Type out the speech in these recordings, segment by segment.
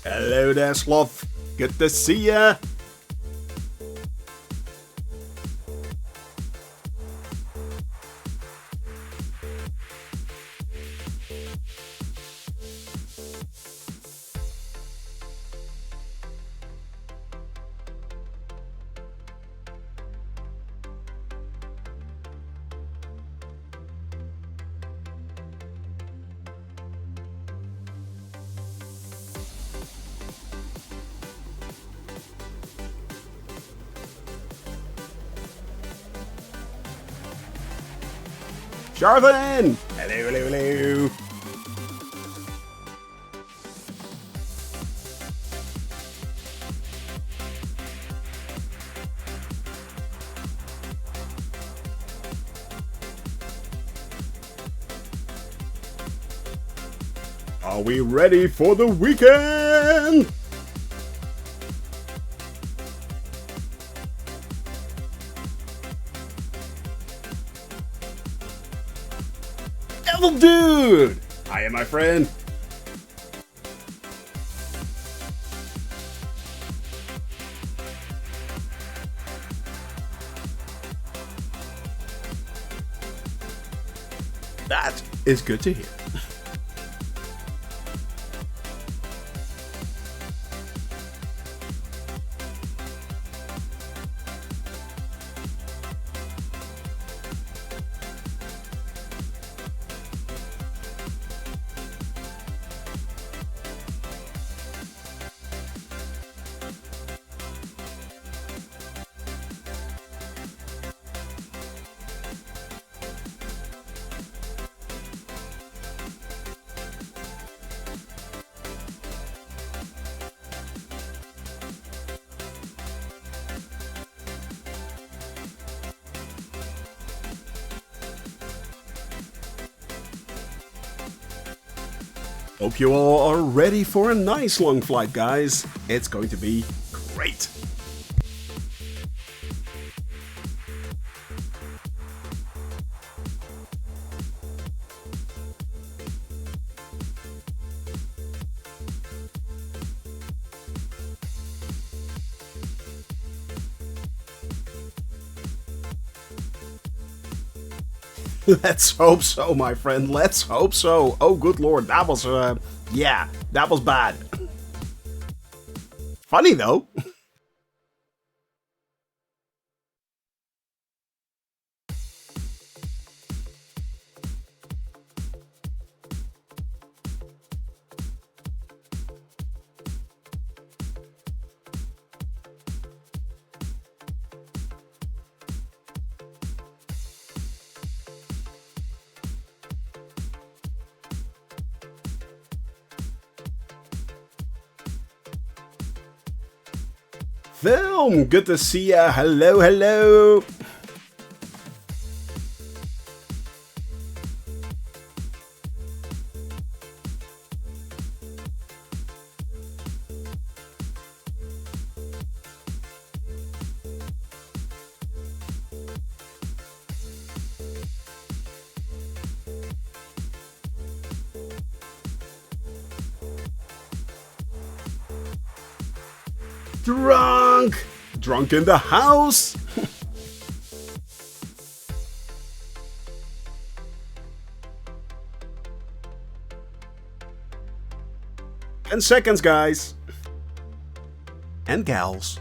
Hello there, Sloth. Good to see ya. Jarvan! Hello, hello, hello. Are we ready for the weekend? Devil Dude! Hiya, my friend. That is good to hear. Hope you all are ready for a nice long flight, guys. It's going to be great. Let's hope so, my friend. Let's hope so. Oh, good lord. That was, yeah, that was bad. Funny, though. Film, good to see ya. Hello, hello. Drunk in the house. 10 seconds, guys. And gals.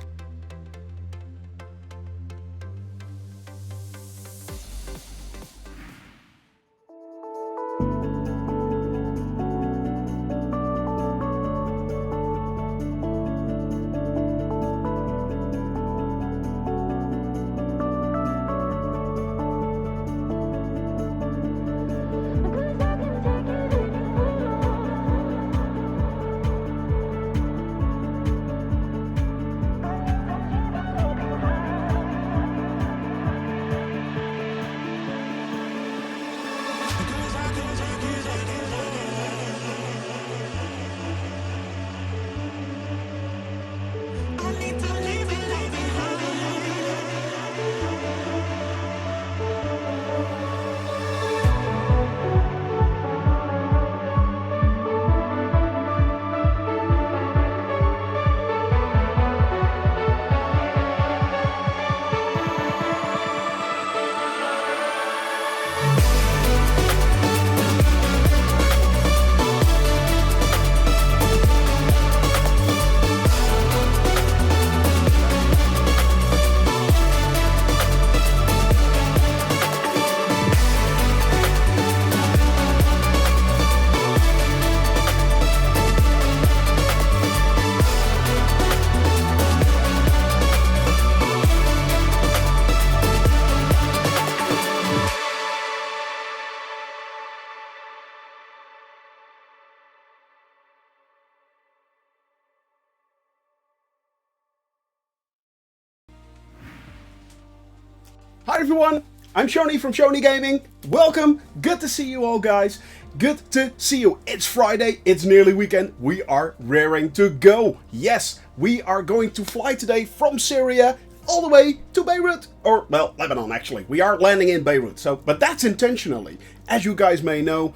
Hi everyone, I'm Shoni from Shoni Gaming. Welcome, good to see you all guys. Good to see you. It's Friday, it's nearly weekend. We are raring to go. Yes, we are going to fly today from Syria all the way to Beirut. Or, well, Lebanon actually. We are landing in Beirut, but that's intentionally. As you guys may know,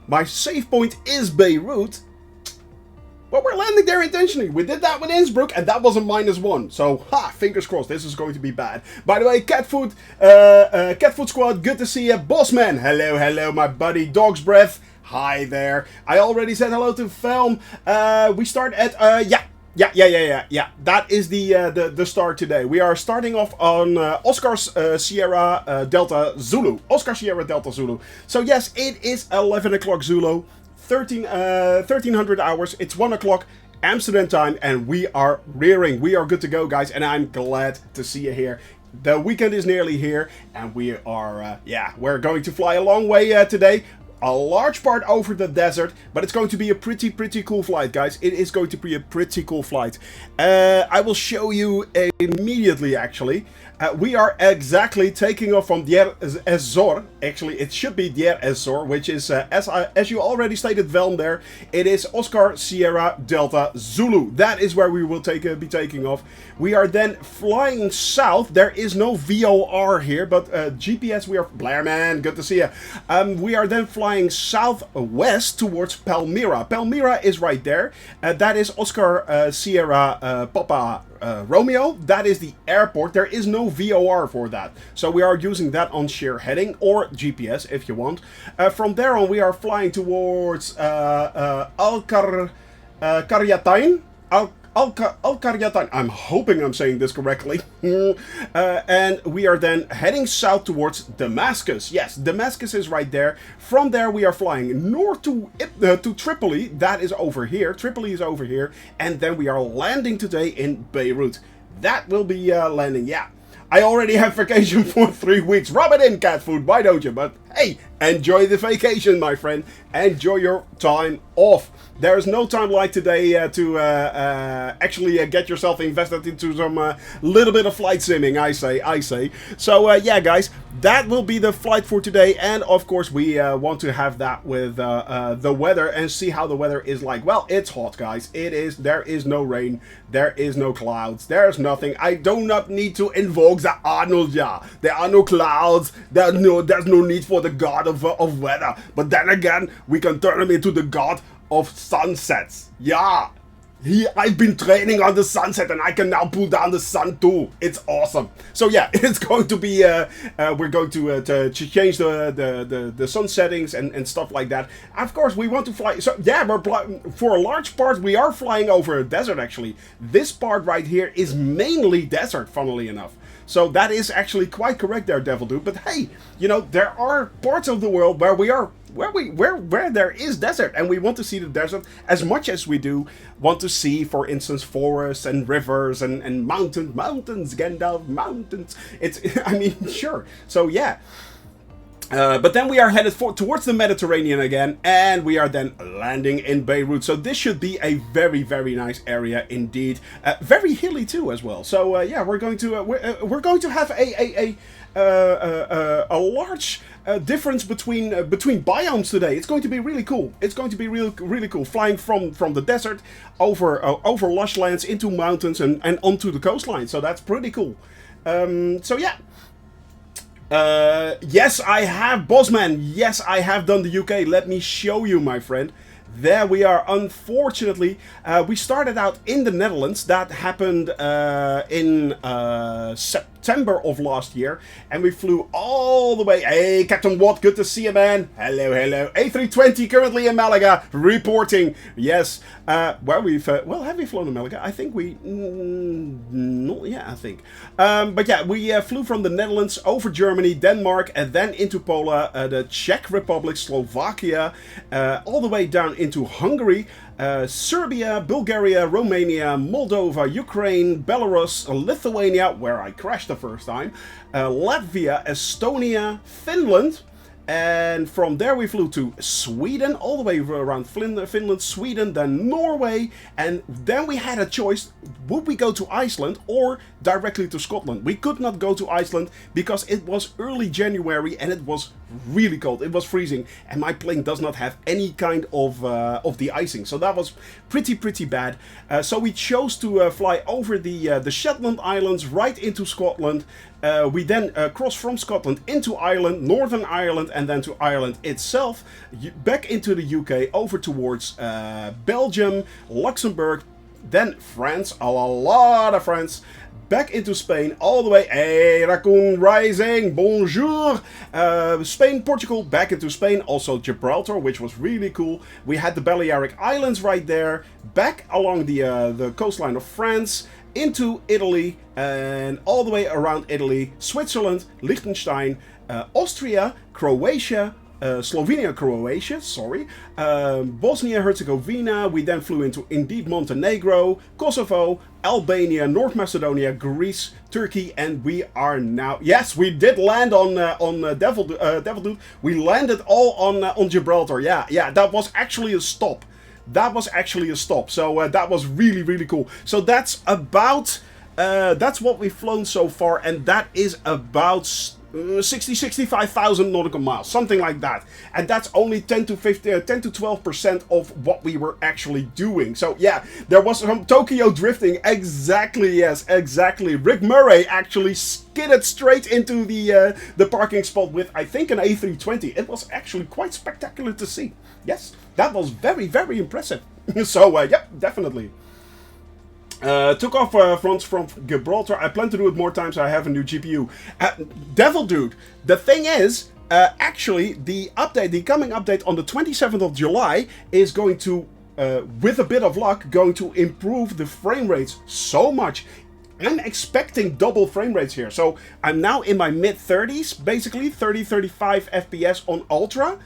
my save point is Beirut. But we're landing there intentionally. We did that with Innsbruck, and that was a -1. So, fingers crossed, this is going to be bad. By the way, Cat Food Squad, good to see you. Bossman, hello, my buddy. Dog's Breath, hi there. I already said hello to Film. We start at, yeah. That is the start today. We are starting off on Oscar Sierra Delta Zulu. Oscar Sierra Delta Zulu. So, yes, it is 11 o'clock Zulu. 1300 hours, it's 1 o'clock Amsterdam time, and we are rearing. We are good to go, guys, and I'm glad to see you here. The weekend is nearly here, and we are, we're going to fly a long way today. A large part over the desert, but it's going to be a pretty cool flight, guys. It is going to be a pretty cool flight. I will show you immediately, actually. We are exactly taking off from Deir ez-Zor. Actually, it should be Deir ez-Zor, which is, as you already stated, Velm there, it is Oscar Sierra Delta Zulu. That is where we will be taking off. We are then flying south. There is no VOR here, but GPS, we are... Blairman, good to see you. We are then flying southwest towards Palmyra. Palmyra is right there. That is Oscar Sierra Papa Romeo. That is the airport. There is no VOR for that, so we are using that on sheer heading or GPS if you want. From there on, we are flying towards Al-Qaryatain. Al-Qaryatain. I'm hoping I'm saying this correctly. And we are then heading south towards Damascus. Yes, Damascus is right there. From there, we are flying north to Tripoli. That is over here. Tripoli is over here. And then we are landing today in Beirut. That will be landing, yeah. I already have vacation for 3 weeks. Rub it in, Cat Food, why don't you? But hey, enjoy the vacation, my friend. Enjoy your time off. There's no time like today to actually get yourself invested into some little bit of flight simming, I say. So, yeah, guys, that will be the flight for today. And, of course, we want to have that with the weather and see how the weather is like. Well, it's hot, guys. It is. There is no rain. There is no clouds. There's nothing. I do not need to invoke the Arnold, yeah. There are no clouds. There's no need for the god of weather. But then again, we can turn him into the god of sunsets. Yeah, I've been training on the sunset, and I can now pull down the sun too. It's awesome. So yeah, it's going to be we're going to change the sun settings and stuff like that. Of course, we want to fly. So yeah, for a large part we are flying over a desert. Actually, this part right here is mainly desert, funnily enough. So that is actually quite correct there, Devil Dude. But hey, you know, there are parts of the world where we are where there is desert, and we want to see the desert as much as we do want to see, for instance, forests and rivers and mountains, Gandalf, mountains. It's, I mean, sure. So yeah. But then we are headed towards the Mediterranean again, and we are then landing in Beirut. So this should be a very nice area indeed. Very hilly too as well. So yeah, we're going to have a large difference between biomes today. It's going to be really cool. It's going to be really cool. Flying from the desert over lush lands into mountains and onto the coastline. So that's pretty cool. So yeah. Yes, I have, Bossman. Yes, I have done the UK. Let me show you, my friend. There we are. Unfortunately, we started out in the Netherlands. That happened in September of last year, and we flew all the way. Hey, Captain Watt, good to see you, man. Hello. A320 currently in Malaga, reporting. Yes, where we've have we flown in Malaga? I think we not yet. I think, but yeah, we flew from the Netherlands over Germany, Denmark, and then into Poland, the Czech Republic, Slovakia, all the way down into Hungary, Serbia, Bulgaria, Romania, Moldova, Ukraine, Belarus, Lithuania, where I crashed the first time, Latvia, Estonia, Finland, And from there we flew to Sweden, all the way around Finland, Sweden, then Norway, and then we had a choice, would we go to Iceland or directly to Scotland? We could not go to Iceland because it was early January and it was really cold, it was freezing, and my plane does not have any kind of de-icing, so that was pretty bad. So we chose to fly over the Shetland Islands right into Scotland. We then crossed from Scotland into Ireland, Northern Ireland, and then to Ireland itself, back into the UK, over towards Belgium, Luxembourg, then France, a lot of France, back into Spain, all the way, hey, Raccoon Rising, bonjour, Spain, Portugal, back into Spain, also Gibraltar, which was really cool. We had the Balearic Islands right there, back along the coastline of France, into Italy, and all the way around Italy, Switzerland, Liechtenstein, Austria, Croatia, Slovenia, Croatia, sorry, Bosnia-Herzegovina. We then flew into indeed Montenegro, Kosovo, Albania, North Macedonia, Greece, Turkey, and we are now, yes, we did land on Devil Dude. We landed all on Gibraltar. Yeah, that was actually a stop. That was actually a stop, so that was really cool. So that's about, that's what we've flown so far, and that is about 65,000 nautical miles, something like that. And that's only 10 to 12% of what we were actually doing. So yeah, there was some Tokyo drifting, exactly, yes, exactly. Rick Murray actually skidded straight into the parking spot with, I think, an A320. It was actually quite spectacular to see. Yes, that was very impressive. So yep, definitely. Took off from Gibraltar. I plan to do it more times. I have a new GPU. Devil Dude, the thing is, actually, the coming update on the 27th of July is going to, with a bit of luck, going to improve the frame rates so much. I'm expecting double frame rates here. So I'm now in my mid-30s, basically 30-35 FPS on Ultra.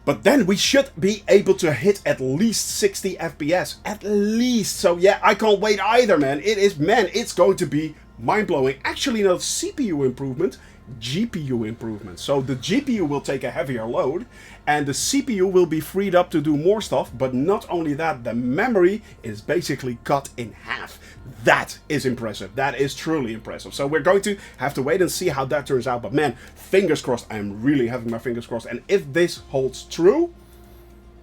But then we should be able to hit at least 60 FPS. At least. So yeah, I can't wait either, man. It's going to be mind-blowing. Actually, no CPU improvement, GPU improvement. So the GPU will take a heavier load, and the CPU will be freed up to do more stuff. But not only that, the memory is basically cut in half. That is impressive. That is truly impressive. So we're going to have to wait and see how that turns out. But man, fingers crossed. I'm really having my fingers crossed. And if this holds true,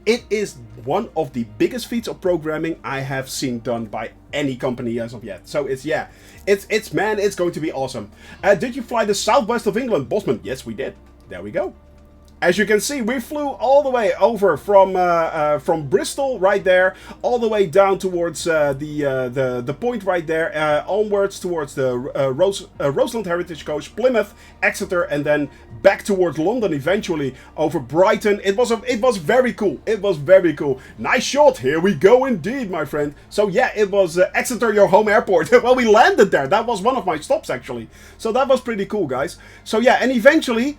it is one of the biggest feats of programming I have seen done by any company as of yet. So it's, yeah, it's man, it's going to be awesome. Did you fly the southwest of England, Bosman? Yes, we did. There we go. As you can see, we flew all the way over from Bristol right there, all the way down towards the point right there, onwards towards the Roseland Heritage Coast, Plymouth, Exeter, and then back towards London eventually, over Brighton. It was very cool. It was very cool. Nice shot. Here we go indeed, my friend. So yeah, it was Exeter, your home airport. Well, we landed there. That was one of my stops actually. So that was pretty cool, guys. So yeah, and eventually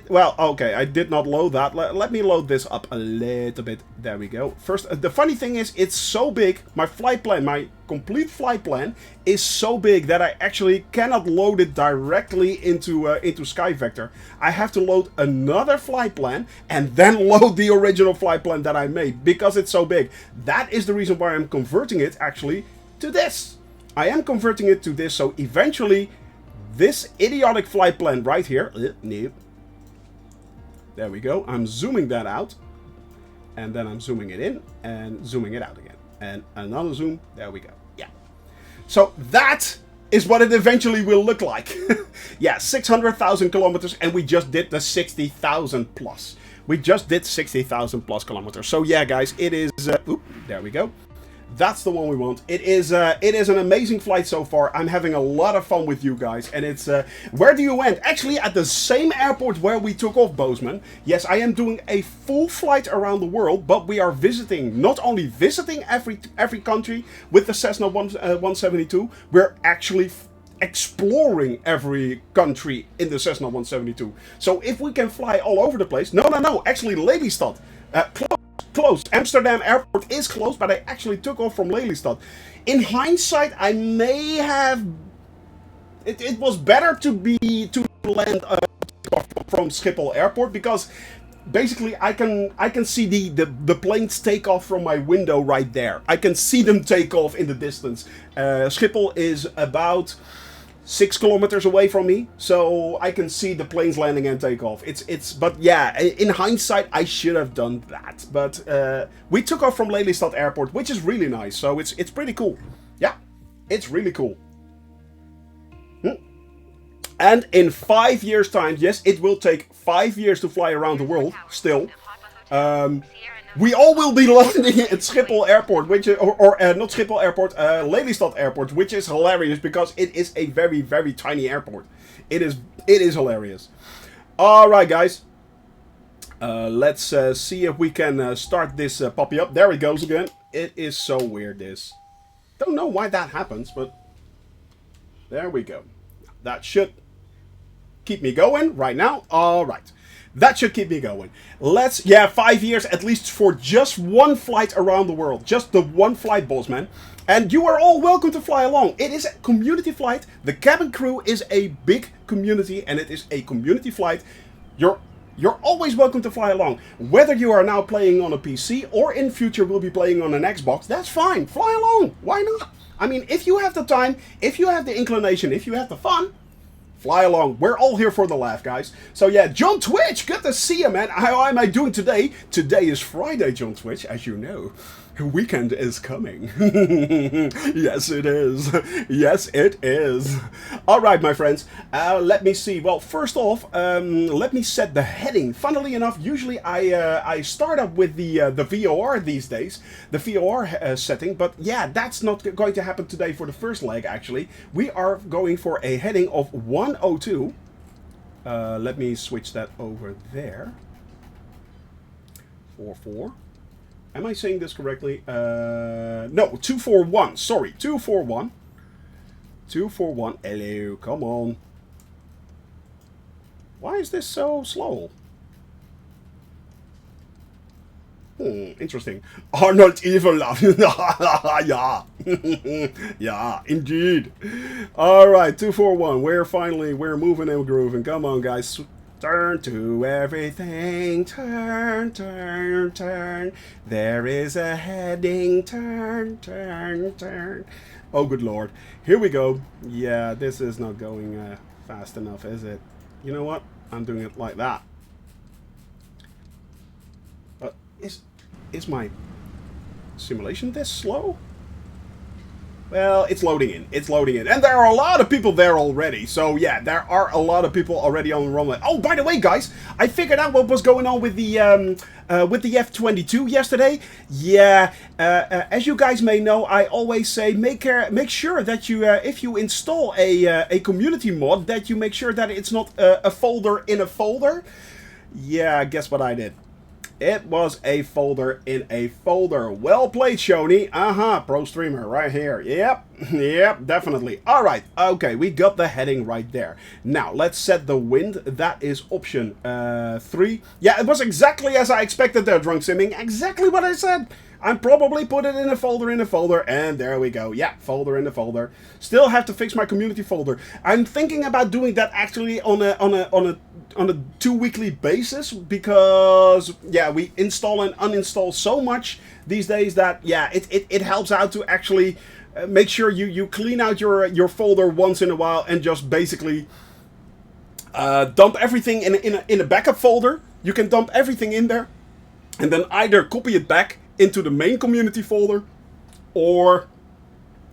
well, okay, I did not load that. Let me load this up a little bit. There we go. First, the funny thing is, it's so big. My flight plan, my complete flight plan, is so big that I actually cannot load it directly into SkyVector. I have to load another flight plan and then load the original flight plan that I made because it's so big. That is the reason why I'm converting it actually to this. I am converting it to this, so eventually this idiotic flight plan right here. There we go. I'm zooming that out. And then I'm zooming it in and zooming it out again. And another zoom. There we go. Yeah. So that is what it eventually will look like. Yeah, 600,000 kilometers. And we just did the 60,000 plus. We just did 60,000 plus kilometers. So yeah, guys, it is... there we go. That's the one we want. It is an amazing flight so far. I'm having a lot of fun with you guys. And it's... where do you land? Actually, at the same airport where we took off, Bozeman. Yes, I am doing a full flight around the world. But we are visiting... Not only visiting every country with the Cessna 172. We're actually... exploring every country in the Cessna 172. So if we can fly all over the place... No. Actually, Lelystad. Closed. Amsterdam airport is closed, but I actually took off from Lelystad. In hindsight, I may have... It was better to land from Schiphol Airport because basically I can see the planes take off from my window right there. I can see them take off in the distance. Schiphol is about 6 kilometers away from me, so I can see the planes landing and take off. But yeah, in hindsight, I should have done that. But we took off from Lelystad Airport, which is really nice. So it's pretty cool. Yeah, it's really cool. And in 5 years' time, yes, it will take 5 years to fly around the world. Still, we all will be landing at Schiphol Airport, which or not Schiphol Airport, Lelystad Airport, which is hilarious because it is a very, very tiny airport. It is hilarious. All right, guys. Let's see if we can start this puppy up. There he goes again. It is so weird. This. Don't know why that happens, but there we go. That should keep me going right now. All right. That should keep me going. 5 years at least for just one flight around the world. Just the one flight, boss man. And you are all welcome to fly along. It is a community flight. The cabin crew is a big community and it is a community flight. You're always welcome to fly along. Whether you are now playing on a PC or in future will be playing on an Xbox, that's fine. Fly along. Why not? I mean, if you have the time, if you have the inclination, if you have the fun, fly along. We're all here for the laugh, guys. So yeah, John Twitch, good to see you, man. How am I doing today? Today is Friday, John Twitch, as you know. Weekend is coming. Yes, it is. Yes, it is. All right, my friends. Let me see. Well, first off, let me set the heading. Funnily enough, usually I start up with the VOR these days, the VOR setting. But yeah, that's not going to happen today for the first leg. Actually, we are going for a heading of 102. Let me switch that over there. 44. Am I saying this correctly? No, 241. Sorry, 241. 241. Hello, come on. Why is this so slow? Interesting. Arnold Evil Love. Yeah. Yeah, indeed. Alright, 241. We're moving and grooving. Come on, guys. Turn to everything, turn, turn, turn. There is a heading, turn, turn, turn. Oh, good lord. Here we go. Yeah, this is not going fast enough, is it? You know what? I'm doing it like that. But is my simulation this slow? Well, it's loading in. It's loading in. And there are a lot of people there already. So, yeah, there are a lot of people already on the runway. Oh, by the way, guys, I figured out what was going on with the F-22 yesterday. Yeah, as you guys may know, I always say make sure that you, if you install a community mod, that you make sure that it's not a folder in a folder. Yeah, guess what I did? It was a folder in a folder. Well played, Shoni. Pro streamer right here. Yep, yep, definitely. All right, okay, we got the heading right there. Now, let's set the wind. That is option 3. Yeah, it was exactly as I expected there, Drunk Simming. Exactly what I said. I probably put it in a folder, and there we go. Yeah, folder in the folder. Still have to fix my community folder. I'm thinking about doing that actually on a 2-weekly basis because yeah, we install and uninstall so much these days that yeah, it helps out to actually make sure you clean out your folder once in a while and just basically dump everything in a backup folder. You can dump everything in there and then either copy it back into the main community folder or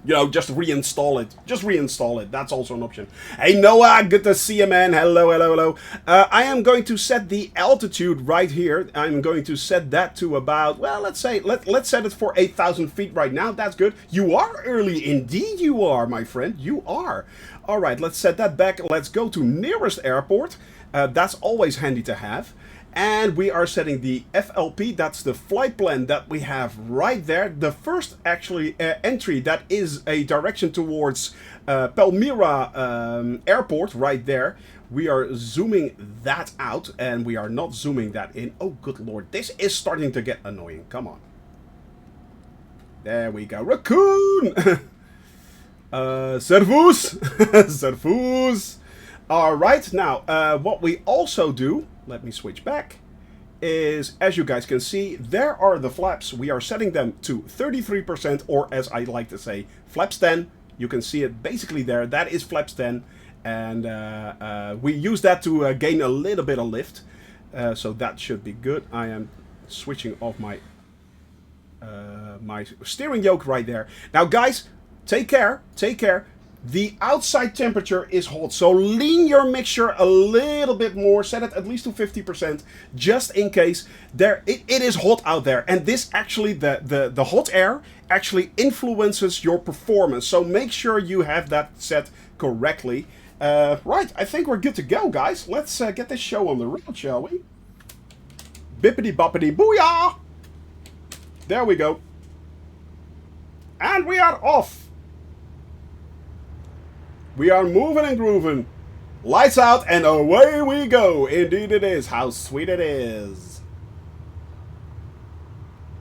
you know, just reinstall it. Just reinstall it. That's also an option. Hey, Noah, good to see you, man. Hello, hello, hello. I am going to set the altitude right here. I'm going to set that to about, well, let's say, let's set it for 8,000 feet right now. That's good. You are early. Indeed you are, my friend. You are. All right, let's set that back. Let's go to nearest airport. That's always handy to have. And we are setting the FLP, that's the flight plan that we have right there. The first actually entry, that is a direction towards Palmyra Airport right there. We are zooming that out and we are not zooming that in. Oh, good lord, this is starting to get annoying. Come on. There we go. Raccoon! Servus! Servus! All right, now what we also do, let me switch back, is as you guys can see, there are the flaps. We are setting them to 33%, or as I like to say, flaps 10. You can see it basically there. That is flaps 10, and we use that to gain a little bit of lift. So that should be good. I am switching off my my steering yoke right there. Now, guys, take care. Take care. The outside temperature is hot, so lean your mixture a little bit more. Set it at least to 50%, just in case. It is hot out there, and this actually, the hot air actually influences your performance. So make sure you have that set correctly. Right, I think we're good to go, guys. Let's get this show on the road, shall we? Bippity boppity booyah! There we go. And we are off. We are moving and grooving. Lights out and away we go. Indeed it is. How sweet it is.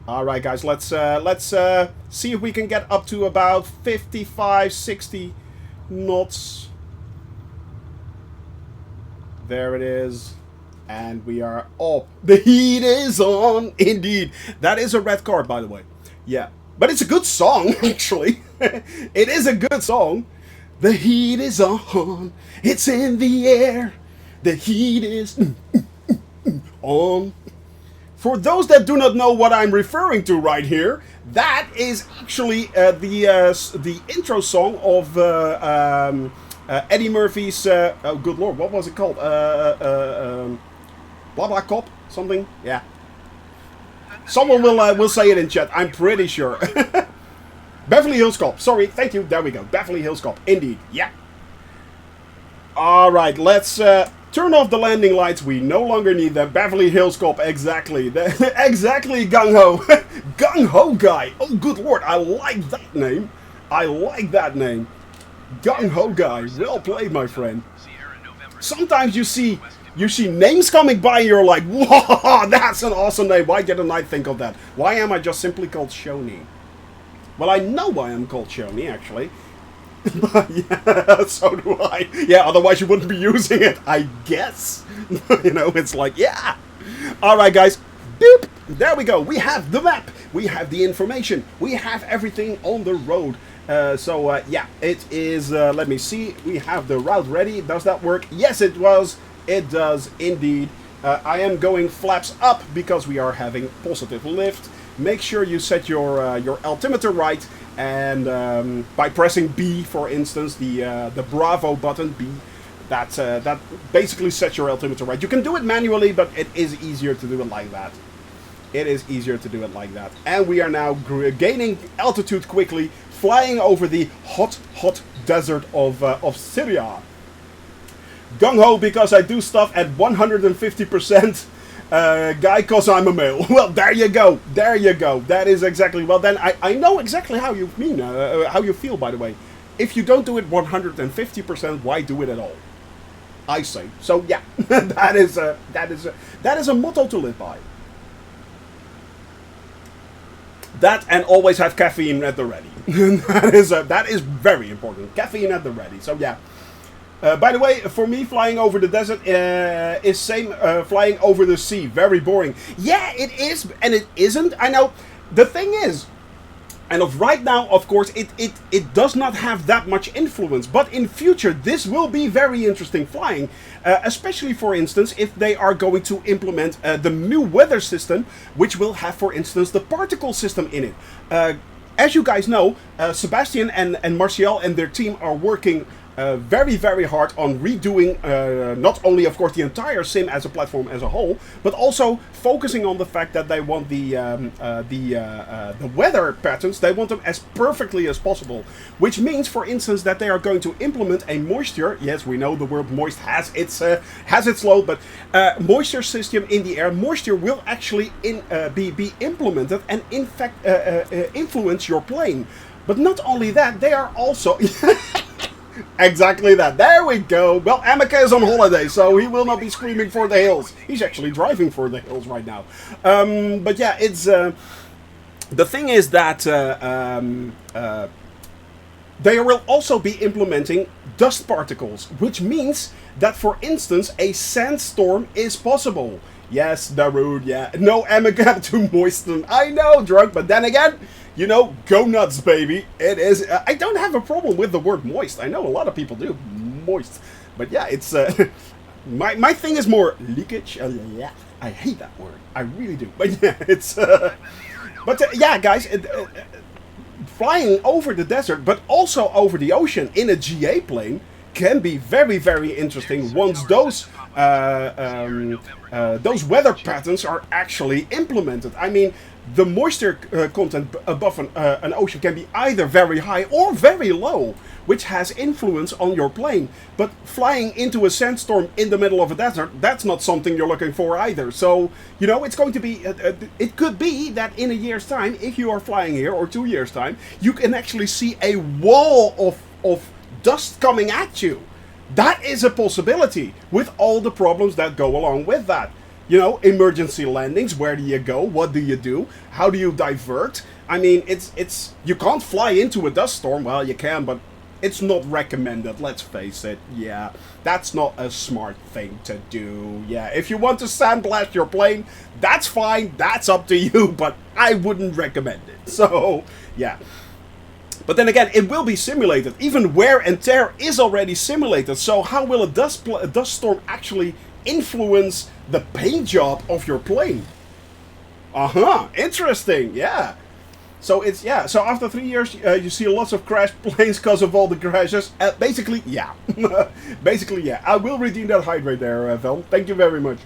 All right, guys. Let's see if we can get up to about 55, 60 knots. There it is. And we are up. The heat is on. Indeed. That is a red card, by the way. Yeah. But it's a good song, actually. It is a good song. The heat is on, it's in the air, the heat is on. For those that do not know what I'm referring to right here, that is actually the intro song of Eddie Murphy's, oh good lord, what was it called? Blah Blah Cop, something, yeah. Someone will say it in chat, I'm pretty sure. Beverly Hills Cop. Sorry, thank you. There we go. Beverly Hills Cop. Indeed. Yeah. Alright, let's turn off the landing lights. We no longer need them. Beverly Hills Cop. Exactly. Exactly, Gung-Ho. Gung-Ho guy. Oh, good lord. I like that name. I like that name. Gung-Ho guy. Well played, my friend. Sometimes you see names coming by and you're like, whoa, that's an awesome name. Why didn't I think of that? Why am I just simply called Shoni? Well, I know why I'm called Shoni, actually. But yeah, so do I. Yeah, otherwise you wouldn't be using it, I guess. You know, it's like, yeah. Alright, guys. Boop. There we go. We have the map. We have the information. We have everything on the road. Yeah, it is, let me see. We have the route ready. Does that work? Yes, it was. It does, indeed. I am going flaps up because we are having positive lift. Make sure you set your altimeter right, and by pressing B, for instance, the Bravo button, B, that basically sets your altimeter right. You can do it manually, but it is easier to do it like that. It is easier to do it like that. And we are now gaining altitude quickly, flying over the hot, hot desert of Syria. Gung-Ho because I do stuff at 150%. Guy, cause I'm a male. Well, there you go. There you go. That is exactly. Well, then I know exactly how you mean, how you feel. By the way, if you don't do it 150%, why do it at all? I say. So yeah, that is a motto to live by. That and always have caffeine at the ready. that is very important. Caffeine at the ready. So yeah. By the way, for me, flying over the desert is same flying over the sea. Very boring. Yeah, it is, and it isn't. I know. The thing is, and of right now, of course, it does not have that much influence. But in future, this will be very interesting flying. Especially, for instance, if they are going to implement the new weather system, which will have, for instance, the particle system in it. As you guys know, Sebastian and Martial and their team are working very, very hard on redoing not only, of course, the entire sim as a platform as a whole, but also focusing on the fact that they want the weather patterns, they want them as perfectly as possible. Which means, for instance, that they are going to implement a moisture. Yes, we know the word moist has its load, but moisture system in the air. Moisture will actually be implemented and in fact influence your plane. But not only that, they are also. Exactly that. There we go. Well, Amaka is on holiday, so he will not be screaming for the hills. He's actually driving for the hills right now. But yeah, it's the thing is that They will also be implementing dust particles, which means that, for instance, a sandstorm is possible. Yes, Darude, yeah. No amalgam to moisten. I know, drunk, but then again, you know, go nuts, baby. It is. I don't have a problem with the word moist. I know a lot of people do. Moist. But yeah, it's. My thing is more leakage. Yeah, I hate that word. I really do. But yeah, it's. Yeah, guys. Flying over the desert, but also over the ocean in a GA plane can be very, very interesting once those weather patterns are actually implemented. I mean, the moisture content above an ocean can be either very high or very low, which has influence on your plane. But flying into a sandstorm in the middle of a desert, that's not something you're looking for either. So, you know, it's going to be, it could be that in a year's time, if you are flying here, or 2 years' time, you can actually see a wall of dust coming at you. That is a possibility, with all the problems that go along with that. You know, emergency landings, where do you go? What do you do? How do you divert? I mean, it's you can't fly into a dust storm. Well, you can, but it's not recommended, let's face it. Yeah, that's not a smart thing to do. Yeah, if you want to sandblast your plane, that's fine, that's up to you, but I wouldn't recommend it. So, yeah. But then again, it will be simulated. Even wear and tear is already simulated. So how will a dust storm actually influence the paint job of your plane? Interesting, yeah. So it's, yeah, so after 3 years, you see lots of crashed planes because of all the crashes. Basically, yeah. Basically, yeah. I will redeem that hydrate there, Vel. Thank you very much.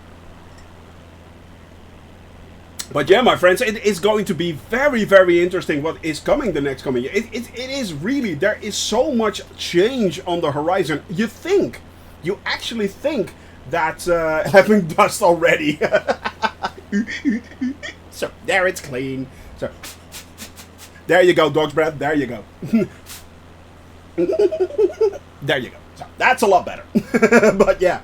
But yeah, my friends, it is going to be very, very interesting what is coming the next coming year. It is really, there is so much change on the horizon. You actually think that having dust already. So, there it's clean. So, there you go, dog's breath, there you go. There you go. So, that's a lot better. But yeah.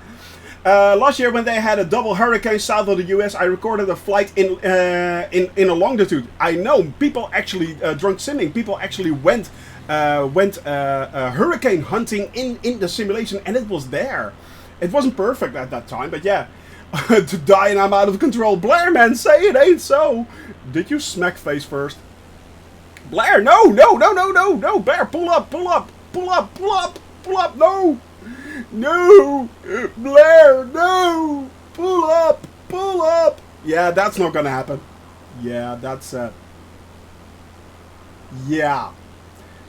Last year, when they had a double hurricane south of the US, I recorded a flight in a longitude. I know people actually drunk simming. People actually went hurricane hunting in the simulation, and it was there. It wasn't perfect at that time, but yeah, to die and I'm out of control. Blair, man, say it ain't so. Did you smack face first? Blair, no, Blair, pull up, no. No! Blair, no! Pull up! Yeah, that's not gonna happen. Yeah, that's, yeah.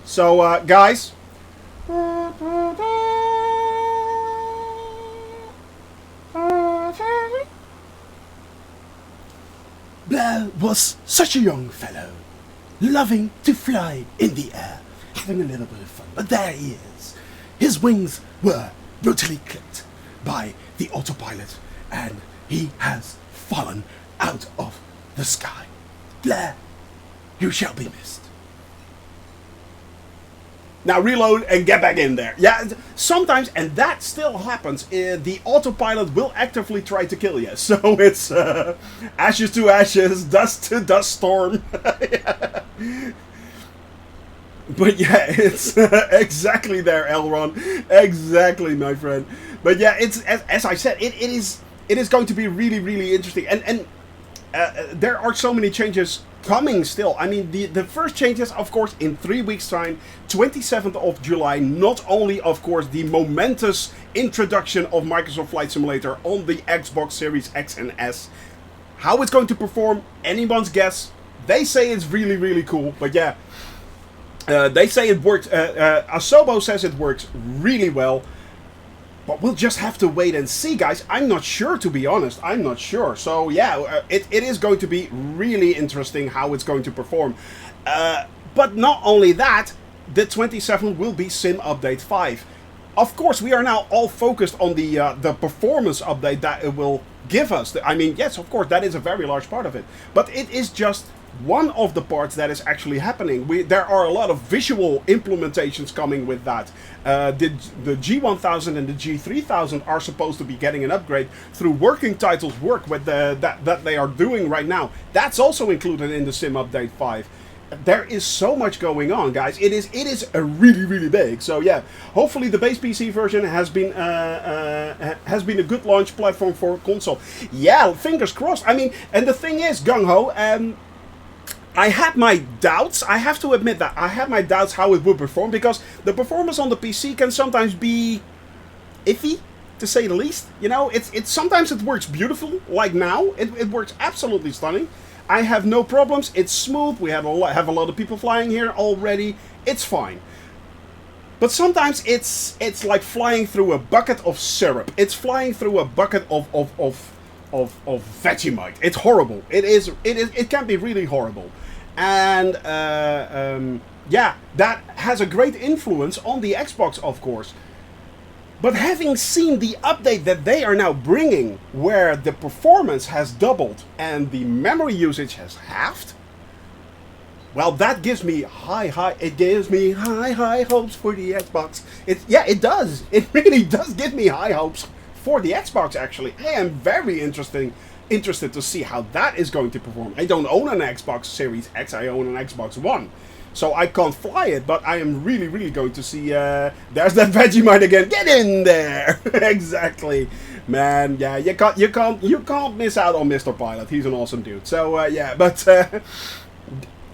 So, guys. Blair was such a young fellow, loving to fly in the air, having a little bit of fun. But there he is. His wings were brutally clipped by the autopilot, and he has fallen out of the sky. Blair, you shall be missed. Now reload and get back in there. Yeah, sometimes, and that still happens, the autopilot will actively try to kill you. So it's ashes to ashes, dust to dust storm. Yeah. But yeah, it's exactly there, Elron. Exactly, my friend. But yeah, it's as I said, it is going to be really, really interesting. And there are so many changes coming still. I mean, the first changes, of course, in 3 weeks' time, 27th of July. Not only, of course, the momentous introduction of Microsoft Flight Simulator on the Xbox Series X and S. How it's going to perform, anyone's guess. They say it's really, really cool. But yeah. They say it works. Asobo says it works really well, but we'll just have to wait and see, guys. I'm not sure, to be honest. I'm not sure. So yeah, it is going to be really interesting how it's going to perform. But not only that, the 27th will be Sim Update 5. Of course, we are now all focused on the performance update that it will give us. I mean, yes, of course, that is a very large part of it, but it is just one of the parts that is actually happening. There are a lot of visual implementations coming with that. The G1000 and the G3000 are supposed to be getting an upgrade through working titles work with that they are doing right now. That's also included in the Sim Update 5. there is so much going on, guys. It is a really big. So yeah, hopefully the base PC version has been a good launch platform for console. Yeah, fingers crossed. I mean, and the thing is, gung ho. I had my doubts. I have to admit that I had my doubts how it would perform, because the performance on the PC can sometimes be iffy, to say the least. You know, it's sometimes it works beautiful, like now. It works absolutely stunning. I have no problems. It's smooth. We have a lot of people flying here already. It's fine. But sometimes it's like flying through a bucket of syrup. It's flying through a bucket of Vegemite. It's horrible. It can be really horrible. And yeah, that has a great influence on the Xbox, of course. But having seen the update that they are now bringing, where the performance has doubled and the memory usage has halved, well, that gives me high hopes for the Xbox. It does. It really does give me high hopes for the Xbox, actually. I am very interested to see how that is going to perform. I don't own an Xbox Series X, I own an Xbox One. So I can't fly it, but I am really going to see, there's that Vegemite again. Get in there! Exactly. Man, yeah, you can't miss out on Mr. Pilot. He's an awesome dude. So, yeah, but,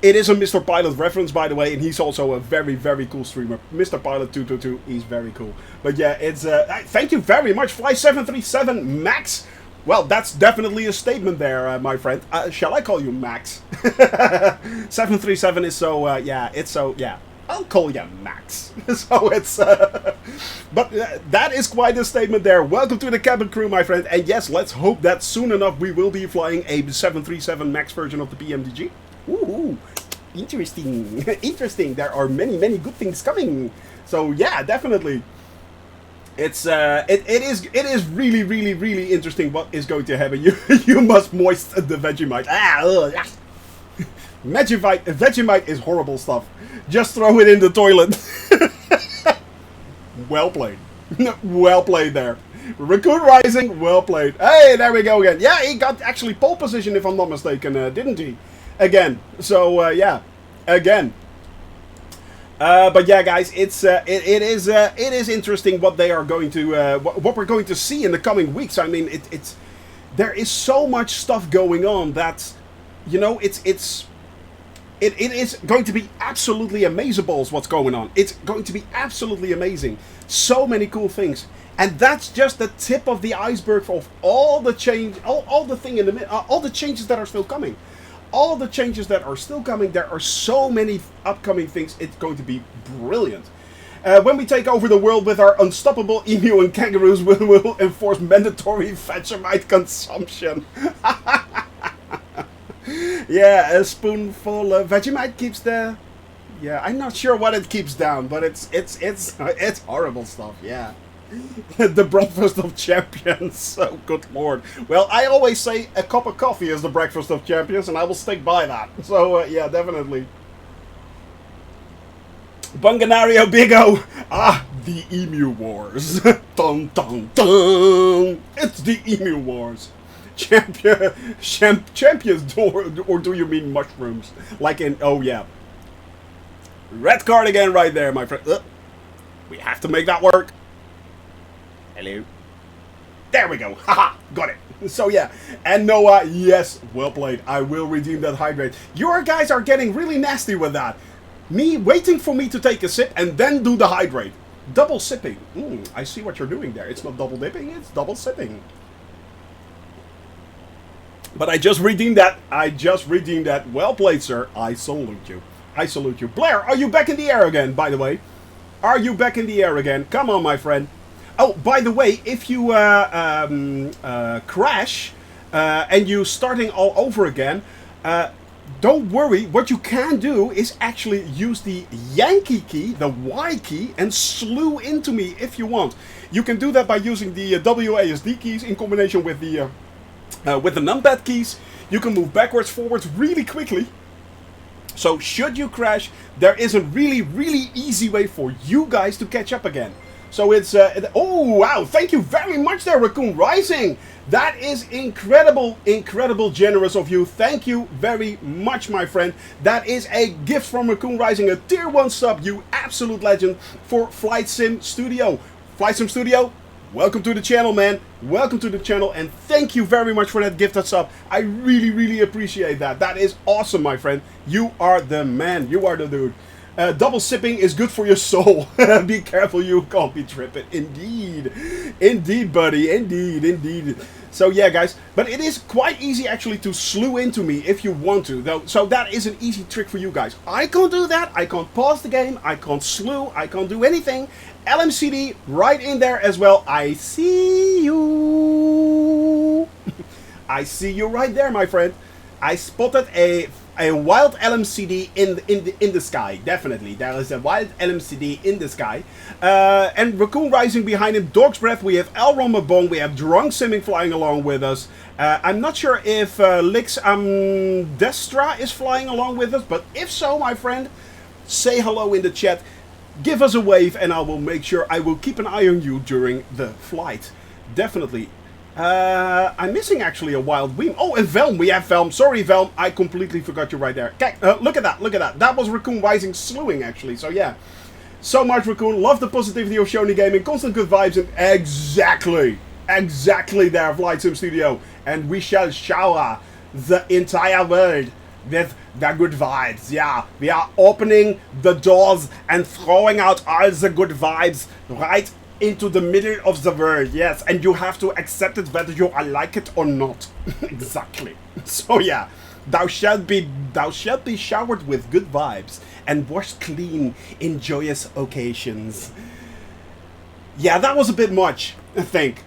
it is a Mr. Pilot reference, by the way, and he's also a very cool streamer. Mr. Pilot 222, he's very cool. But yeah, it's, thank you very much, Fly737 Max. Well, that's definitely a statement there, my friend. Shall I call you Max? 737 is so, yeah, it's so, yeah. I'll call you Max. So it's, but that is quite a statement there. Welcome to the cabin crew, my friend. And yes, let's hope that soon enough we will be flying a 737 Max version of the PMDG. Ooh, interesting. Interesting. There are many good things coming. So yeah, definitely. It's it is really interesting what is going to happen. You must moist the Vegemite. Vegemite is horrible stuff. Just throw it in the toilet. Well played. Well played there. Raccoon Rising, well played. Hey, there we go again. Yeah, he got actually pole position, if I'm not mistaken, didn't he? Again. So yeah, again. But yeah, guys, it is interesting what they are going to what we're going to see in the coming weeks. I mean, there is so much stuff going on that, you know, it is going to be absolutely amazeballs what's going on. It's going to be absolutely amazing. So many cool things, and that's just the tip of the iceberg of all the change, all the thing in the all the changes that are still coming. All the changes that are still coming, there are so many upcoming things. It's going to be brilliant. When we take over the world with our unstoppable emu and kangaroos, we will enforce mandatory Vegemite consumption. Yeah, a spoonful of Vegemite keeps the... Yeah, I'm not sure what it keeps down, but it's horrible stuff, yeah. The breakfast of champions. Oh, good lord. Well, I always say a cup of coffee is the breakfast of champions, and I will stick by that. So, yeah, definitely. Bunganario Bigo. Ah, the Emu Wars. Dun dun dun. It's the Emu Wars. Champions, or do you mean mushrooms? Like in, oh yeah. Red card again right there, my friend. We have to make that work. Hello. There we go. Haha, got it. So yeah, and Noah, yes, well played. I will redeem that hydrate. Your guys are getting really nasty with that. Me waiting for me to take a sip and then do the hydrate. Double sipping. I see what you're doing there. It's not double dipping, it's double sipping. But I just redeemed that. Well played, sir. I salute you. I salute you. Blair, are you back in the air again, by the way? Are you back in the air again? Come on, my friend. Oh, by the way, if you crash and you starting all over again, don't worry. What you can do is actually use the Yankee key, the Y key, and slew into me if you want. You can do that by using the WASD keys in combination with the numpad keys. You can move backwards, forwards really quickly. So should you crash, there is a really easy way for you guys to catch up again. So it's oh wow, thank you very much there, Raccoon Rising. That is incredible, incredible generous of you. Thank you very much, my friend. That is a gift from Raccoon Rising, a tier 1 sub, you absolute legend, for Flight Sim Studio. Flight Sim Studio, welcome to the channel, man. Welcome to the channel, and thank you very much for that gifted sub. I really, really appreciate that. That is awesome, my friend. You are the man. You are the dude. Double sipping is good for your soul. Be careful, you can't be tripping. Indeed. Indeed, buddy. Indeed, indeed. So yeah, guys, but it is quite easy actually to slew into me if you want to, though. So that is an easy trick for you guys. I can't do that. I can't pause the game. I can't slew. I can't do anything. LMCD right in there as well. I see you. I see you right there, my friend. I spotted a wild LMCD in the sky. Definitely, there is a wild LMCD in the sky. And Raccoon Rising behind him, Dog's Breath. We have Elron Mabon. We have Drunk Simming flying along with us. I'm not sure if Lix Destra is flying along with us, but if so, my friend, say hello in the chat. Give us a wave, and I will make sure I will keep an eye on you during the flight. Definitely. I'm missing actually a wild beam. Oh, and Velm. We have Velm. Sorry, Velm. I completely forgot you right there. Okay, look at that. Look at that. That was Raccoon Rising slewing, actually. So, yeah. So much, Raccoon. Love the positivity of Shoney Gaming. Constant good vibes. And exactly there, Flight Sim Studio. And we shall shower the entire world with the good vibes. Yeah, we are opening the doors and throwing out all the good vibes right into the middle of the world, yes, and you have to accept it whether you like it or not. Exactly. So yeah, thou shalt be showered with good vibes and washed clean in joyous occasions. Yeah, that was a bit much, I think.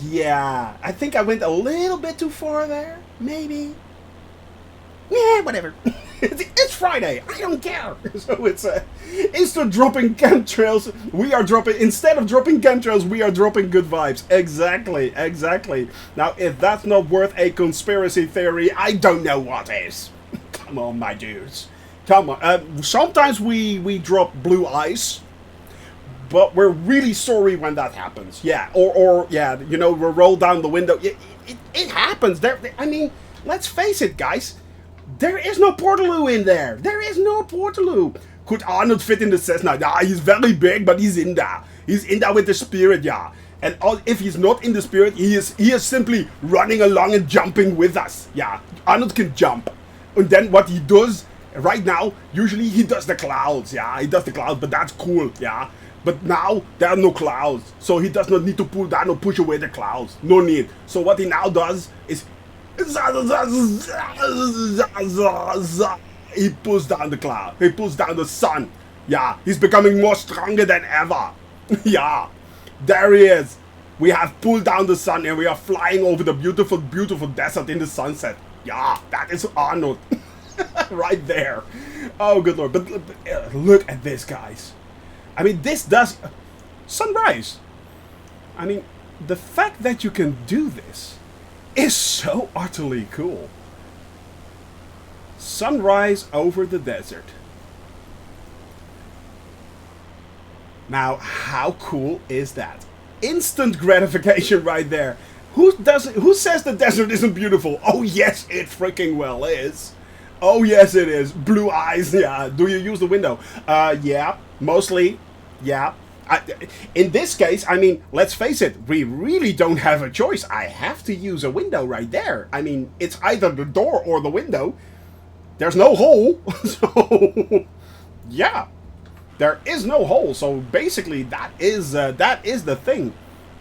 Yeah, I think I went a little bit too far there, maybe. Yeah, whatever. It's Friday. I don't care. So it's instead of dropping chemtrails, we are dropping, instead of dropping chemtrails, we are dropping good vibes. Exactly, exactly. Now, if that's not worth a conspiracy theory, I don't know what is. Come on, my dudes. Come on. Sometimes we drop blue ice, but we're really sorry when that happens. Yeah, or yeah, you know, we roll down the window. It happens. I mean, let's face it, guys. There is no Portaloo in there. There is no Portaloo. Could Arnold fit in the Cessna? Yeah, he's very big, but he's in there. He's in there with the spirit, yeah. And if he's not in the spirit, he is simply running along and jumping with us. Yeah, Arnold can jump. And then what he does right now, usually he does the clouds. Yeah, he does the clouds, but that's cool. Yeah. But now there are no clouds, so he does not need to pull down or push away the clouds. No need. So what he now does is he pulls down the cloud. He pulls down the sun. Yeah, he's becoming more stronger than ever. Yeah, there he is. We have pulled down the sun and we are flying over the beautiful, beautiful desert in the sunset. Yeah, that is Arnold. Right there. Oh, good lord. But look at this, guys. I mean, this does... Sunrise. I mean, the fact that you can do this is so utterly cool. Sunrise over the desert. Now, how cool is that? Instant gratification right there. Who says the desert isn't beautiful? Oh yes, it freaking well is. Oh yes, it is. Blue eyes, yeah. Do you use the window? Yeah, mostly, yeah. In this case, I mean, let's face it, we really don't have a choice. I have to use a window right there. I mean, it's either the door or the window. There's no hole. So, yeah. There is no hole. So, basically, that is the thing.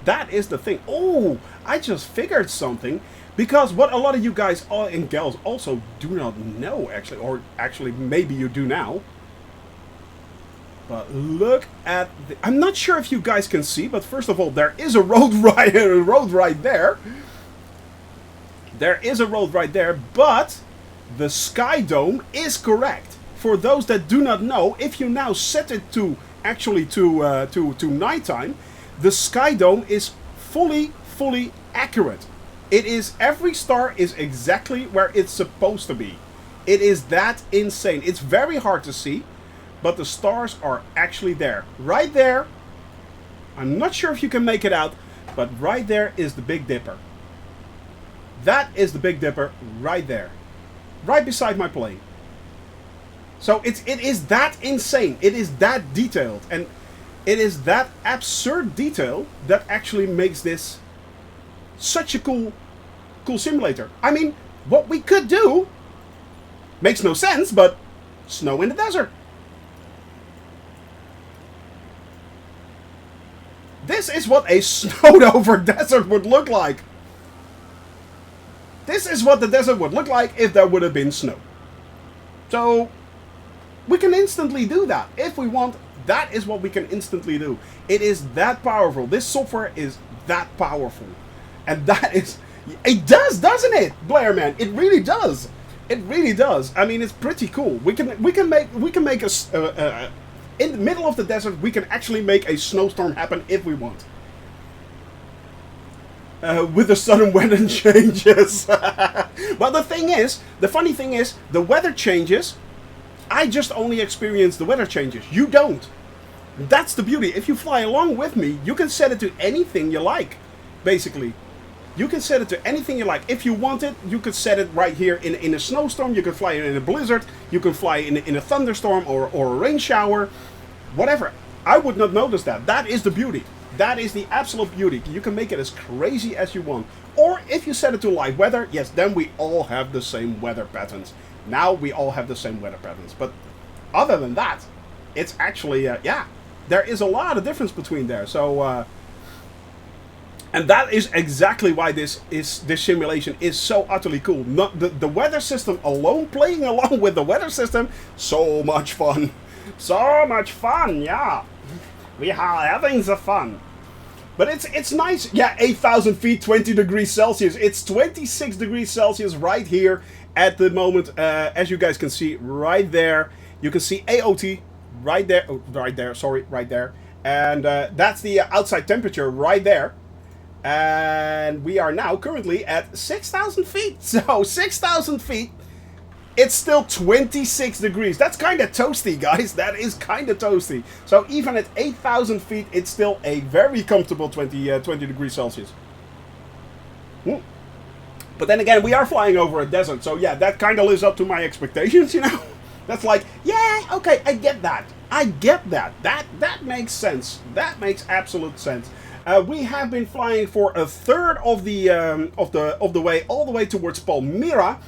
That is the thing. Oh, I just figured something. Because what a lot of you guys and gals also do not know, actually. Or, actually, maybe you do now. But look at the... I'm not sure if you guys can see, but first of all, there is a road right there. There is a road right there, but the sky dome is correct. For those that do not know, if you now set it to actually to nighttime, the sky dome is fully accurate. It is, every star is exactly where it's supposed to be. It is that insane. It's very hard to see. But the stars are actually there. Right there. I'm not sure if you can make it out, but right there is the Big Dipper. That is the Big Dipper right there. Right beside my plane. So it is that insane. It is that detailed. And it is that absurd detail that actually makes this such a cool simulator. I mean, what we could do makes no sense, but snow in the desert. This is what a snowed over desert would look like. This is what the desert would look like if there would have been snow. So, we can instantly do that. If we want, that is what we can instantly do. It is that powerful. This software is that powerful. And that is... It does, doesn't it, Blair man? It really does. It really does. I mean, it's pretty cool. We can make a... in the middle of the desert, we can actually make a snowstorm happen if we want. With the sudden weather changes. Well, the funny thing is, the weather changes, I just only experience the weather changes. You don't. That's the beauty. If you fly along with me, you can set it to anything you like, basically. You can set it to anything you like. If you want it, you could set it right here in a snowstorm. You could fly it in a blizzard. You can fly in a thunderstorm or a rain shower. Whatever. I would not notice that. That is the beauty. That is the absolute beauty. You can make it as crazy as you want. Or if you set it to live weather, yes, then we all have the same weather patterns. Now we all have the same weather patterns. But other than that, it's actually, yeah, there is a lot of difference between there. So, and that is exactly why this simulation is so utterly cool. Not the weather system alone, playing along with the weather system, so much fun. So much fun, yeah. We are having the fun. But it's nice. Yeah, 8,000 feet, 20 degrees Celsius. It's 26 degrees Celsius right here at the moment. As you guys can see right there. You can see AOT right there. Oh, right there, sorry, right there. And that's the outside temperature right there. And we are now currently at 6,000 feet. So 6,000 feet. It's still 26 degrees. That's kind of toasty, guys. That is kind of toasty. So even at 8,000 feet, it's still a very comfortable 20 degrees Celsius. But then again, we are flying over a desert. So yeah, that kind of lives up to my expectations, you know. That's like, yeah, okay, I get that. I get that. That makes sense. That makes absolute sense. We have been flying for a third of the way, all the way towards Palmyra.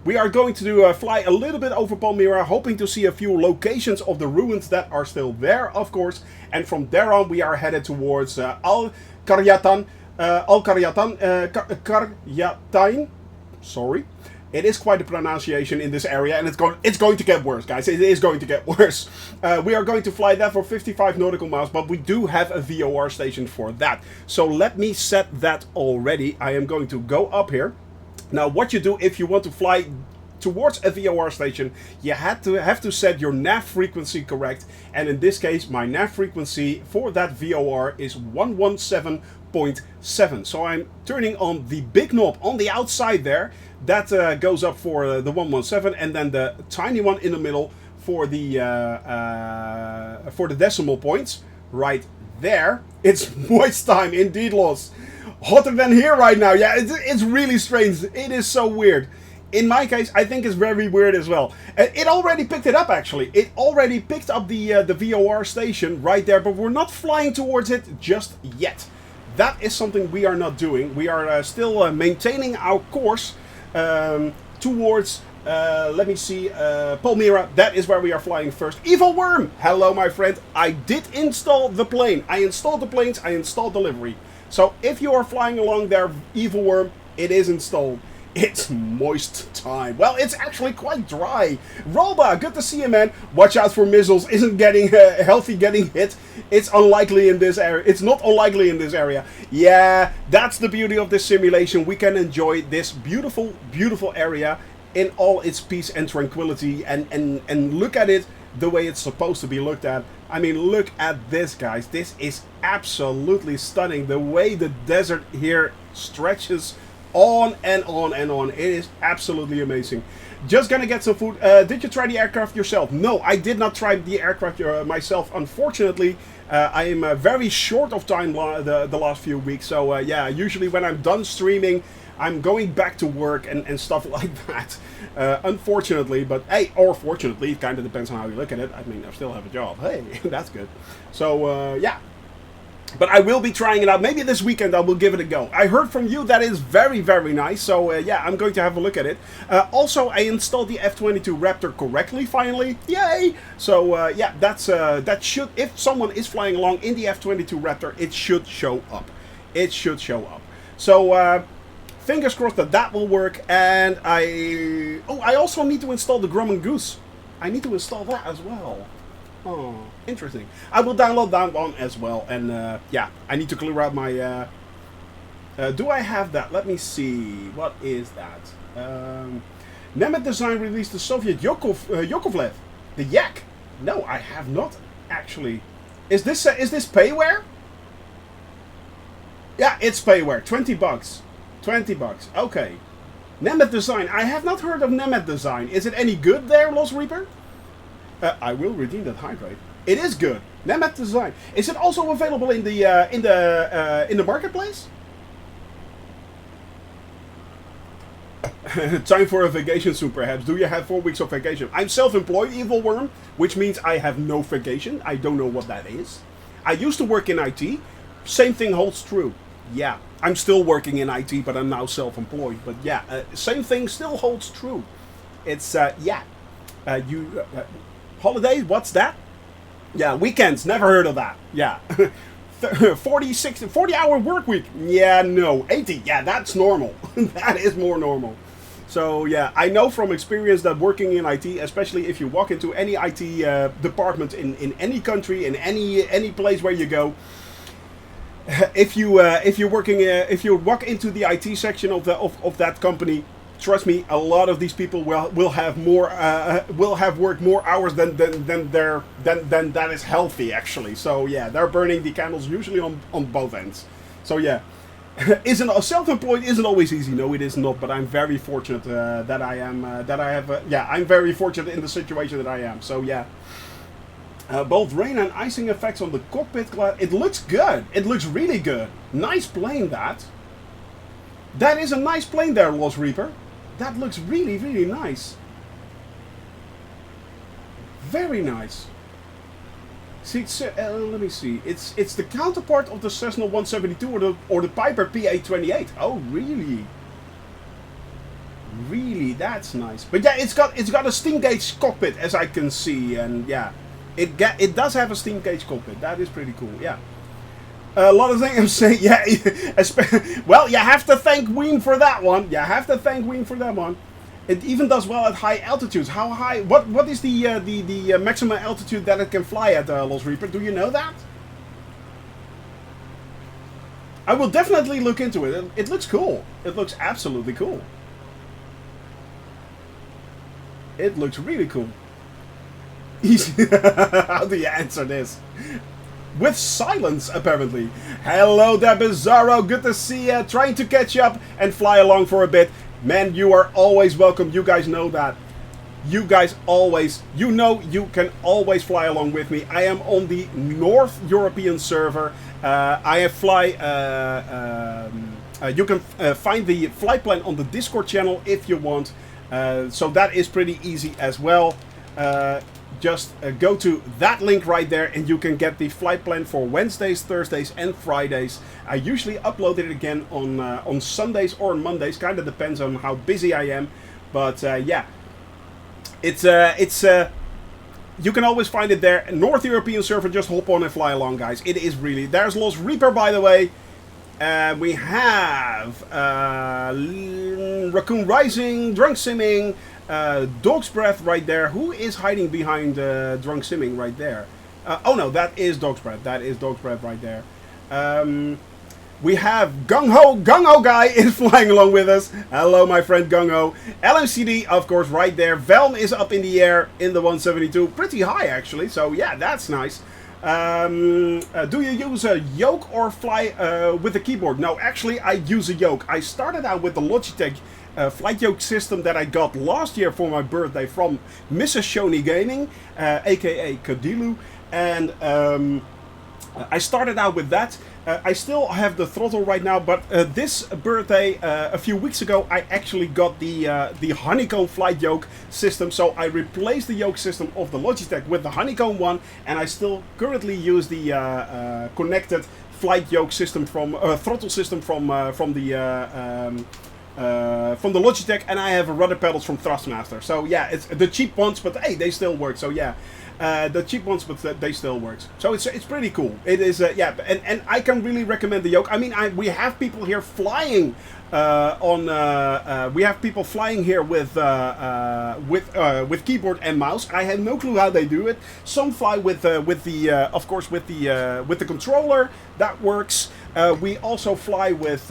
We are going to fly a little bit over Palmyra, hoping to see a few locations of the ruins that are still there, of course. And from there on, we are headed towards Al-Qaryatan. Qaryatain. Sorry. It is quite a pronunciation in this area, and it's going to get worse, guys. It is going to get worse. We are going to fly that for 55 nautical miles, but we do have a VOR station for that. So let me set that already. I am going to go up here. Now, what you do if you want to fly towards a VOR station, you have to set your nav frequency correct. And in this case, my nav frequency for that VOR is 117.7. So I'm turning on the big knob on the outside there. That goes up for the 117, and then the tiny one in the middle for the decimal points right there. It's moist time indeed, Los. Hotter than here right now. Yeah, it's really strange. It is so weird. In my case, I think it's very weird as well. It already picked it up, actually. It already picked up the VOR station right there, but we're not flying towards it just yet. That is something we are not doing. We are still maintaining our course towards, let me see, Palmyra. That is where we are flying first. Evil Worm! Hello, my friend. I did install the plane. I installed the planes. I installed delivery. So if you are flying along there, Evil Worm, it is installed. It's moist time. Well, it's actually quite dry. Rolba, good to see you, man. Watch out for missiles. Isn't getting healthy getting hit. It's unlikely in this area. It's not unlikely in this area. Yeah, that's the beauty of this simulation. We can enjoy this beautiful, beautiful area in all its peace and tranquility, and look at it the way it's supposed to be looked at. I mean, look at this, guys. This is absolutely stunning. The way the desert here stretches on and on and on. It is absolutely amazing. Just gonna get some food. Did you try the aircraft yourself? No, I did not try the aircraft myself, unfortunately. I am very short of time the last few weeks. So yeah, usually when I'm done streaming, I'm going back to work and stuff like that. Unfortunately, but hey, or fortunately, it kind of depends on how you look at it. I mean, I still have a job. Hey, that's good. So yeah. But I will be trying it out. Maybe this weekend I will give it a go. I heard from you that is very, very nice. So yeah, I'm going to have a look at it. Also, I installed the F-22 Raptor correctly, finally. Yay! So yeah, that should, if someone is flying along in the F-22 Raptor, it should show up. It should show up. So fingers crossed that that will work. And I also need to install the Grumman Goose. I need to install that as well. Oh, interesting. I will download that one as well. And yeah, I need to clear out my... do I have that? Let me see. What is that? Nemeth Design released the Soviet Yakovlev. The Yak. No, I have not actually. Is this payware? Yeah, it's payware. $20. $20. Okay. Nemeth Design. I have not heard of Nemeth Design. Is it any good there, Lost Reaper? I will redeem that hydrate. It is good. Nemeth Design. Is it also available in the marketplace? Time for a vacation soon, perhaps. Do you have 4 weeks of vacation? I'm self-employed, Evil Worm, which means I have no vacation. I don't know what that is. I used to work in IT. Same thing holds true. Yeah, I'm still working in IT, but I'm now self-employed. But yeah, same thing still holds true. It's yeah. Holidays, what's that? Yeah, weekends, never heard of that. Yeah. 40-hour work week. Yeah, no. 80, yeah, that's normal. That is more normal. So yeah, I know from experience that working in IT, especially if you walk into any IT department in any country, in any place where you go, if you walk into the IT section of that company, trust me, a lot of these people will have worked more hours than that is healthy, actually. So yeah, they're burning the candles usually on both ends. So yeah, self-employed isn't always easy. No, it is not. But I'm very fortunate that I am I'm very fortunate in the situation that I am. So yeah, both rain and icing effects on the cockpit glass. It looks good. It looks really good. Nice plane that. That is a nice plane there, Lost Reaper. That looks really, really nice. Very nice. See, let me see. It's the counterpart of the Cessna 172 or the Piper PA-28. Oh, really? Really, that's nice. But yeah, it's got a steam gauge cockpit, as I can see, and yeah, it does have a steam gauge cockpit. That is pretty cool. Yeah. A lot of things I'm saying, yeah. Well, you have to thank Ween for that one. You have to thank Ween for that one. It even does well at high altitudes. How high? What is the maximum altitude that it can fly at, Lost Reaper? Do you know that? I will definitely look into it. It looks cool. It looks absolutely cool. It looks really cool. How do you answer this? With silence, apparently. Hello there, Bizarro. Good to see you. Trying to catch up and fly along for a bit. Man, you are always welcome. You guys know that. You guys always, you know, you can always fly along with me. I am on the North European server. I fly. You can find the flight plan on the Discord channel if you want. So that is pretty easy as well. Just go to that link right there and you can get the flight plan for Wednesdays, Thursdays and Fridays. I usually upload it again on Sundays or Mondays, kind of depends on how busy I am. But yeah, it's you can always find it there. North European server, just hop on and fly along, guys. It is really, there's Lost Reaper, by the way. We have Raccoon Rising, Drunk Simming, Dog's Breath right there. Who is hiding behind Drunk Simming right there? Oh no, that is Dog's Breath. That is Dog's Breath right there. We have Gung Ho guy is flying along with us. Hello, my friend Gung Ho. LMCD, of course, right there. Velm is up in the air in the 172. Pretty high, actually. So yeah, that's nice. Do you use a yoke or fly with a keyboard? No, actually, I use a yoke. I started out with the Logitech flight yoke system that I got last year for my birthday from Mrs. Shoney Gaming, aka Kadilu, and I started out with that. I still have the throttle right now, but this birthday, a few weeks ago, I actually got the honeycomb flight yoke system. So I replaced the yoke system of the Logitech with the honeycomb one, and I still currently use the connected flight yoke system from throttle system from the Logitech, and I have rudder pedals from Thrustmaster. So yeah, it's the cheap ones, but hey, they still work. So yeah. The cheap ones, but they still work. So it's pretty cool. It is, yeah, and I can really recommend the yoke. I mean, we have people here flying we have people flying here with keyboard and mouse. I have no clue how they do it. Some fly with the of course with the controller. That works. We also fly with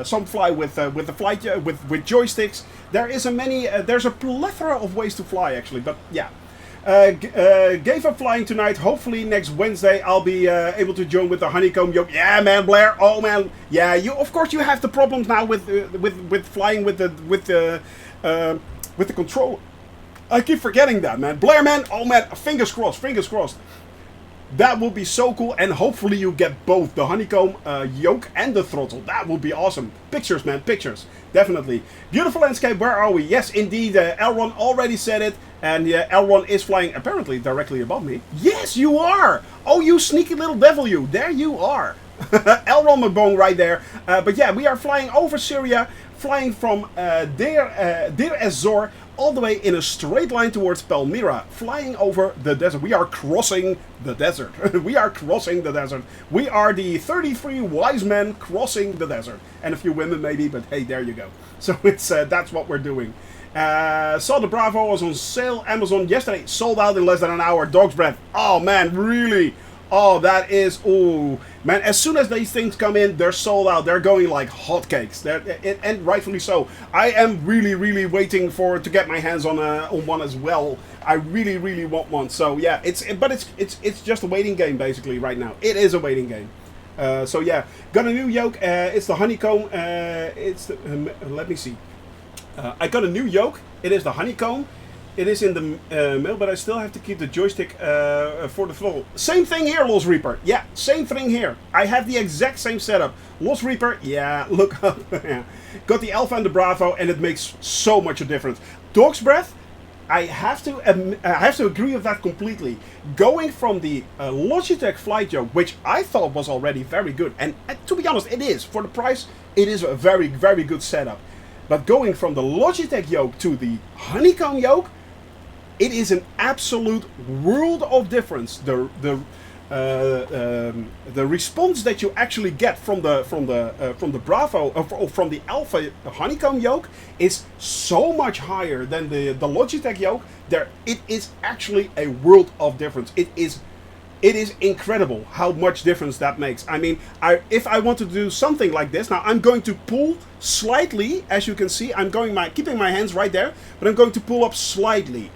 some fly with the flight with joysticks. There's a plethora of ways to fly actually, but yeah. Gave up flying tonight. Hopefully next Wednesday I'll be able to join with the honeycomb yoke. Yeah, man, Blair. Oh man, yeah. Of course you have the problems now with flying with the control. I keep forgetting that, man. Blair, man. Oh man, fingers crossed. Fingers crossed. That would be so cool, and hopefully you get both the honeycomb yoke and the throttle. That would be awesome. Pictures, man, pictures. Definitely. Beautiful landscape, where are we? Yes, indeed, Elron already said it, and Elron is flying apparently directly above me. Yes, you are! Oh, you sneaky little devil, you. There you are. Elron Mabong right there. But yeah, we are flying over Syria, flying from Deir ez-Zor all the way in a straight line towards Palmyra, flying over the desert. We are crossing the desert. We are crossing the desert. We are the 33 wise men crossing the desert. And a few women maybe, but hey, there you go. So it's that's what we're doing. Saw the Bravo was on sale Amazon yesterday. Sold out in less than an hour. Dog's breath. Oh man, really? Oh, that is, oh man, as soon as these things come in, they're sold out. They're going like hotcakes. And rightfully so. I am really, really waiting to get my hands on one as well. I really, really want one. So yeah, it's just a waiting game basically right now. It is a waiting game. So yeah, got a new yoke. It's the honeycomb. Let me see. I got a new yoke. It is the honeycomb. It is in the mail, but I still have to keep the joystick for the throttle. Same thing here, Lost Reaper. Yeah, same thing here. I have the exact same setup. Lost Reaper, yeah, look up. Yeah. Got the Alpha and the Bravo, and it makes so much a difference. Dog's breath, I have to agree with that completely. Going from the Logitech Flight Yoke, which I thought was already very good, and to be honest, it is. For the price, it is a very, very good setup. But going from the Logitech yoke to the honeycomb yoke, it is an absolute world of difference. The response that you actually get from the Bravo or from the Alpha honeycomb yoke is so much higher than the Logitech yoke. It is actually a world of difference. It is incredible how much difference that makes. I mean, if I want to do something like this, now I'm going to pull slightly, as you can see. I'm keeping my hands right there, but I'm going to pull up slightly.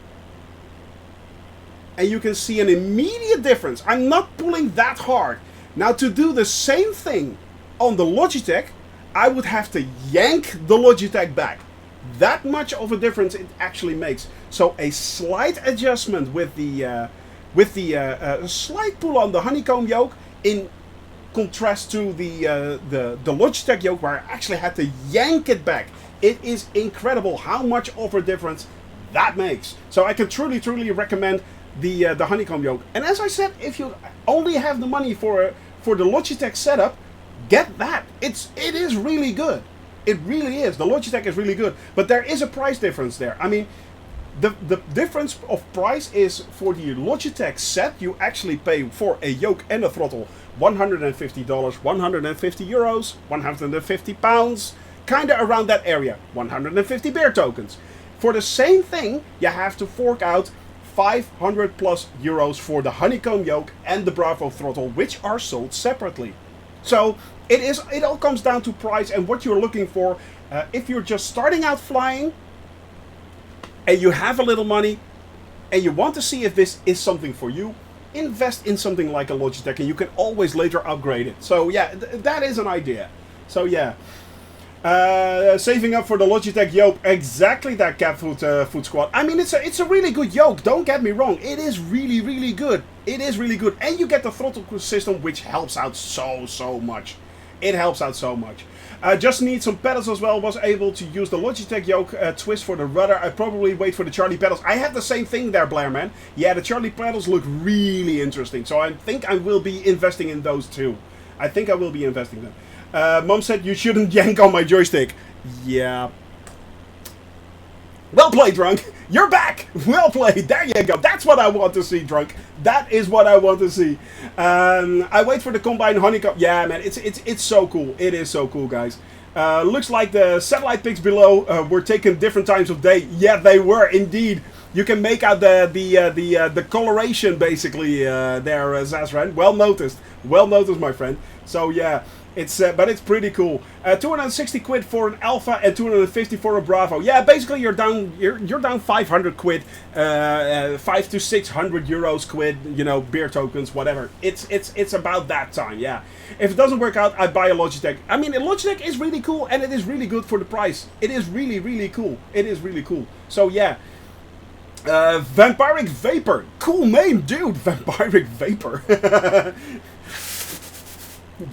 And you can see an immediate difference. I'm not pulling that hard. Now to do the same thing on the Logitech, I would have to yank the Logitech back. That much of a difference it actually makes. So a slight adjustment with the slight pull on the honeycomb yoke in contrast to the Logitech yoke where I actually had to yank it back. It is incredible how much of a difference that makes. So I can truly, truly recommend the honeycomb yoke. And as I said, if you only have the money for the Logitech setup, get that. It is really good. It really is. The Logitech is really good. But there is a price difference there. I mean, the difference of price is for the Logitech set, you actually pay for a yoke and a throttle $150, 150 euros, 150 pounds, kind of around that area, 150 bear tokens. For the same thing, you have to fork out 500 plus euros for the honeycomb yoke and the Bravo throttle, which are sold separately. So it all comes down to price and what you're looking for. If you're just starting out flying and you have a little money and you want to see if this is something for you, invest in something like a Logitech and you can always later upgrade it. So yeah, that is an idea. So yeah. Saving up for the Logitech yoke, exactly that, Cat Food Squad. I mean, it's a really good yoke, don't get me wrong. It is really, really good. It is really good. And you get the throttle system, which helps out so much. It helps out so much. Just need some pedals as well. Was able to use the Logitech yoke twist for the rudder. I probably wait for the Charlie pedals. I have the same thing there, Blair, man. Yeah, the Charlie pedals look really interesting. So I think I will be investing in those too. I think I will be investing in them. Mom said you shouldn't yank on my joystick. Yeah. Well played, Drunk. You're back. Well played. There you go. That's what I want to see, Drunk. That is what I want to see. I wait for the combine honeycomb. Yeah, man. It's so cool. It is so cool, guys. Looks like the satellite pics below were taken different times of day. Yeah, they were indeed. You can make out the coloration basically there, Zazran. Well noticed. Well noticed, my friend. So yeah. But it's pretty cool. 260 quid for an Alpha and 250 for a Bravo. Yeah, basically you're down 500 quid, 5 to 600 euros quid. You know, beer tokens, whatever. It's about that time. Yeah. If it doesn't work out, I buy a Logitech. I mean, a Logitech is really cool and it is really good for the price. It is really cool. It is really cool. So yeah. Vampiric Vapor. Cool name, dude. Vampiric Vapor.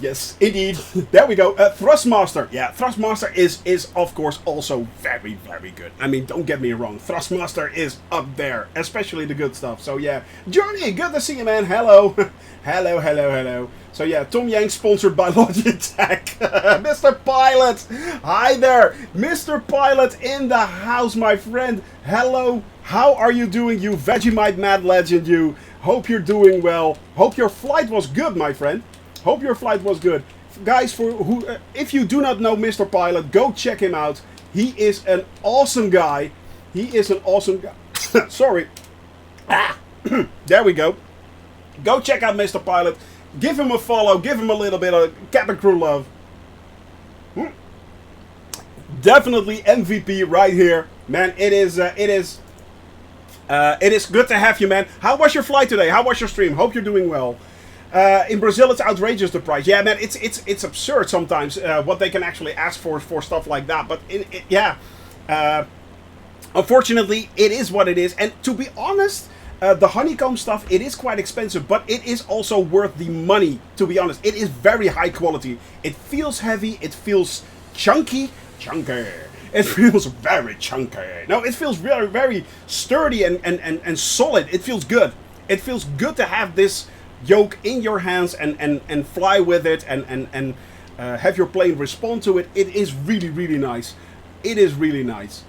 Yes, indeed. There we go. Thrustmaster. Yeah, Thrustmaster is of course also very good. I mean, don't get me wrong. Thrustmaster is up there, especially the good stuff. So yeah, Johnny, good to see you, man. Hello, hello. So yeah, Tom Yang sponsored by Logitech. Mr. Pilot, hi there, Mr. Pilot in the house, my friend. Hello, how are you doing, you Vegemite mad legend? You. Hope you're doing well. Hope your flight was good, my friend. Hope your flight was good. Guys, if you do not know Mr. Pilot, go check him out. He is an awesome guy. He is an awesome guy. Sorry. There we go. Go check out Mr. Pilot. Give him a follow. Give him a little bit of cabin crew love. Definitely MVP right here. Man, it is good to have you, man. How was your flight today? How was your stream? Hope you're doing well. In Brazil, it's outrageous, the price. Yeah, man, it's absurd sometimes what they can actually ask for stuff like that. But yeah, unfortunately, it is what it is. And to be honest, the honeycomb stuff, it is quite expensive, but it is also worth the money. To be honest, it is very high quality. It feels heavy. It feels chunky. It feels very chunky. No, it feels very sturdy and solid. It feels good. It feels good to have this yoke in your hands and fly with it and have your plane respond to it. It is really nice. It is really nice.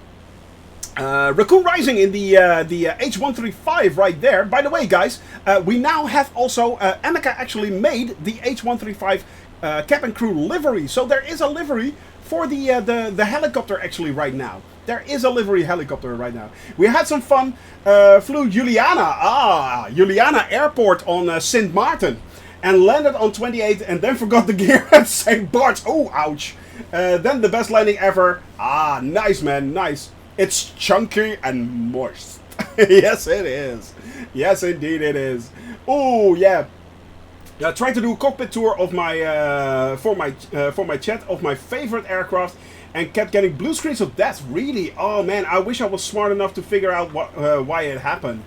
Raccoon Rising in the H135 right there. By the way, guys, we now have also Amica actually made the H135 cabin crew livery. So there is a livery for the helicopter actually right now. There is a livery helicopter right now. We had some fun. Flew Juliana Airport on St. Martin. And landed on 28 and then forgot the gear at St. Bart's. Oh, ouch. Then the best landing ever. Ah, nice, man. Nice. It's chunky and moist. Yes, it is. Yes, indeed it is. Oh, yeah. Trying to do a cockpit tour of my for my chat of my favorite aircraft. And kept getting blue screens of death. Really? Oh man, I wish I was smart enough to figure out why it happened.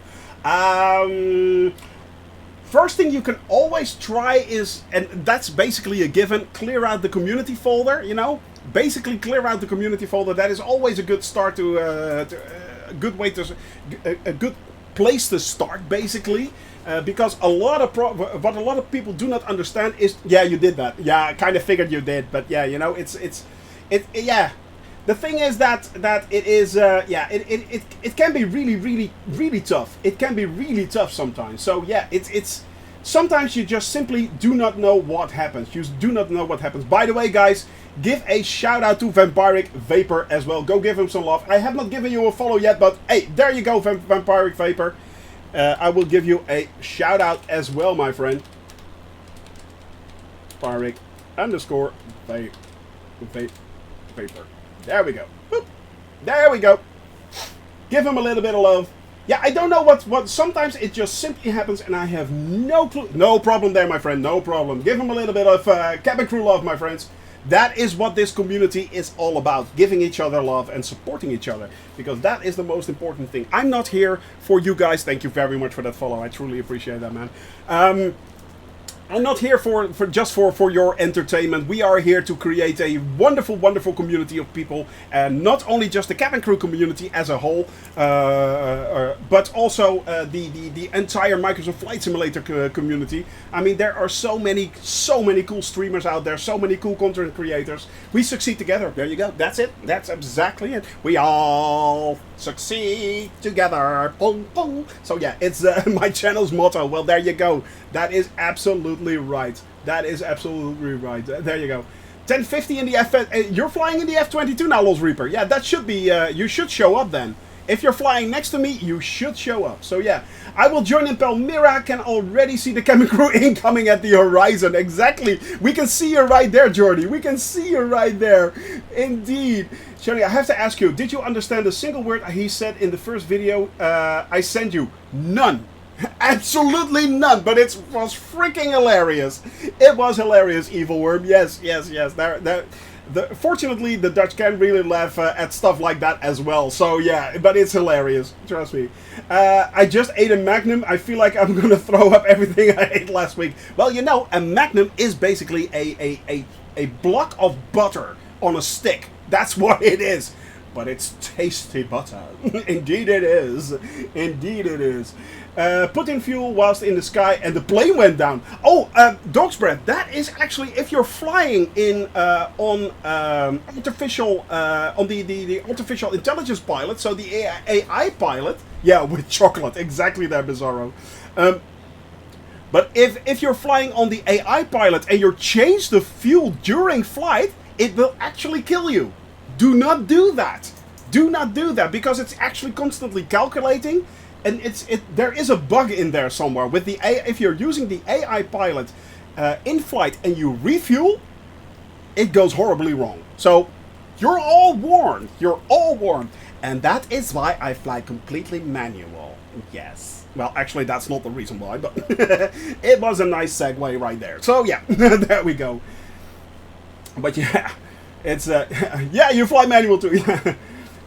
First thing you can always try is, and that's basically a given, clear out the community folder, you know? Basically clear out the community folder. That is always a good start to a good way to, a good place to start, basically. Because what a lot of people do not understand is, yeah, you did that. Yeah, I kind of figured you did, but yeah, you know, yeah. The thing is that it is it can be really tough. It can be really tough sometimes. So yeah, it's sometimes you just simply do not know what happens. You do not know what happens. By the way, guys, give a shout out to Vampiric Vapor as well. Go give him some love. I have not given you a follow yet, but hey, there you go, Vampiric Vapor. I will give you a shout out as well, my friend. Vampiric _ Vapor. There we go. Boop. There we go. Give him a little bit of love. Yeah, I don't know what. Sometimes it just simply happens, and I have no clue. No problem there, my friend. No problem. Give him a little bit of cabin crew love, my friends. That is what this community is all about. Giving each other love and supporting each other. Because that is the most important thing. I'm not here for you guys. Thank you very much for that follow. I truly appreciate that, man. I'm not here for just for your entertainment. We are here to create a wonderful, wonderful community of people, and not only just the cabin crew community as a whole, but also the entire Microsoft Flight Simulator community. I mean, there are so many cool streamers out there, so many cool content creators. We succeed together. There you go. That's it. That's exactly it. We all succeed together. Boom, boom. So yeah, it's my channel's motto. Well, there you go. That is absolutely right. That is absolutely right. There you go. 1050 in the F. You're flying in the F-22 now, Lost Reaper. Yeah, that should be. You should show up then. If you're flying next to me, you should show up. So yeah, I will join in Palmyra. Can already see the cabin crew incoming at the horizon. Exactly. We can see you right there, Jordy. We can see you right there. Indeed. Shirley, I have to ask you, did you understand a single word he said in the first video I sent you? None. Absolutely none, but it was freaking hilarious. It was hilarious, Evil Worm. Yes, yes, yes. Fortunately, the Dutch can really laugh at stuff like that as well. So yeah, but it's hilarious. Trust me. I just ate a Magnum. I feel like I'm gonna throw up everything I ate last week. Well, you know, a Magnum is basically a block of butter on a stick. That's what it is. But it's tasty butter. Indeed it is. Indeed it is. Put in fuel whilst in the sky and the plane went down. Oh, dog's breath. That is actually if you're flying in on artificial on the artificial intelligence pilot, so the AI pilot. Yeah, with chocolate. Exactly there, Bizarro. But if you're flying on the AI pilot and you change the fuel during flight, it will actually kill you. Do not do that. Do not do that because it's actually constantly calculating, and there is a bug in there somewhere with the AI. If you're using the AI pilot in flight and you refuel, it goes horribly wrong. So you're all warned. You're all warned, and that is why I fly completely manual. Yes. Well, actually, that's not the reason why, but it was a nice segue right there. So yeah, there we go. But yeah. It's, yeah, you fly manual too.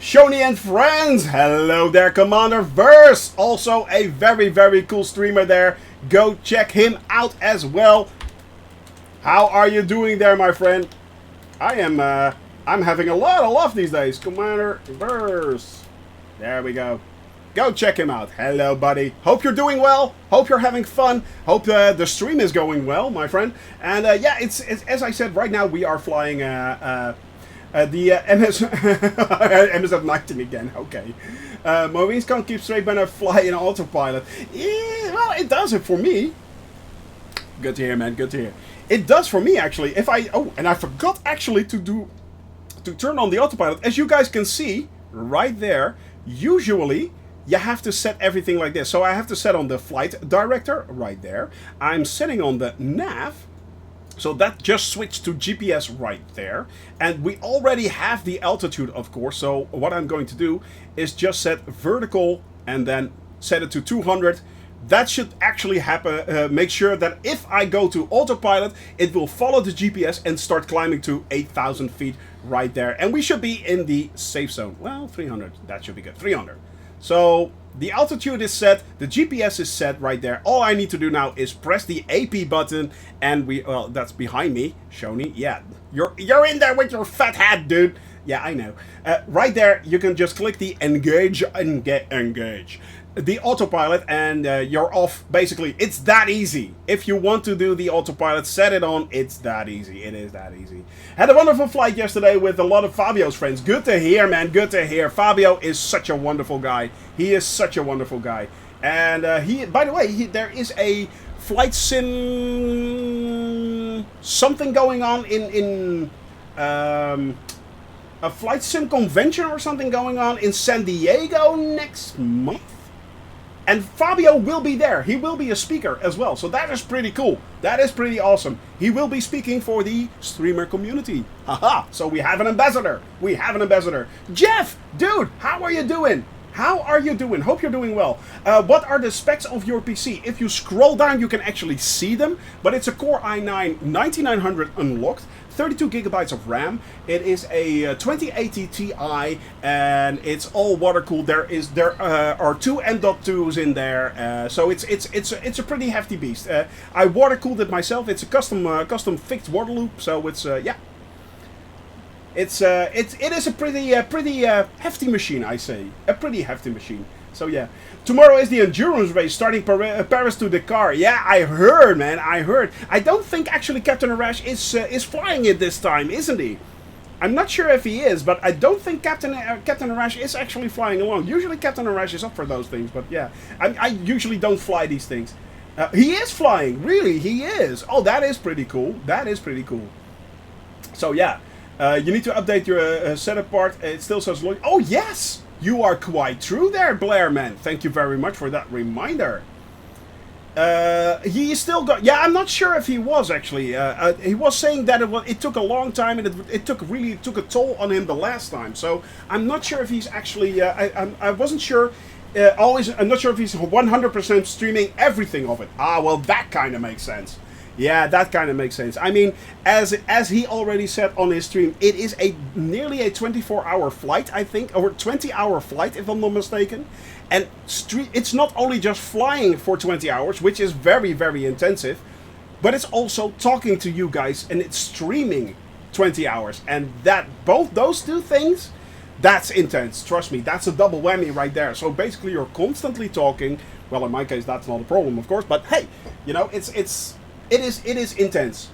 Shoni and friends, hello there, Commander Verse. Also a very, very cool streamer there. Go check him out as well. How are you doing there, my friend? I'm having a lot of love these days. Commander Verse. There we go. Go check him out. Hello, buddy. Hope you're doing well. Hope you're having fun. Hope the stream is going well, my friend. And yeah, it's as I said, right now we are flying the MSF-19 again. Okay. My wings can't keep straight when I fly in autopilot. Yeah, well, it does it for me. Good to hear, man. Good to hear. It does for me, actually. And I forgot actually to turn on the autopilot. As you guys can see, right there, usually you have to set everything like this. So I have to set on the flight director right there. I'm setting on the nav. So that just switched to GPS right there. And we already have the altitude, of course. So what I'm going to do is just set vertical and then set it to 200. That should actually happen. Make sure that if I go to autopilot, it will follow the GPS and start climbing to 8,000 feet right there. And we should be in the safe zone. Well, 300. That should be good. 300. So the altitude is set, the GPS is set right there. All I need to do now is press the AP button, and well, that's behind me, Shoni. Yeah, you're in there with your fat hat, dude. Yeah, I know. Right there, you can just click the engage, the autopilot, and you're off. Basically, it's that easy. If you want to do the autopilot, set it on. It's that easy. It is that easy. Had a wonderful flight yesterday with a lot of Fabio's friends. Good to hear, man. Good to hear. Fabio is such a wonderful guy. He is such a wonderful guy. And by the way, there is a flight sim something going on in a flight sim convention or something going on in San Diego next month. And Fabio will be there. He will be a speaker as well. So that is pretty cool. That is pretty awesome. He will be speaking for the streamer community. Haha. So we have an ambassador. We have an ambassador. Jeff, dude, how are you doing? How are you doing? Hope you're doing well. What are the specs of your PC? If you scroll down, you can actually see them. But it's a Core i9 9900 unlocked. 32 gigabytes of RAM. It is a 2080 Ti, and it's all water cooled. There are two M.2s in there, so it's a pretty hefty beast. I water cooled it myself. It's a custom fixed water loop, so it's yeah. It is a pretty hefty machine, I say. A pretty hefty machine. So yeah, tomorrow is the endurance race starting Paris to Dakar. Yeah, I heard, man. I heard. I don't think actually Captain Arash is flying it this time, isn't he? I'm not sure if he is, but I don't think Captain Arash is actually flying along. Usually Captain Arash is up for those things, but yeah, I usually don't fly these things. He is flying, really. He is. Oh, that is pretty cool. That is pretty cool. So yeah, you need to update your setup part. It still says log. Oh yes. You are quite true there, Blairman. Thank you very much for that reminder. He still got... Yeah, I'm not sure if he was, actually. He was saying that it took a long time, and it took a toll on him the last time. So, I'm not sure if he's actually... I wasn't sure... I'm not sure if he's 100% streaming everything of it. Ah, well, that kind of makes sense. Yeah, that kind of makes sense. I mean, as he already said on his stream, it is nearly a 24-hour flight, I think, or 20-hour flight, if I'm not mistaken. And it's not only just flying for 20 hours, which is very, very intensive, but it's also talking to you guys, and it's streaming 20 hours. And both those two things, that's intense. Trust me, that's a double whammy right there. So basically, you're constantly talking. Well, in my case, that's not a problem, of course. But hey, you know, it is intense.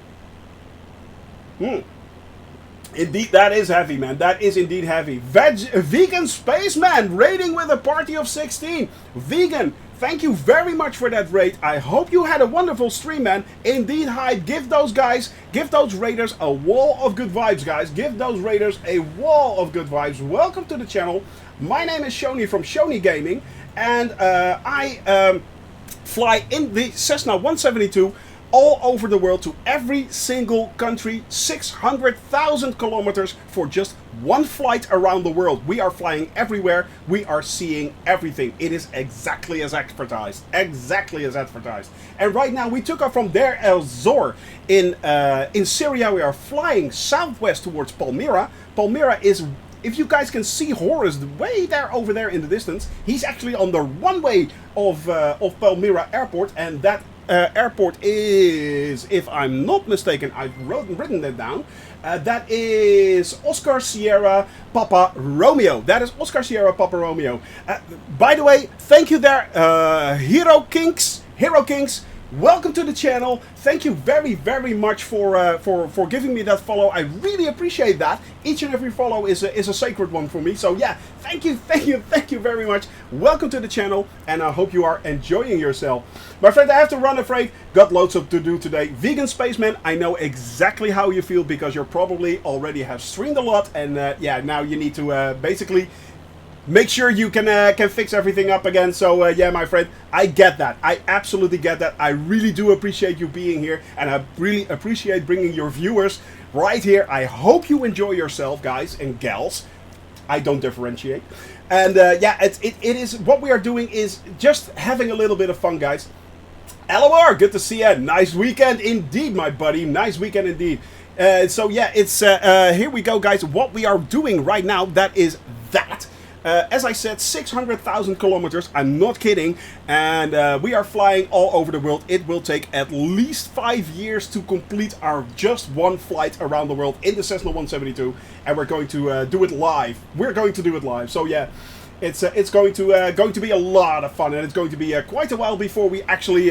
Indeed, that is heavy, man. That is indeed heavy. Vegan Spaceman raiding with a party of 16. Vegan, thank you very much for that raid. I hope you had a wonderful stream, man. Indeed, hype. Give those raiders a wall of good vibes, guys. Give those raiders a wall of good vibes. Welcome to the channel. My name is Shoni from Shoni Gaming, and I fly in the Cessna 172 all over the world to every single country, 600,000 kilometers for just one flight around the world. We are flying everywhere. We are seeing everything. It is exactly as advertised. Exactly as advertised. And right now we took off from Deir el-Zor in Syria. We are flying southwest towards Palmyra. Palmyra is... If you guys can see Horace way there over there in the distance, he's actually on the runway of Palmyra Airport, and that airport is, if I'm not mistaken, I've written that down. That is Oscar Sierra Papa Romeo. That is Oscar Sierra Papa Romeo. By the way, thank you there, Hero Kings. Welcome to the channel. Thank you very, very much for giving me that follow. I really appreciate that. Each and every follow is a sacred one for me. So yeah, thank you very much. Welcome to the channel, and I hope you are enjoying yourself. My friend, I have to run, afraid. Got loads to do today. Vegan Spaceman, I know exactly how you feel, because you probably already have streamed a lot, and yeah, now you need to basically make sure you can fix everything up again. So yeah, my friend, I get that. I absolutely get that. I really do appreciate you being here, and I really appreciate bringing your viewers right here. I hope you enjoy yourself, guys and gals. I don't differentiate. And yeah, it is, what we are doing is just having a little bit of fun, guys. LOR, good to see you. Nice weekend indeed, my buddy. Nice weekend indeed. So yeah, it's here we go, guys. What we are doing right now, that is that. As I said, 600,000 kilometers, I'm not kidding, and we are flying all over the world. It will take at least 5 years to complete our just one flight around the world in the Cessna 172, and we're going to do it live. We're going to do it live, so yeah, it's going to be a lot of fun, and it's going to be quite a while before we actually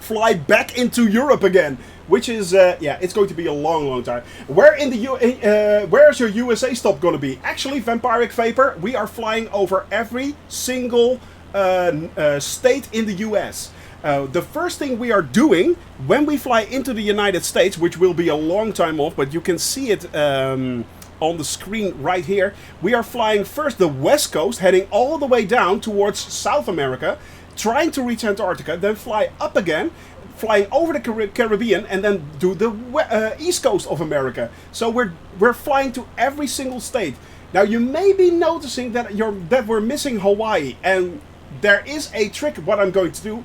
fly back into Europe again. Which is, yeah, it's going to be a long, long time. Where in the where's your USA stop going to be? Actually, Vampiric Vapor, we are flying over every single state in the US. The first thing we are doing when we fly into the United States, which will be a long time off, but you can see it on the screen right here. We are flying first the West Coast, heading all the way down towards South America, trying to reach Antarctica, then fly up again, flying over the Caribbean, and then do the East Coast of America. So we're flying to every single state. Now you may be noticing that we're missing Hawaii, and there is a trick what I'm going to do.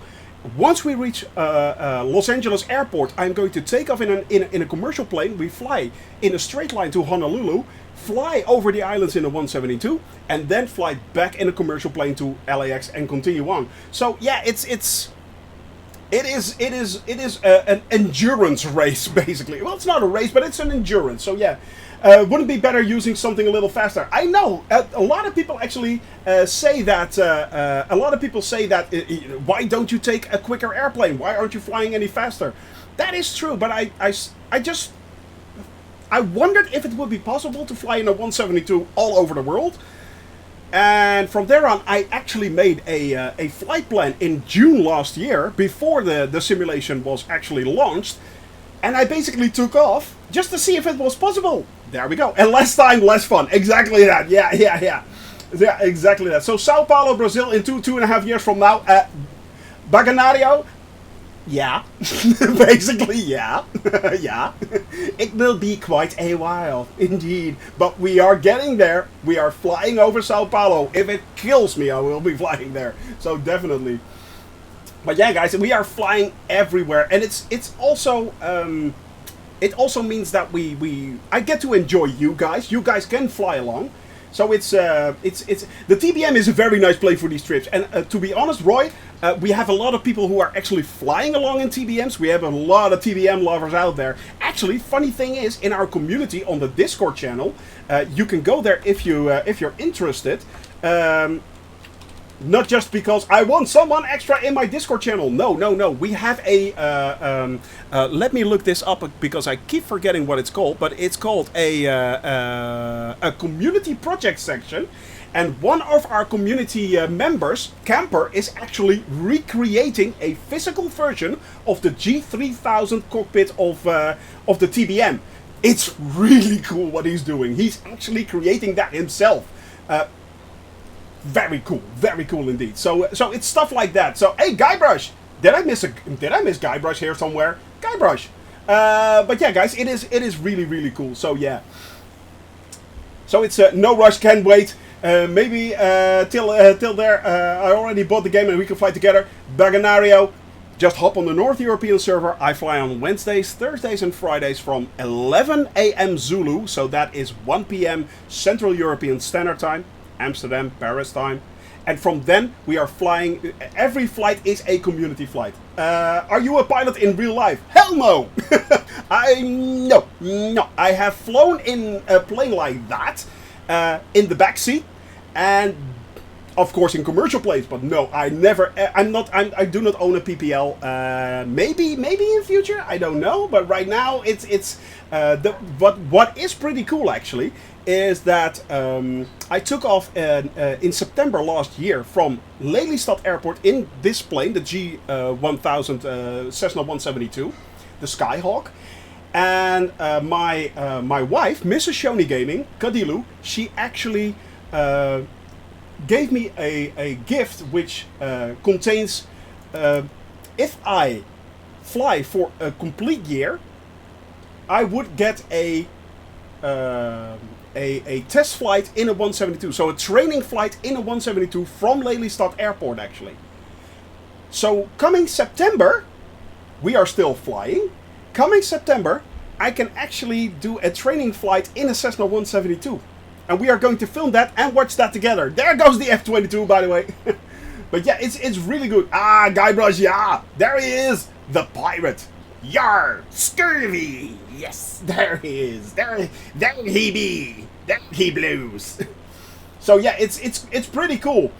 once we reach Los Angeles Airport, I'm going to take off in a commercial plane. We fly in a straight line to Honolulu, fly over the islands in a 172, and then fly back in a commercial plane to LAX and continue on. So yeah, it is an endurance race basically. Well, it's not a race, but it's an endurance. So yeah. Wouldn't it be better using something a little faster? I know a lot of people actually say that. A lot of people say that. Why don't you take a quicker airplane? Why aren't you flying any faster? That is true, but I wondered if it would be possible to fly in a 172 all over the world. And from there on, I actually made a flight plan in June last year, before the simulation was actually launched. And I basically took off just to see if it was possible. There we go. And less time, less fun. Exactly that. Yeah, exactly that. So Sao Paulo, Brazil in 2.5 years from now. Baganario? Yeah. Basically, yeah. Yeah. It will be quite a while, indeed. But we are getting there. We are flying over Sao Paulo. If it kills me, I will be flying there. So definitely. But yeah, guys, we are flying everywhere, and it's also it also means that I get to enjoy you guys. You guys can fly along, so it's the TBM is a very nice plane for these trips. And to be honest, Roy, we have a lot of people who are actually flying along in TBMs. We have a lot of TBM lovers out there. Actually, funny thing is, in our community on the Discord channel, you can go there if you're interested. Not just because I want someone extra in my Discord channel. No. We have let me look this up because I keep forgetting what it's called. But it's called a community project section. And one of our community members, Camper, is actually recreating a physical version of the G3000 cockpit of the TBM. It's really cool what he's doing. He's actually creating that himself. Very cool indeed. So it's stuff like that. So hey, Guybrush, did I miss Guybrush here somewhere? Guybrush. But yeah, guys, it is really cool. So yeah. So it's no rush, can't wait. Maybe till there. I already bought the game and we can fly together. Baganario, just hop on the North European server. I fly on Wednesdays, Thursdays, and Fridays from 11 a.m. Zulu. So that is 1 p.m. Central European Standard Time. Amsterdam, Paris time. And from then, we are flying. Every flight is a community flight. Are you a pilot in real life? Hell no! No. I have flown in a plane like that, in the back seat, and of course in commercial planes. But no, I never. I do not own a PPL. Maybe in future. I don't know. But right now, what is pretty cool actually is that I took off in September last year from Lelystad Airport in this plane, the G1000 Cessna 172, the Skyhawk. And my wife, Mrs. Shoni Gaming, Kadilu, she actually gave me a gift which contains, if I fly for a complete year, I would get a test flight in a 172. So a training flight in a 172 from Lelystad Airport, actually. So coming September, we are still flying. Coming September, I can actually do a training flight in a Cessna 172. And we are going to film that and watch that together. There goes the F-22, by the way. But yeah, it's really good. Ah, Guybrush, yeah. There he is, the pirate. Yar, scurvy. Yes, there he is. There he be. There he blows. So yeah, it's pretty cool.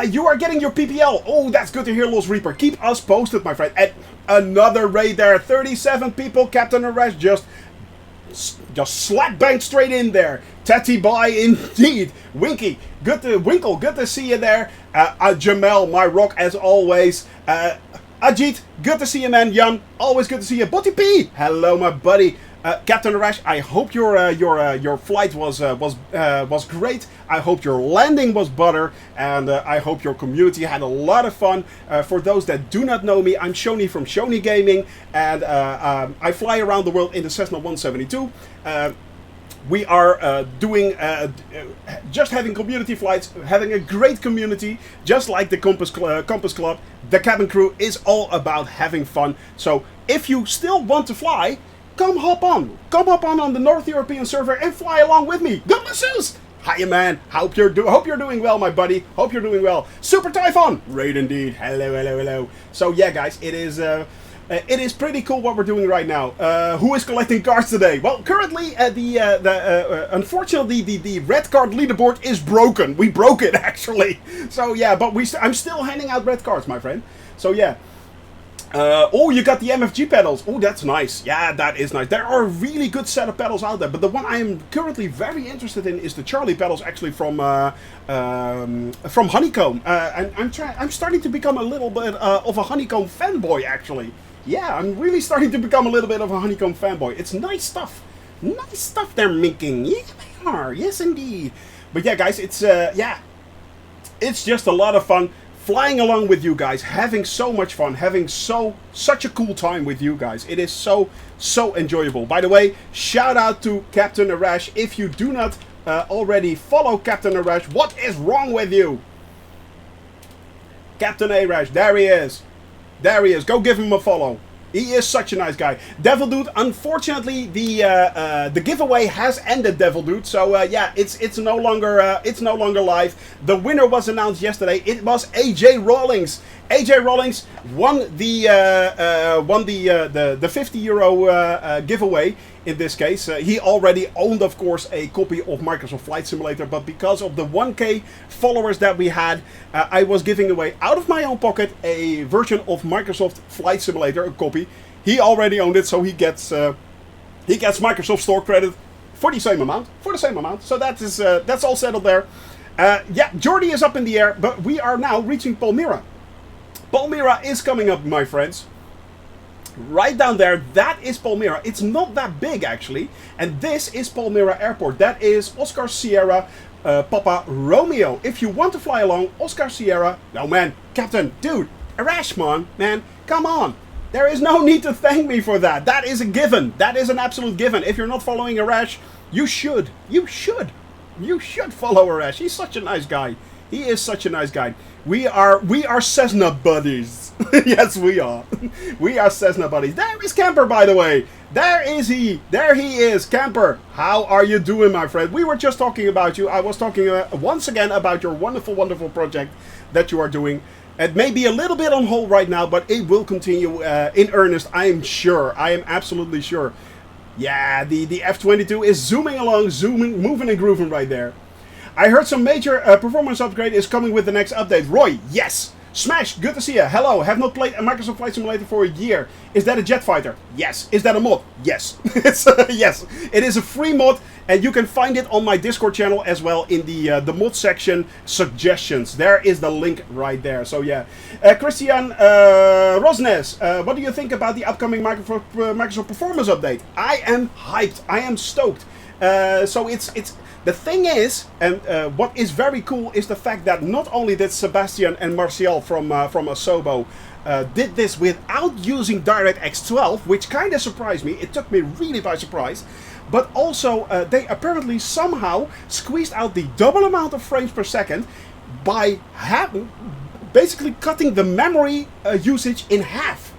You are getting your PPL. Oh, that's good to hear, Lost Reaper. Keep us posted, my friend. And another raid there. 37 people. Captain Arrest just slap bang straight in there. Tatty bye indeed. Winky, good to see you there. Jamel, my rock as always. Ajit, good to see you, man. Jan, always good to see you. Botty P, hello, my buddy. Captain Arash, I hope your flight was great. I hope your landing was butter, and I hope your community had a lot of fun. For those that do not know me, I'm Shoni from Shoni Gaming, and I fly around the world in the Cessna 172. We are doing just having community flights, having a great community, just like the Compass Club. The cabin crew is all about having fun. So if you still want to fly, come hop on the North European server and fly along with me. God bless you. Hiya, man. Hope you're doing well, my buddy. Hope you're doing well. Super Typhon, right indeed. Hello. So yeah, guys, it is pretty cool what we're doing right now. Who is collecting cards today? Well, currently, unfortunately, the red card leaderboard is broken. We broke it, actually. So, yeah, but I'm still handing out red cards, my friend. So, yeah. Oh, you got the MFG pedals. Oh, that's nice. Yeah, that is nice. There are a really good set of pedals out there. But the one I am currently very interested in is the Charlie pedals, actually from Honeycomb. I'm starting to become a little bit of a Honeycomb fanboy, actually. Yeah, I'm really starting to become a little bit of a Honeycomb fanboy. It's nice stuff. Nice stuff they're making. Yeah, they are. Yes, indeed. But yeah, guys, it's just a lot of fun flying along with you guys, having so much fun, having such a cool time with you guys. It is so enjoyable. By the way, shout out to Captain Arash. If you do not already follow Captain Arash, what is wrong with you? Captain Arash, there he is. There he is. Go give him a follow. He is such a nice guy. Devil Dude, unfortunately, the giveaway has ended, Devil Dude. So yeah, it's no longer live. The winner was announced yesterday. It was AJ Rawlings. AJ Rawlings won the €50 giveaway. In this case, he already owned, of course, a copy of Microsoft Flight Simulator, but because of the 1K followers that we had, I was giving away out of my own pocket a version of Microsoft Flight Simulator, a copy. He already owned it, so he gets Microsoft Store credit for the same amount. So that's all settled there. Yeah, Jordy is up in the air, but we are now reaching Palmyra. Palmyra is coming up, my friends. Right down there, that is Palmyra. It's not that big, actually. And this is Palmyra Airport. That is Oscar Sierra Papa Romeo. If you want to fly along, Oscar Sierra... No, man, Captain, dude, Arash, man, come on. There is no need to thank me for that. That is a given. That is an absolute given. If you're not following Arash, you should. You should follow Arash. He's such a nice guy. He is such a nice guy. We are Cessna buddies. Yes, we are. We are Cessna buddies. There is Camper, by the way. There is he. There he is, Camper. How are you doing, my friend? We were just talking about you. I was talking once again about your wonderful, wonderful project that you are doing. It may be a little bit on hold right now, but it will continue in earnest. I am sure. I am absolutely sure. Yeah, the F-22 is zooming along, moving and grooving right there. I heard some major performance upgrade is coming with the next update. Roy, yes. Smash, good to see you. Hello, have not played a Microsoft Flight Simulator for a year. Is that a jet fighter? Yes. Is that a mod? Yes. Yes. It is a free mod, and you can find it on my Discord channel as well in the mod section suggestions. There is the link right there. So yeah. Christian Rosnes, what do you think about the upcoming Microsoft Performance update? I am hyped. I am stoked. So it's the thing is, and what is very cool is the fact that not only did Sebastian and Martial from Asobo did this without using DirectX 12, which kind of surprised me. It took me really by surprise. But also, they apparently somehow squeezed out the double amount of frames per second by basically cutting the memory usage in half.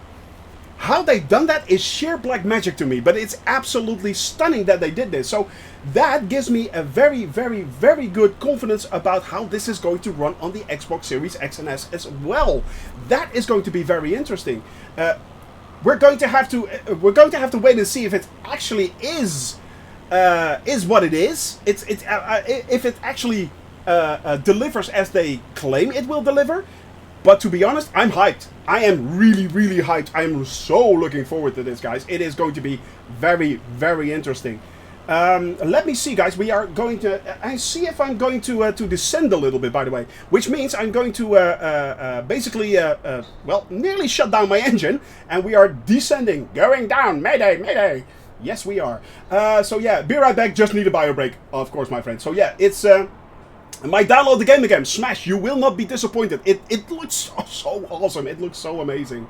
How they done that is sheer black magic to me, but it's absolutely stunning that they did this. So that gives me a very, very, very good confidence about how this is going to run on the Xbox Series X and S as well. That is going to be very interesting. We're going to have to wait and see if it actually is what it is. If it actually delivers as they claim it will deliver. But to be honest, I'm hyped. I am really, really hyped. I am so looking forward to this, guys. It is going to be very, very interesting. Let me see, guys. We are going to... I see if I'm going to descend a little bit, by the way. Which means I'm going to basically, well, nearly shut down my engine. And we are descending. Going down. Mayday, mayday. Yes, we are. So yeah, be right back. Just need a bio break, of course, my friend. So yeah, it's... might download the game again. Smash. You will not be disappointed. It looks so awesome. It looks so amazing.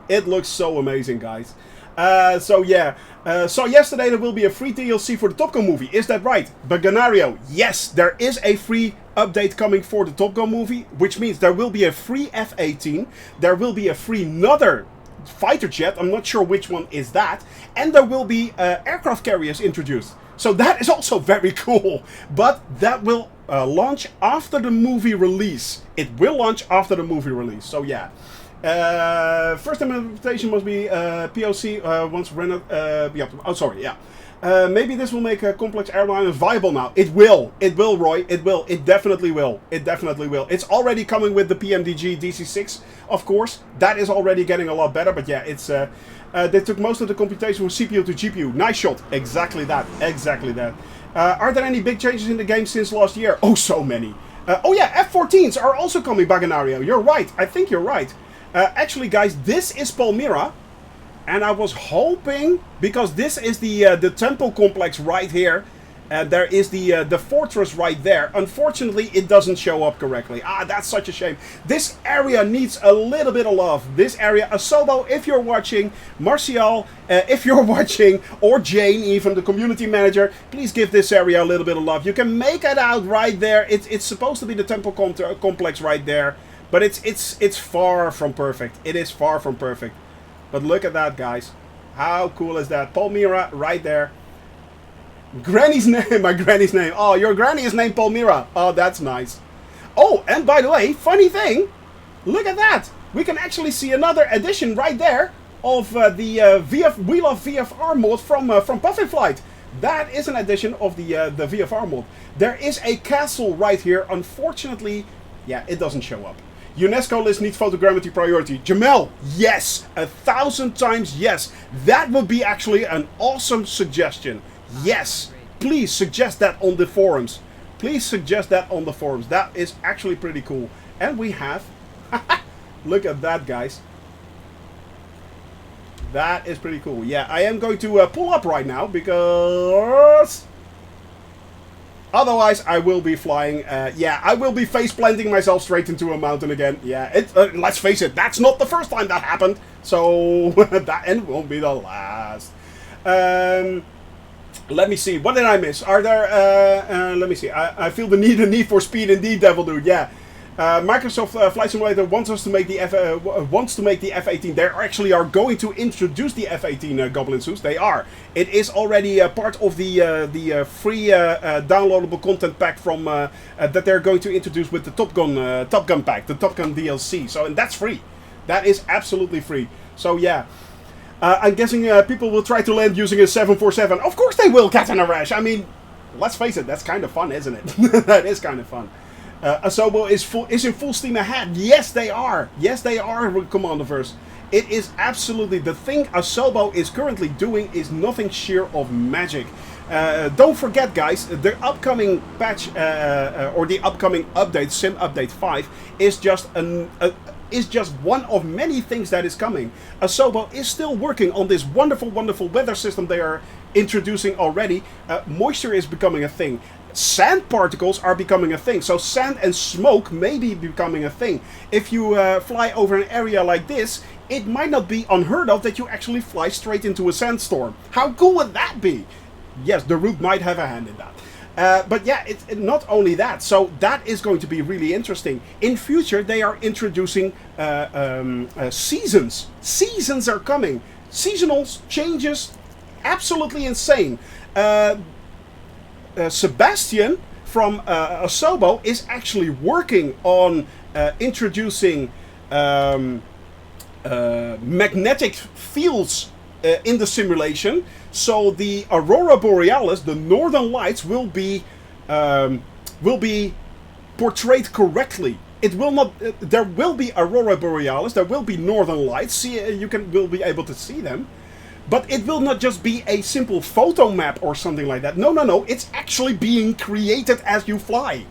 It looks so amazing, guys. So yeah, so yesterday there will be a free DLC for the Top Gun movie. Is that right? Baganario, yes, there is a free update coming for the Top Gun movie, which means there will be a free F-18, there will be a free another fighter jet, I'm not sure which one is that, and there will be aircraft carriers introduced. So that is also very cool, but that will launch after the movie release. It will launch after the movie release, so yeah. First implementation must be POC once rendered. Yeah. Oh, sorry. Yeah. Maybe this will make a complex airline viable now. It will. It will, Roy. It will. It definitely will. It definitely will. It's already coming with the PMDG DC6, of course. That is already getting a lot better. But yeah, it's. They took most of the computation from CPU to GPU. Nice shot. Exactly that. Exactly that. Are there any big changes in the game since last year? Oh, so many. Oh yeah, F-14s are also coming, Baganario. You're right. I think you're right. Actually, guys, this is Palmyra, and I was hoping, because this is the temple complex right here, there is the fortress right there. Unfortunately, it doesn't show up correctly. Ah, that's such a shame. This area needs a little bit of love. This area, Asobo, if you're watching, Martial, if you're watching, or Jane, even the community manager, please give this area a little bit of love. You can make it out right there. It's supposed to be the temple complex right there. But it's far from perfect. It is far from perfect. But look at that, guys. How cool is that? Palmyra right there. Granny's name. My granny's name. Oh, your granny is named Palmyra. Oh, that's nice. Oh, and by the way, funny thing. Look at that. We can actually see another edition right there of the We Love VFR mod from Puffin Flight. That is an edition of the VFR mod. There is a castle right here. Unfortunately, yeah, it doesn't show up. UNESCO list needs photogrammetry priority. Jamel, yes, 1,000 times yes. That would be actually an awesome suggestion. Yes, please suggest that on the forums. Please suggest that on the forums. That is actually pretty cool. And we have, look at that, guys. That is pretty cool. Yeah, I am going to pull up right now because otherwise, I will be flying. Yeah, I will be face planting myself straight into a mountain again. Yeah, let's face it, that's not the first time that happened. So that and won't be the last. Let me see. What did I miss? Are there? Let me see. I feel the need for speed indeed, Devil Dude. Yeah. Microsoft Flight Simulator wants to make the F-18. They actually are going to introduce the F-18 Goblin suits. They are. It is already part of the free downloadable content pack from that they're going to introduce with the Top Gun pack, the Top Gun DLC. So and that's free. That is absolutely free. So yeah. I'm guessing people will try to land using a 747. Of course they will, Cat and a Rash. I mean, let's face it, that's kind of fun, isn't it? That is kind of fun. Asobo is in full steam ahead. Yes, they are. Yes, they are, Commanderverse. It is absolutely the thing Asobo is currently doing is nothing sheer of magic. Don't forget, guys, the upcoming patch or the upcoming update, Sim Update 5, is just one of many things that is coming. Asobo is still working on this wonderful, wonderful weather system they are introducing already. Moisture is becoming a thing. Sand particles are becoming a thing. So sand and smoke may be becoming a thing. If you fly over an area like this, it might not be unheard of that you actually fly straight into a sandstorm. How cool would that be? Yes, the root might have a hand in that. But yeah, it's not only that. So that is going to be really interesting. In future, they are introducing seasons. Seasons are coming. Seasonal changes, absolutely insane. Sebastian from Asobo is actually working on introducing magnetic fields in the simulation, so the Aurora Borealis, the Northern Lights, will be portrayed correctly. It will not. There will be Aurora Borealis. There will be Northern Lights. See, will be able to see them. But it will not just be a simple photo map or something like that. No, no, no. It's actually being created as you fly.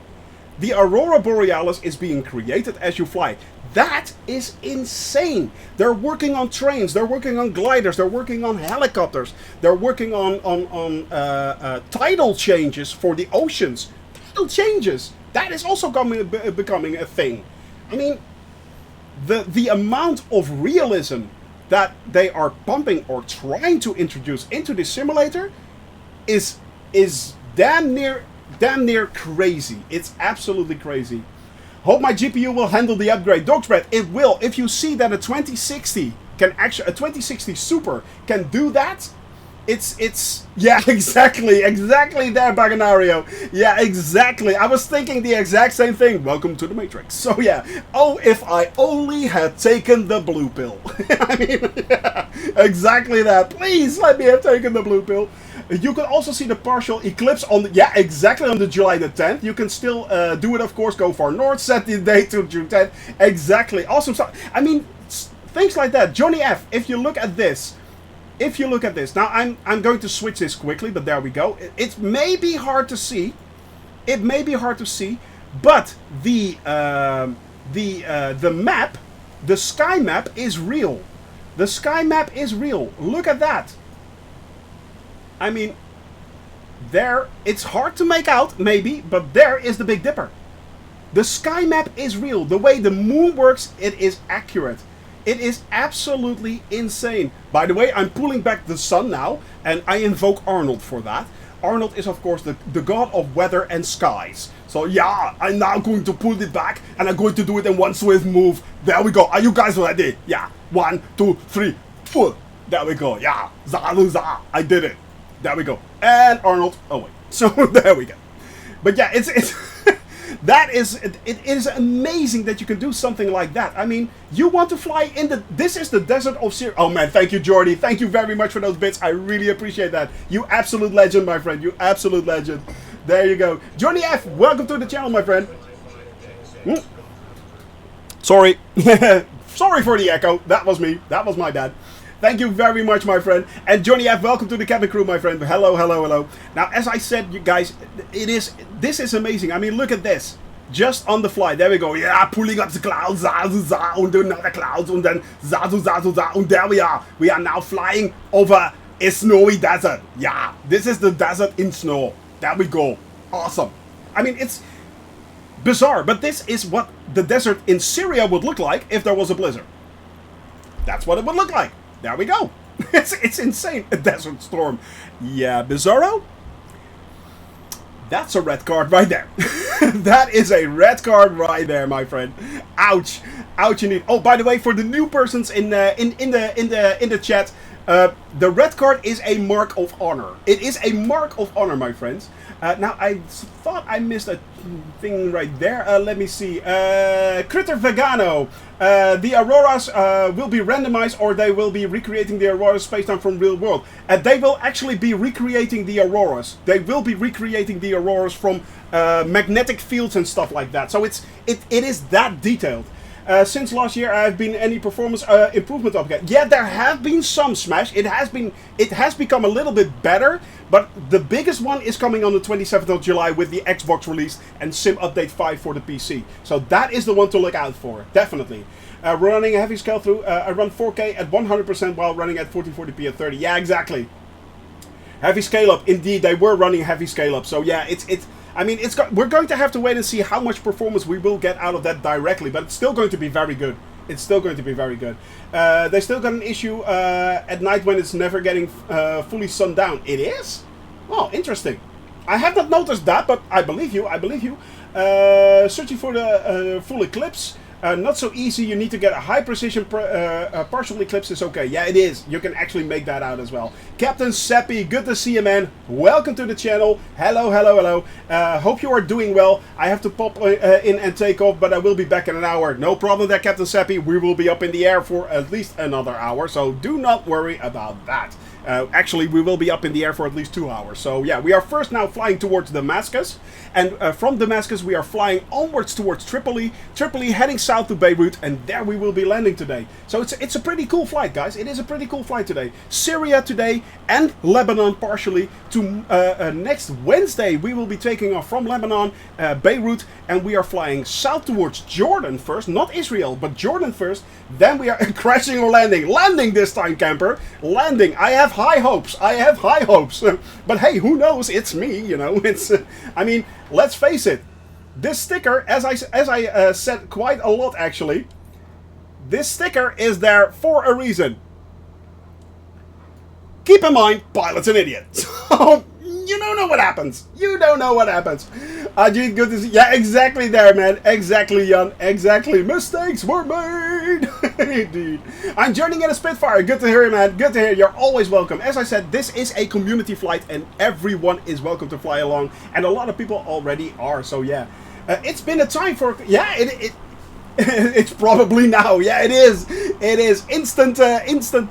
The Aurora Borealis is being created as you fly. That is insane. They're working on trains. They're working on gliders. They're working on helicopters. They're working on tidal changes for the oceans. Tidal changes. That is also becoming a thing. I mean, the amount of realism that they are pumping or trying to introduce into this simulator is damn near crazy. It's absolutely crazy. Hope my GPU will handle the upgrade. Dogspread, it will. If you see that a 2060 can actually, a 2060 Super can do that, it's yeah, exactly there, Baganario. Yeah, exactly. I was thinking the exact same thing. Welcome to the Matrix. So yeah. Oh, if I only had taken the blue pill. I mean, yeah, exactly that. Please let me have taken the blue pill. You can also see the partial eclipse on the, yeah, exactly, on the July the 10th. You can still do it, of course, go far north, set the date to June 10th. Exactly. Awesome stuff. I mean, things like that. Johnny F, if you look at this, now I'm going to switch this quickly, but there we go. It may be hard to see. It may be hard to see, but the map, the sky map is real. The sky map is real. Look at that. I mean, there, it's hard to make out, maybe, but there is the Big Dipper. The sky map is real. The way the moon works, it is accurate. It is absolutely insane. By the way, I'm pulling back the sun now, and I invoke Arnold for that. Arnold is, of course, the god of weather and skies. So yeah, I'm now going to pull it back, and I'm going to do it in one swift move. There we go. Are you guys ready? Yeah. 1, 2, 3, 4. There we go. Yeah. Zaluza. I did it. There we go. And Arnold. Oh wait. So there we go. But yeah, it is amazing that you can do something like that. I mean, you want to fly in the, this is the desert of Syria. Oh man, thank you, Jordy. Thank you very much for those bits. I really appreciate that. You absolute legend, my friend. You absolute legend. There you go. Johnny F, welcome to the channel, my friend. Sorry. Sorry for the echo. That was me. That was my bad. Thank you very much, my friend. And Johnny F, welcome to the cabin crew, my friend. Hello, hello, hello. Now, as I said, you guys, this is amazing. I mean, look at this. Just on the fly. There we go. Yeah, pulling up the clouds. And another clouds. And then and there we are. We are now flying over a snowy desert. Yeah, this is the desert in snow. There we go. Awesome. I mean, it's bizarre, but this is what the desert in Syria would look like if there was a blizzard. That's what it would look like. There we go. It's insane. A desert storm. Yeah, Bizarro? That's a red card right there. That is a red card right there, my friend. Ouch. Ouch indeed. Oh, by the way, for the new persons in the chat, the red card is a mark of honor. It is a mark of honor, my friends. Now, I thought I missed a thing right there. Let me see. Critter Vegano. The Auroras will be randomized, or they will be recreating the Auroras space-time from real world. They will actually be recreating the Auroras. They will be recreating the Auroras from magnetic fields and stuff like that. So it is that detailed. Since last year, I have been any performance improvement upgrade. Yeah, there have been some, Smash. It has become a little bit better, but the biggest one is coming on the 27th of July with the Xbox release and Sim Update 5 for the PC. So that is the one to look out for, definitely. Running a heavy scale through, I run 4K at 100% while running at 1440p at 30. Yeah, exactly. Heavy scale up, indeed, they were running heavy scale up. So yeah, I mean, we're going to have to wait and see how much performance we will get out of that directly, but it's still going to be very good. It's still going to be very good. They still got an issue at night when it's never getting fully sun down. It is? Oh, interesting. I have not noticed that, but I believe you. I believe you. Searching for the full eclipse. Not so easy. You need to get a high precision partial eclipse is okay. Yeah, it is. You can actually make that out as well. Captain Seppi, good to see you, man. Welcome to the channel. Hello, hello, hello. Hope you are doing well. I have to pop in and take off, but I will be back in an hour. No problem there, Captain Seppi. We will be up in the air for at least another hour, so do not worry about that. Actually, we will be up in the air for at least 2 hours. So yeah, we are first now flying towards Damascus, and from Damascus we are flying onwards towards Tripoli. Tripoli heading south to Beirut, and there we will be landing today. So it's a pretty cool flight, guys. It is a pretty cool flight today. Syria today and Lebanon partially. To next Wednesday we will be taking off from Lebanon, Beirut, and we are flying south towards Jordan first, not Israel, but Jordan first. Then we are crashing or landing. Landing this time, camper. Landing. I have high hopes. I have high hopes. But hey, who knows? It's me, you know. It's. I mean, let's face it. This sticker, as I said quite a lot actually. This sticker is there for a reason. keep in mind, pilot's an idiot. So, you don't know what happens. You don't know what happens. Ajit, good to see. Yeah, exactly there, man. Exactly, Jan. Exactly. Mistakes were made. Indeed. I'm joining in a Spitfire. Good to hear you, man. Good to hear you. You're always welcome. As I said, this is a community flight, and everyone is welcome to fly along. And a lot of people already are. So, yeah. It's been a time for... Yeah, it's probably now. Yeah, it is. It is. Instant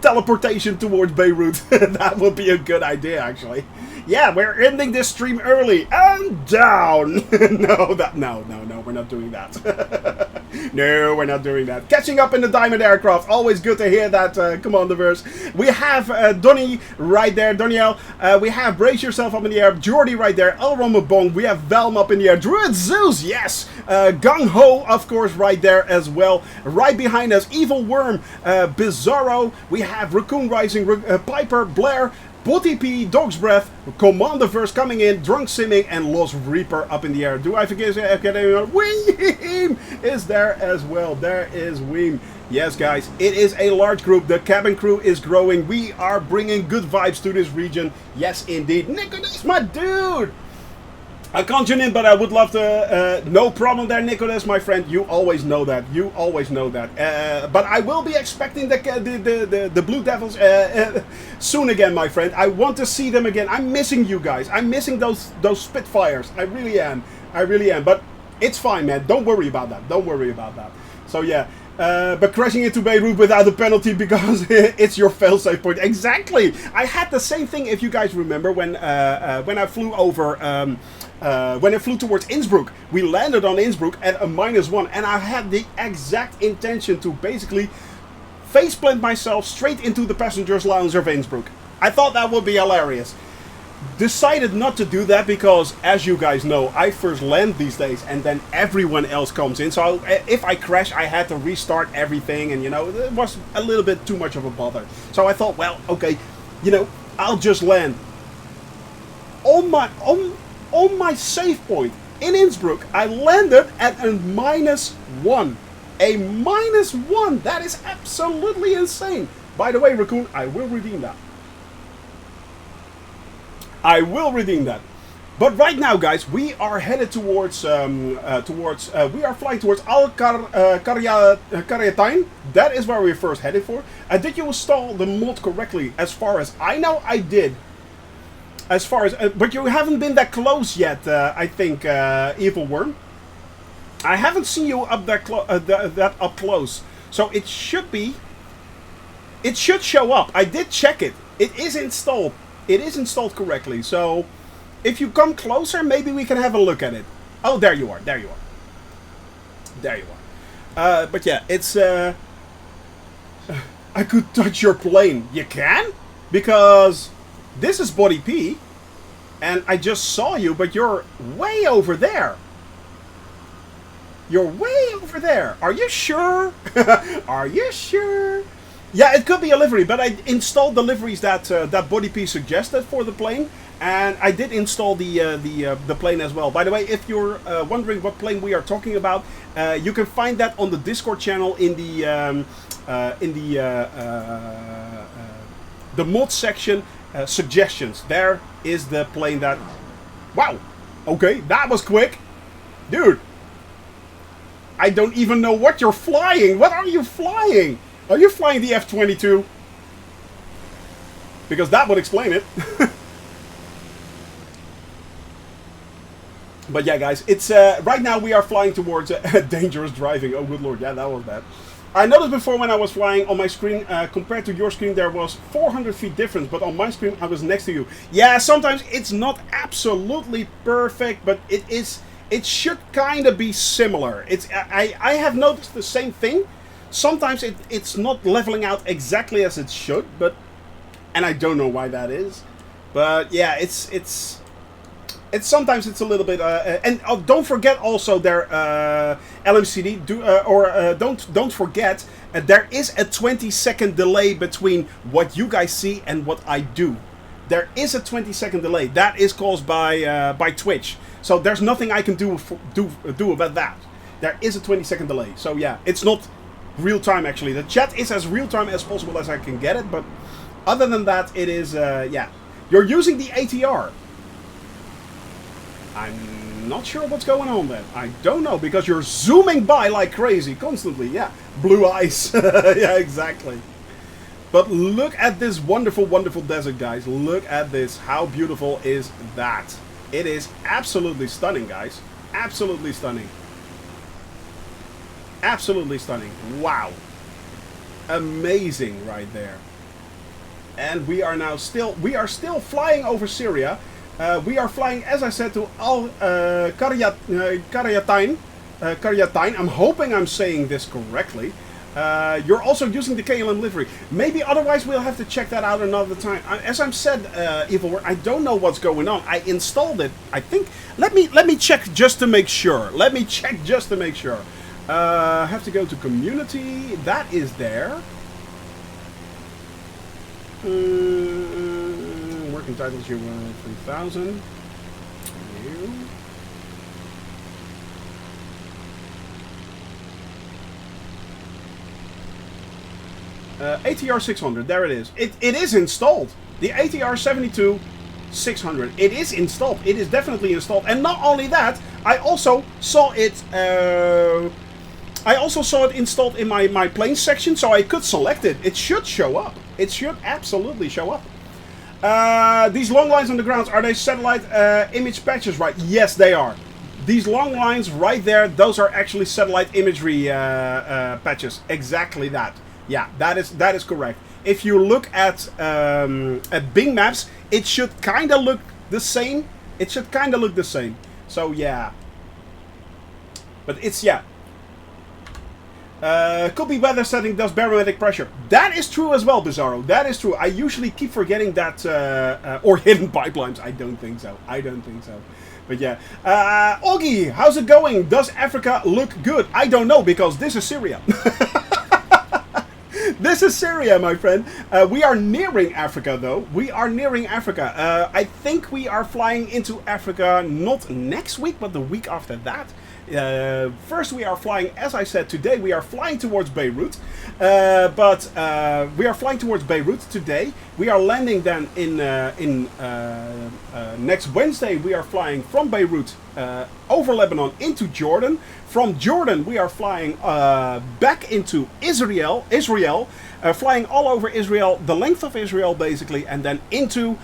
teleportation towards Beirut. That would be a good idea, actually. Yeah, we're ending this stream early and down. No, we're not doing that. No, we're not doing that. Catching up in the Diamond Aircraft. Always good to hear that, Commanderverse. We have Donnie right there, Doniel. We have Brace Yourself up in the air. Jordy right there. Elron Mabong. We have Velm up in the air. Druid Zeus, yes. Gung Ho, of course, right there as well. Right behind us, Evil Worm, Bizarro. We have Raccoon Rising, Piper, Blair, Botty P, Dog's Breath, Commanderverse coming in, Drunk Simming, and Lost Reaper up in the air. Do I forget anyone? Weem is there as well. There is Weem. Yes, guys, it is a large group. The cabin crew is growing. We are bringing good vibes to this region. Yes, indeed. Nicholas, my dude! I can't tune in, but I would love to. No problem there, Nicholas, my friend. You always know that. You always know that. But I will be expecting the Blue Devils soon again, my friend. I want to see them again. I'm missing you guys. I'm missing those Spitfires. I really am. I really am. But it's fine, man. Don't worry about that. Don't worry about that. So yeah. But crashing into Beirut without a penalty because it's your failsafe point. Exactly. I had the same thing, if you guys remember, when I flew over. When I flew towards Innsbruck, we landed on Innsbruck at a -1, and I had the exact intention to basically faceplant myself straight into the passengers' lounge of Innsbruck. I thought that would be hilarious. Decided not to do that because, as you guys know, I first land these days and then everyone else comes in. So if I crash, I had to restart everything, and it was a little bit too much of a bother. So I thought, well, okay, I'll just land on my save point in Innsbruck. I landed at a -1. A -1. That is absolutely insane. By the way, Raccoon, I will redeem that. I will redeem that. But right now, guys, we are headed towards, we are flying towards Al-Qaryatain. That is where we're first headed for. Did you install the mod correctly? As far as I know, I did. As far as, but you haven't been that close yet, I think, Evil Worm. I haven't seen you up that up close. So it should be, it should show up. I did check it. It is installed. It is installed correctly. So if you come closer, maybe we can have a look at it. Oh, there you are. There you are. There you are. But yeah, it's, I could touch your plane. You can? Because this is Body P, and I just saw you, but you're way over there. You're way over there. Are you sure? Are you sure? Yeah, it could be a livery, but I installed the liveries that that Body P suggested for the plane, and I did install the plane as well. By the way, if you're wondering what plane we are talking about, you can find that on the Discord channel in the mod section. Suggestions. There is the plane that... Wow! Okay, that was quick. Dude! I don't even know what you're flying. What are you flying? Are you flying the F-22? Because that would explain it. But yeah, guys, it's... right now we are flying towards dangerous driving. Oh, good lord. Yeah, that was bad. I noticed before when I was flying on my screen, compared to your screen, there was 400 feet difference, but on my screen I was next to you. Yeah, sometimes it's not absolutely perfect, but it should kind of be similar. I have noticed the same thing. Sometimes it's not leveling out exactly as it should, and I don't know why that is. But yeah, it's sometimes it's a little bit, and don't forget also their LMCD. Don't forget there is a 20-second delay between what you guys see and what I do. There is a 20-second delay that is caused by Twitch. So there's nothing I can do about that. There is a 20-second delay. So yeah, it's not real time actually. The chat is as real time as possible as I can get it, but Other than that, it is, yeah. You're using the ATR. I'm not sure what's going on there. I don't know, because you're zooming by like crazy constantly. Yeah, blue eyes. Yeah, exactly. But look at this wonderful, wonderful desert, guys. Look at this. How beautiful is that? It is absolutely stunning, guys. Absolutely stunning. Absolutely stunning. Wow. Amazing right there. And we are now still, flying over Syria. We are flying, as I said, to Karyatain. I'm hoping I'm saying this correctly. You're also using the KLM livery. Maybe otherwise we'll have to check that out another time. As I've said, Evilward, I don't know what's going on. I installed it. I think. Let me check just to make sure. Let me check just to make sure. Have to go to community. That is there. Working titles you 3000. ATR 600, there it is. It is installed. The ATR 72 600. It is installed. It is definitely installed. And not only that, I also saw it. Installed in my plane section, so I could select it. It should show up. It should absolutely show up. These long lines on the ground, are they satellite image patches? Right? Yes, they are. These long lines right there, those are actually satellite imagery patches. Exactly that. Yeah, that is correct. If you look at Bing Maps, it should kind of look the same. It should kind of look the same. So yeah. But it's, yeah. Could be weather setting does barometric pressure. That is true as well, Bizarro. That is true. I usually keep forgetting that. Or hidden pipelines. I don't think so. I don't think so. But yeah. Augie, how's it going? Does Africa look good? I don't know, because this is Syria. This is Syria, my friend. We are nearing Africa, though. We are nearing Africa. I think we are flying into Africa not next week, but the week after that. First, we are flying, as I said, today we are flying towards Beirut. We are flying towards Beirut today. We are landing then in next Wednesday. We are flying from Beirut over Lebanon into Jordan. From Jordan, we are flying back into Israel, flying all over Israel, the length of Israel basically, and then into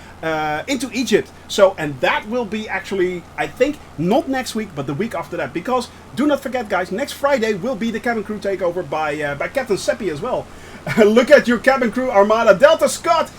Egypt. So, and that will be actually, I think, not next week, but the week after that. Because do not forget, guys, next Friday will be the cabin crew takeover by Captain Seppi as well. Look at your cabin crew armada, Delta Scott.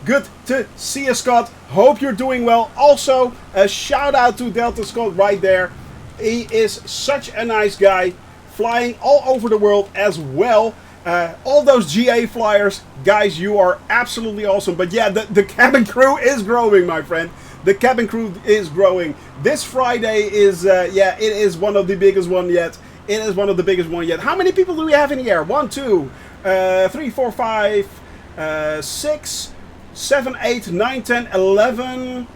Good to see you, Scott. Hope you're doing well. Also, a shout out to Delta Scott right there. He is such a nice guy, flying all over the world as well. All those GA flyers, guys, you are absolutely awesome. But yeah, the cabin crew is growing, my friend. The cabin crew is growing. This Friday is, yeah, it is one of the biggest one yet. It is one of the biggest one yet. How many people do we have in the air? 1, 2, 3, 4, 5, 6, 7, 8, 9, 10, 11...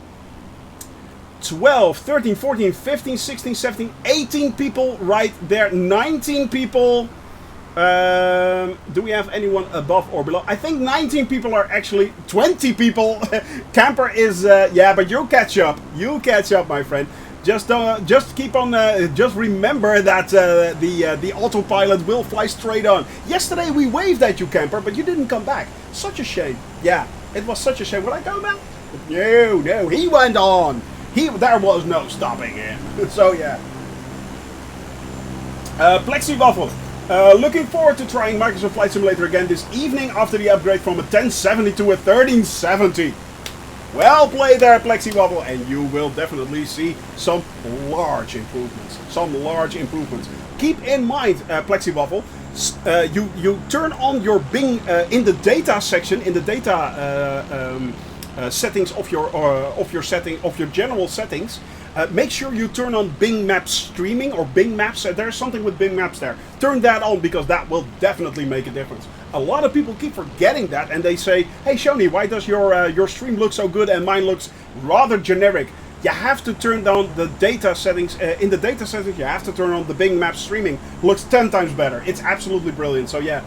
12, 13, 14, 15, 16, 17, 18 people right there. 19 people. Do we have anyone above or below? I think 19 people are actually 20 people. Camper is, yeah, but you'll catch up. You'll catch up, my friend. Just keep on, just remember that the autopilot will fly straight on. Yesterday we waved at you, Camper, but you didn't come back. Such a shame. Yeah, it was such a shame. Would I go now? No, he went on. There was no stopping him. So yeah. Plexi Waffle. Looking forward to trying Microsoft Flight Simulator again this evening after the upgrade from a 1070 to a 1370. Well played there, Plexi Waffle, and you will definitely see some large improvements. Keep in mind, Plexi Waffle, you turn on your Bing in the data section, in the data settings of your general settings. Make sure you turn on Bing Maps streaming or Bing Maps. There's something with Bing Maps there. Turn that on, because that will definitely make a difference. A lot of people keep forgetting that, and they say, "Hey Shoni, why does your stream look so good and mine looks rather generic?" You have to turn down the data settings. In the data settings, you have to turn on the Bing Maps streaming. Looks 10 times better. It's absolutely brilliant. So yeah.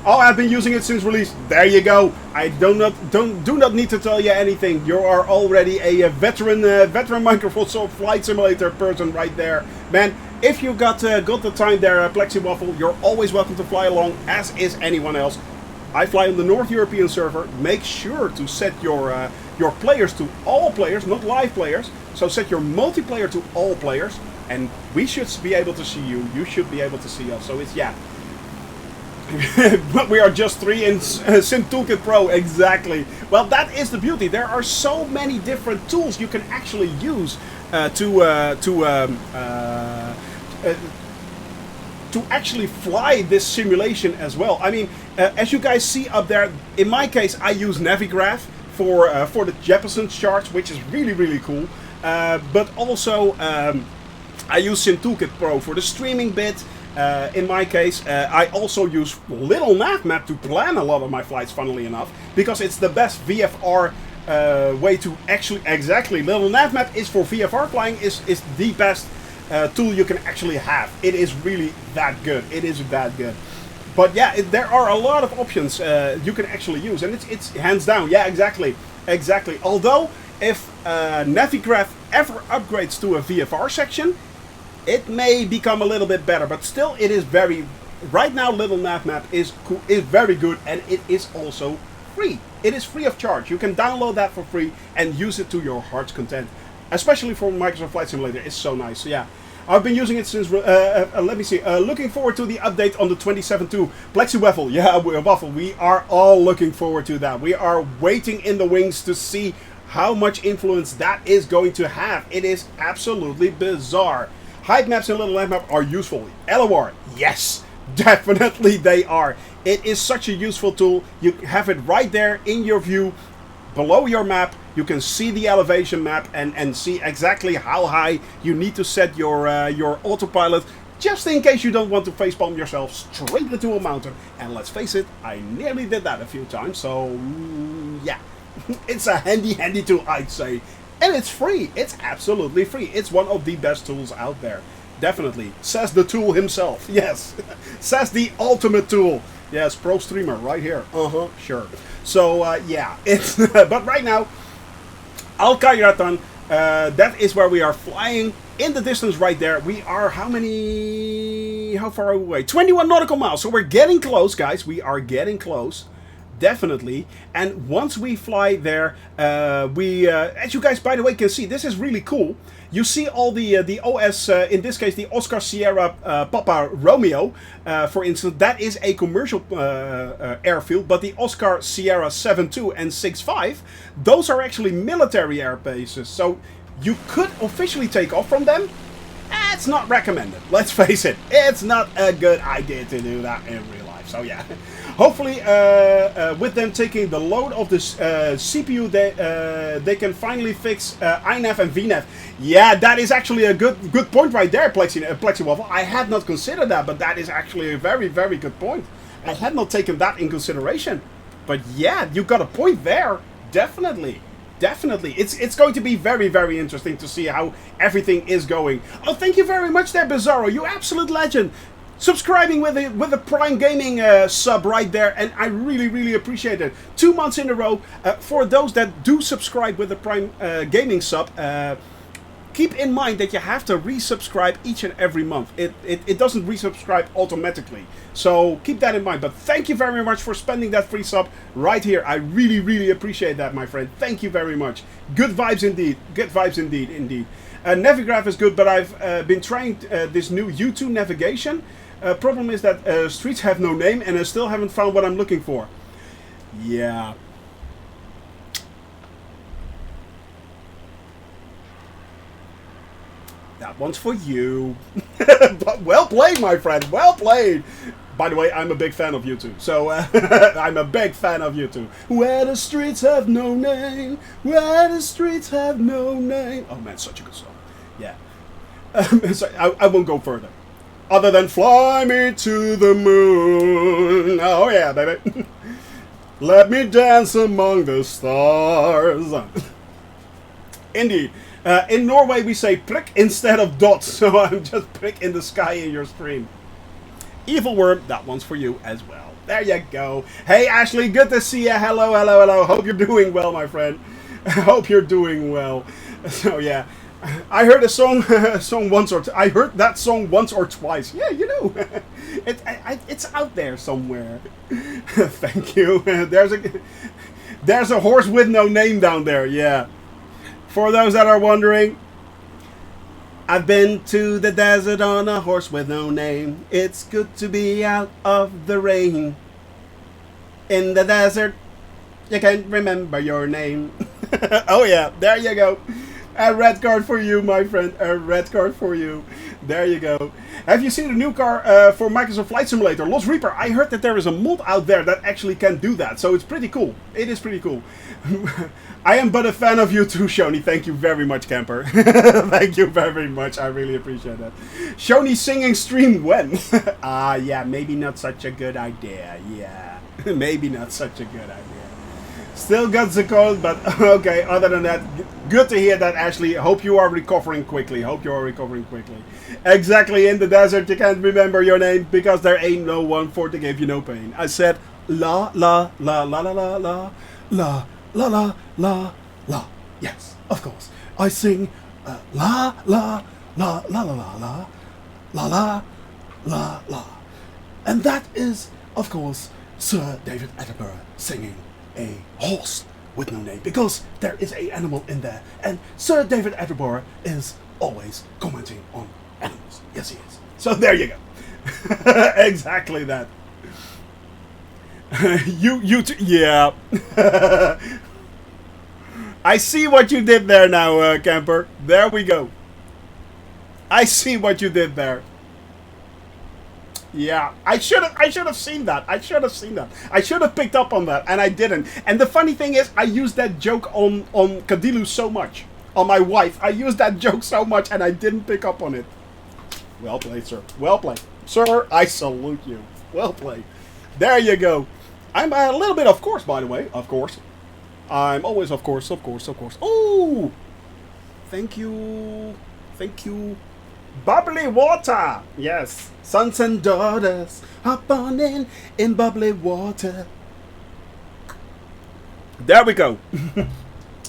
Oh, I've been using it since release. There you go. I do not need to tell you anything. You are already a veteran Microsoft Flight Simulator person right there, man. If you got the time there, Plexi Waffle, you're always welcome to fly along, as is anyone else. I fly on the North European server. Make sure to set your players to all players, not live players. So set your multiplayer to all players, and we should be able to see you. You should be able to see us. So it's, yeah. But we are just 3 in Sim Toolkit Pro, exactly. Well, that is the beauty. There are so many different tools you can actually use to actually fly this simulation as well. I mean, as you guys see up there, in my case, I use Navigraph for the Jeppesen charts, which is really, really cool. But also, I use Sim Toolkit Pro for the streaming bit. In my case, I also use Little Navmap to plan a lot of my flights, funnily enough, because it's the best VFR way to actually... Exactly, Little Navmap is for VFR flying, is the best tool you can actually have. It is really that good. It is that good. But yeah, there are a lot of options you can actually use, and it's hands down. Yeah, exactly. Exactly. Although, if Navigraph ever upgrades to a VFR section, it may become a little bit better, but still it is very... Right now, Little Navmap is very good, and it is also free. It is free of charge. You can download that for free and use it to your heart's content. Especially for Microsoft Flight Simulator. It's so nice. So yeah, I've been using it since... let me see. Looking forward to the update on the 27.2. Plexi Waffle. Yeah, Waffle. We are all looking forward to that. We are waiting in the wings to see how much influence that is going to have. It is absolutely bizarre. Height maps and Little Navmap are useful. LOR, yes, definitely they are. It is such a useful tool. You have it right there in your view, below your map. You can see the elevation map and see exactly how high you need to set your autopilot, just in case you don't want to facepalm yourself straight into a mountain. And let's face it, I nearly did that a few times. So yeah, it's a handy tool, I'd say. And it's free. It's absolutely free. It's one of the best tools out there. Definitely. Says the tool himself. Yes. Says the ultimate tool. Yes, pro streamer right here. Sure. So, yeah. It's but right now, Al Khayratan, that is where we are flying. In the distance right there, we are how far away? 21 nautical miles. So we're getting close, guys. We are getting close. Definitely. And once we fly there, as you guys, by the way, can see, this is really cool. You see all the OS, in this case, the Oscar Sierra Papa Romeo, for instance. That is a commercial airfield, but the Oscar Sierra 7.2 and 6.5, those are actually military air bases. So you could officially take off from them. It's not recommended. Let's face it. It's not a good idea to do that in real life. So yeah. Hopefully, with them taking the load of this CPU, they can finally fix iNav and VNav. Yeah, that is actually a good point right there, Plexi Waffle. I had not considered that, but that is actually a very, very good point. I had not taken that in consideration. But yeah, you got a point there. Definitely. Definitely. It's going to be very, very interesting to see how everything is going. Oh, thank you very much there, Bizarro. You absolute legend. Subscribing with the Prime Gaming sub right there, and I really, really appreciate it. 2 months in a row. For those that do subscribe with the Prime Gaming sub, keep in mind that you have to resubscribe each and every month. It doesn't resubscribe automatically. So keep that in mind. But thank you very much for spending that free sub right here. I really, really appreciate that, my friend. Thank you very much. Good vibes indeed. Good vibes indeed, indeed. Navigraph is good, but I've been trying this new U2 navigation. Problem is that streets have no name, and I still haven't found what I'm looking for. Yeah. That one's for you. But well played, my friend. Well played. By the way, I'm a big fan of U2. So, I'm a big fan of U2. Where the streets have no name. Where the streets have no name. Oh man, such a good song. Yeah. So I won't go further. Other than fly me to the moon. Oh yeah, baby. Let me dance among the stars. Indeed. In Norway we say prick instead of dot. So I'm just prick in the sky in your stream. Evil Worm, that one's for you as well. There you go. Hey, Ashley, good to see you. Hello, hello, hello. Hope you're doing well, my friend. Hope you're doing well. So, yeah. I heard a song, once or I heard that song once or twice. Yeah, you know, it's out there somewhere. Thank you. There's a horse with no name down there. Yeah. For those that are wondering, I've been to the desert on a horse with no name. It's good to be out of the rain. In the desert, you can't remember your name. Oh yeah, there you go. A red card for you, my friend. A red card for you. There you go. Have you seen the new car for Microsoft Flight Simulator, Lost Reaper? I heard that there is a mod out there that actually can do that, so it's pretty cool. It is pretty cool. I am but a fan of you too, Shoni. Thank you very much, Camper. Thank you very much. I really appreciate that. Shoni singing stream when? Yeah, maybe not such a good idea. Yeah, maybe not such a good idea. Still got the cold, but okay, other than that, good to hear that, Ashley. Hope you are recovering quickly. Hope you are recovering quickly. Exactly, in the desert, you can't remember your name because there ain't no one for to give you no pain. I said, la, la, la, la, la, la, la, la, la, la, la, la. Yes, of course. I sing, la, la, la, la, la, la, la, la, la, la, la. And that is, of course, Sir David Attenborough singing a horse with no name, because there is a animal in there, and Sir David Attenborough is always commenting on animals. Yes, he is. So there you go. Exactly that. Yeah. I see what you did there now, Camper. There we go. I see what you did there. Yeah, I should have seen that. I should have picked up on that, and I didn't. And the funny thing is, I used that joke on Kadilu so much. On my wife. I used that joke so much, and I didn't pick up on it. Well played, sir. Well played. Sir, I salute you. Well played. There you go. I'm a little bit of course, by the way. Of course. I'm always of course. Oh! Thank you. Thank you. Bubbly water! Yes. Sons and daughters, hop on in bubbly water. There we go.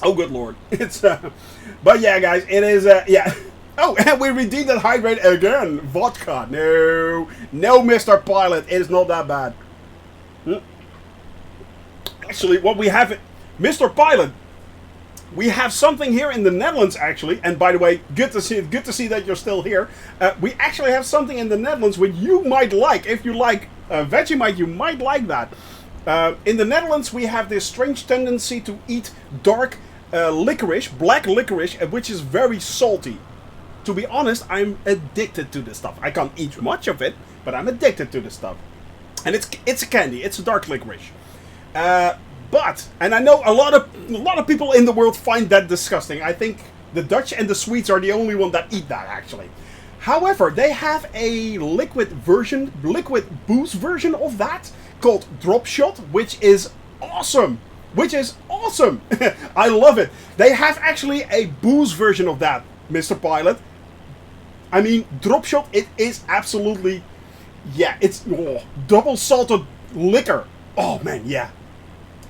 Oh, good lord. It's, but yeah, guys, it is, yeah. Oh, and we redeemed that hydrate again. Vodka. No, Mr. Pilot, it's not that bad. Actually, what we have, Mr. Pilot, we have something here in the Netherlands, actually. And by the way, good to see that you're still here. We actually have something in the Netherlands which you might like. If you like Vegemite, you might like that. In the Netherlands, we have this strange tendency to eat dark licorice, black licorice, which is very salty. To be honest, I'm addicted to this stuff. I can't eat much of it, but I'm addicted to this stuff. And it's a candy. It's a dark licorice. But, and I know a lot of people in the world find that disgusting. I think the Dutch and the Swedes are the only one that eat that, actually. However, they have a liquid booze version of that called Drop Shot, which is awesome. I love it. They have actually a booze version of that, Mr. Pilot. I mean, Drop Shot, it is absolutely, yeah, it's double salted liquor. Oh man, yeah.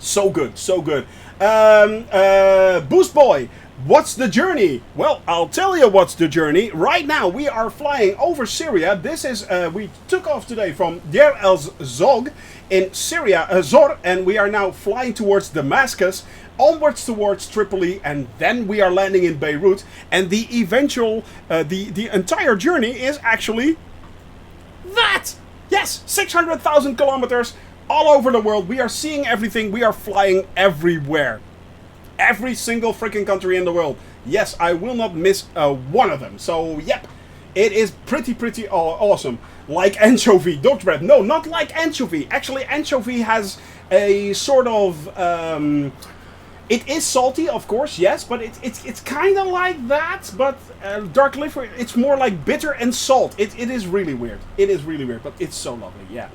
So good. Boost Boy, what's the journey? Well, I'll tell you what's the journey. Right now, we are flying over Syria. This is, we took off today from Deir el-Zog in Syria, Zor, and we are now flying towards Damascus, onwards towards Tripoli, and then we are landing in Beirut. And the eventual, the entire journey is actually that. Yes, 600,000 kilometers. All over the world, we are seeing everything, we are flying everywhere. Every single freaking country in the world. Yes, I will not miss one of them. So, yep, it is pretty awesome. Like anchovy, Dutch bread. No, not like anchovy. Actually, anchovy has a sort of, it is salty, of course, yes, but it's kind of like that, but dark liquor, it's more like bitter and salt. It is really weird. It is really weird, but it's so lovely, yeah.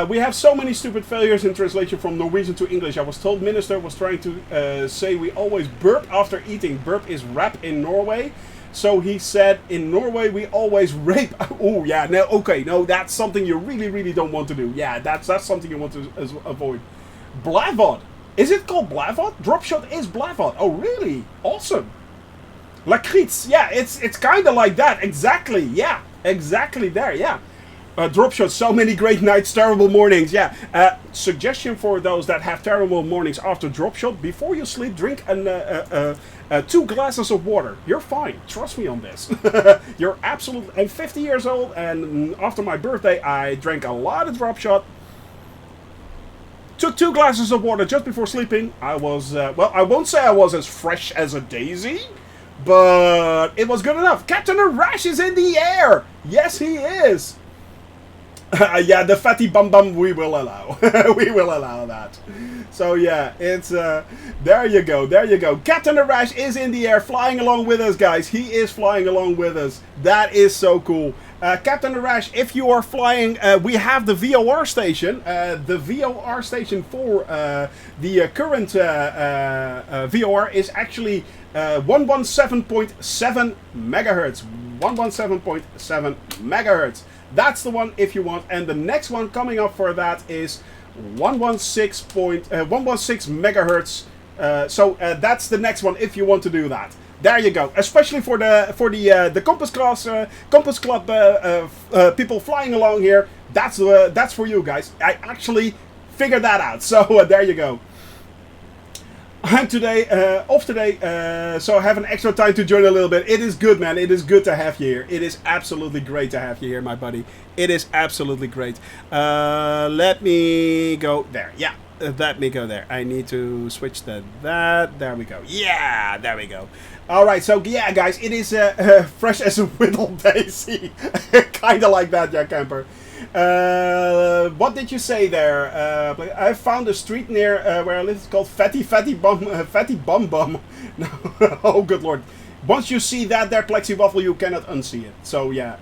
We have so many stupid failures in translation from Norwegian to English. I was told Minister was trying to say we always burp after eating. Burp is rap in Norway. So he said, in Norway we always rape. Oh yeah, no, okay, no, that's something you really, really don't want to do. Yeah, that's something you want to avoid. Blavod. Is it called Blavod? Dropshot is Blavod. Oh really? Awesome. Lakritz. Yeah, it's kind of like that. Exactly. Yeah, exactly there. Yeah. Dropshot, so many great nights, terrible mornings. Yeah. Suggestion for those that have terrible mornings after dropshot: before you sleep, drink 2 glasses of water. You're fine. Trust me on this. You're absolutely. I'm 50 years old, and after my birthday, I drank a lot of dropshot. Took 2 glasses of water just before sleeping. I was well. I won't say I was as fresh as a daisy, but it was good enough. Captain Arash is in the air. Yes, he is. Yeah, the fatty bum bum we will allow. We will allow that. So yeah, it's there you go, there you go. Captain Arash is in the air, flying along with us, guys. He is flying along with us. That is so cool. Captain Arash, if you are flying, we have the VOR station. The VOR station for the current VOR is actually 117.7 megahertz. 117.7 megahertz. That's the one if you want. And the next one coming up for that is 116 megahertz. So that's the next one if you want to do that. There you go. Especially for the Compass class, Compass Club people flying along here. That's for you guys. I actually figured that out. So there you go. I'm off today, so I have an extra time to join a little bit. It is good, man. It is good to have you here. It is absolutely great to have you here, my buddy. It is absolutely great. Let me go there. Yeah, let me go there. I need to switch to that. There we go. Yeah, there we go. All right, so yeah, guys, it is fresh as a whittled daisy. Kind of like that, yeah, camper. What did you say there? I found a street near where I live. It's called Fatty Bum Bum. No. Oh, good lord! Once you see that there, Plexi Waffle, you cannot unsee it. So yeah,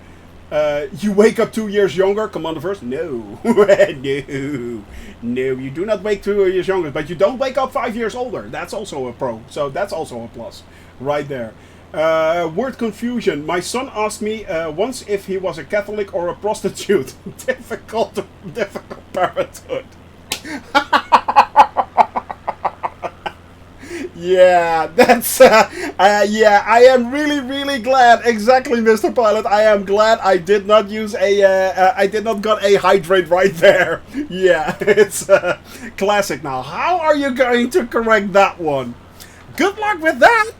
you wake up 2 years younger. Commander first? No, no, you do not wake 2 years younger, but you don't wake up 5 years older. That's also a pro. So that's also a plus, right there. Word confusion. My son asked me once if he was a Catholic or a prostitute. difficult parenthood. Yeah, that's yeah, I am really glad. Exactly, Mr. Pilot. I am glad I did not use I did not got a hydrate right there. Yeah, it's classic. Now, how are you going to correct that one? Good luck with that.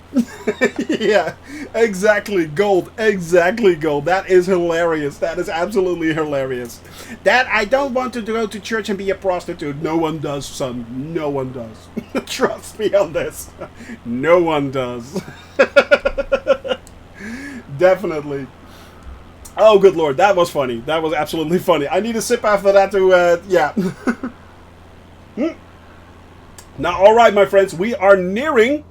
Yeah, exactly, gold. Exactly, gold. That is hilarious. That is absolutely hilarious. Dad, I don't want to go to church and be a prostitute. No one does, son. No one does. Trust me on this. No one does. Definitely. Oh, good lord. That was funny. That was absolutely funny. I need a sip after that to, yeah. Now, alright, my friends. We are nearing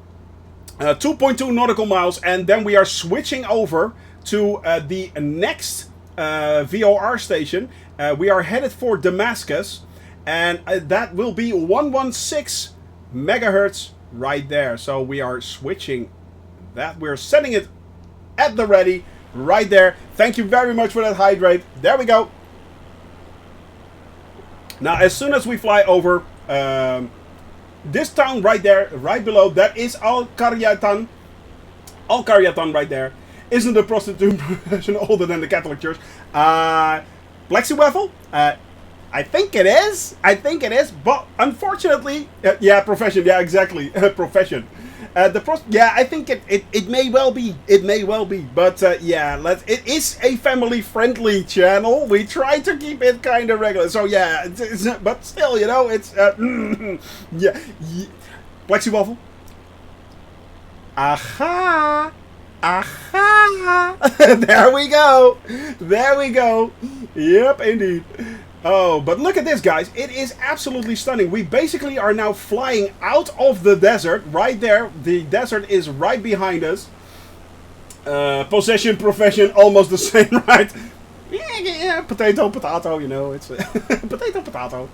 2.2 nautical miles, and then we are switching over to the next VOR station. We are headed for Damascus, and that will be 116 megahertz right there. So we are switching that. We're setting it at the ready right there. Thank you very much for that hydrate. There we go. Now, as soon as we fly over this town right there, right below, that is Al-Qaryatan. Al-Qaryatan right there. Isn't the prostitute profession older than the Catholic Church? Plexi Waffle? I think it is. I think it is. But unfortunately, yeah, profession. Yeah, exactly. Profession. Yeah, I think it may well be. It may well be. But yeah, it is a family-friendly channel. We try to keep it kind of regular. So yeah, but still, you know, it's yeah. Plexi Waffle. Aha. Aha. There we go. There we go. Yep, indeed. Oh, but look at this, guys. It is absolutely stunning. We basically are now flying out of the desert. Right there. The desert is right behind us. Possession, profession, almost the same, right? Yeah, potato, potato, you know, it's potato, potato.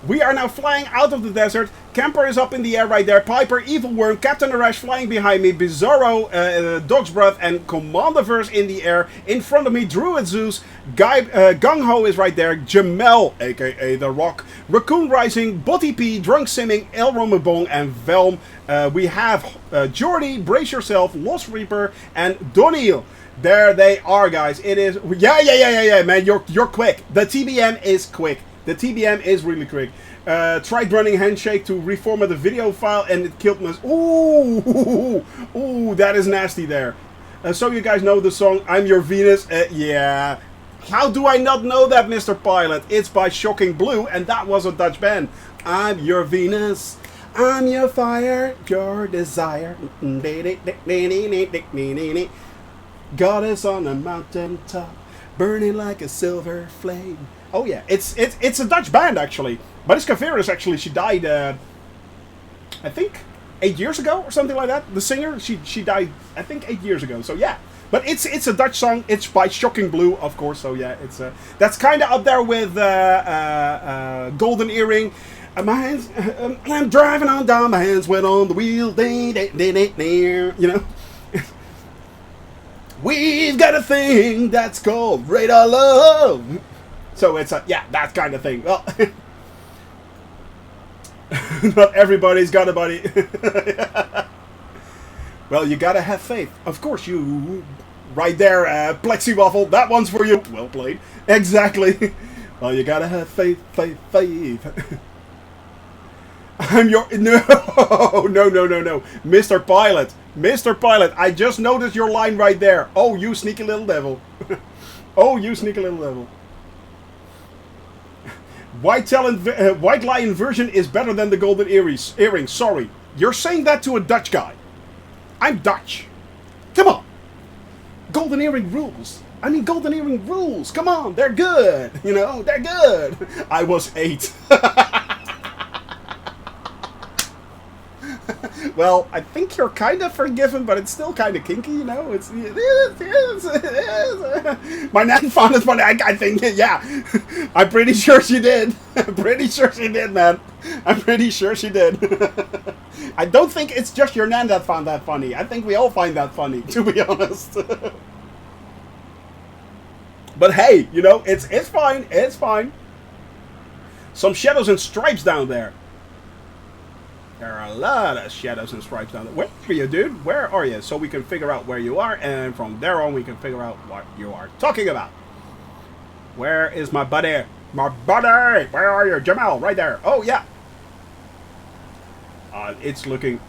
We are now flying out of the desert. Camper is up in the air right there. Piper, Evil Worm, Captain Arash flying behind me. Bizarro, Dog's Breath, and Commanderverse in the air. In front of me, Druid Zeus. Gung Ho is right there. Jamel, aka The Rock. Raccoon Rising, Botty P, Drunk Simming, El Romabong, and Velm. We have Jordy, Brace Yourself, Lost Reaper, and Donil. There they are, guys. It is... Yeah, man. You're quick. The TBM is quick. The TBM is really quick. Tried running Handshake to reformat the video file and it killed my... Ooh, that is nasty there. So you guys know the song I'm Your Venus? Yeah. How do I not know that, Mr. Pilot? It's by Shocking Blue, and that was a Dutch band. I'm your Venus. I'm your fire. Your desire. Goddess on the mountain top, burning like a silver flame. Oh yeah, it's a Dutch band actually. Mariska Veres actually, she died, I think 8 years ago or something like that. The singer, she died, I think 8 years ago. So yeah, but it's a Dutch song. It's by Shocking Blue, of course. So yeah, it's that's kind of up there with Golden Earring. My hands, I'm driving on down. My hands went on the wheel. You know. We've got a thing that's called radar love. So it's yeah, that kind of thing. Well, not everybody's got a buddy. Well, you gotta have faith. Of course you. Right there, Plexi Waffle. That one's for you. Well played. Exactly. Well, you gotta have faith, faith, faith. I'm your... No, Mr. Pilot. Mr. Pilot, I just noticed your line right there. Oh, you sneaky little devil. Oh, you sneaky little devil. White Lion version is better than the Golden Earring. Sorry. You're saying that to a Dutch guy. I'm Dutch. Come on. Golden Earring rules. I mean, Golden Earring rules. Come on. They're good. You know, they're good. I was 8. Well, I think you're kind of forgiven, but it's still kind of kinky, you know? My nan found it funny. I think, yeah. I'm pretty sure she did. I'm pretty sure she did, man. I'm pretty sure she did. I don't think it's just your nan that found that funny. I think we all find that funny, to be honest. But hey, you know, it's fine. It's fine. Some shadows and stripes down there. There are a lot of shadows and stripes down there. Where are you, dude? Where are you? So we can figure out where you are, and from there on we can figure out what you are talking about. Where is my buddy? My buddy! Where are you? Jamal, right there. Oh, yeah. It's looking...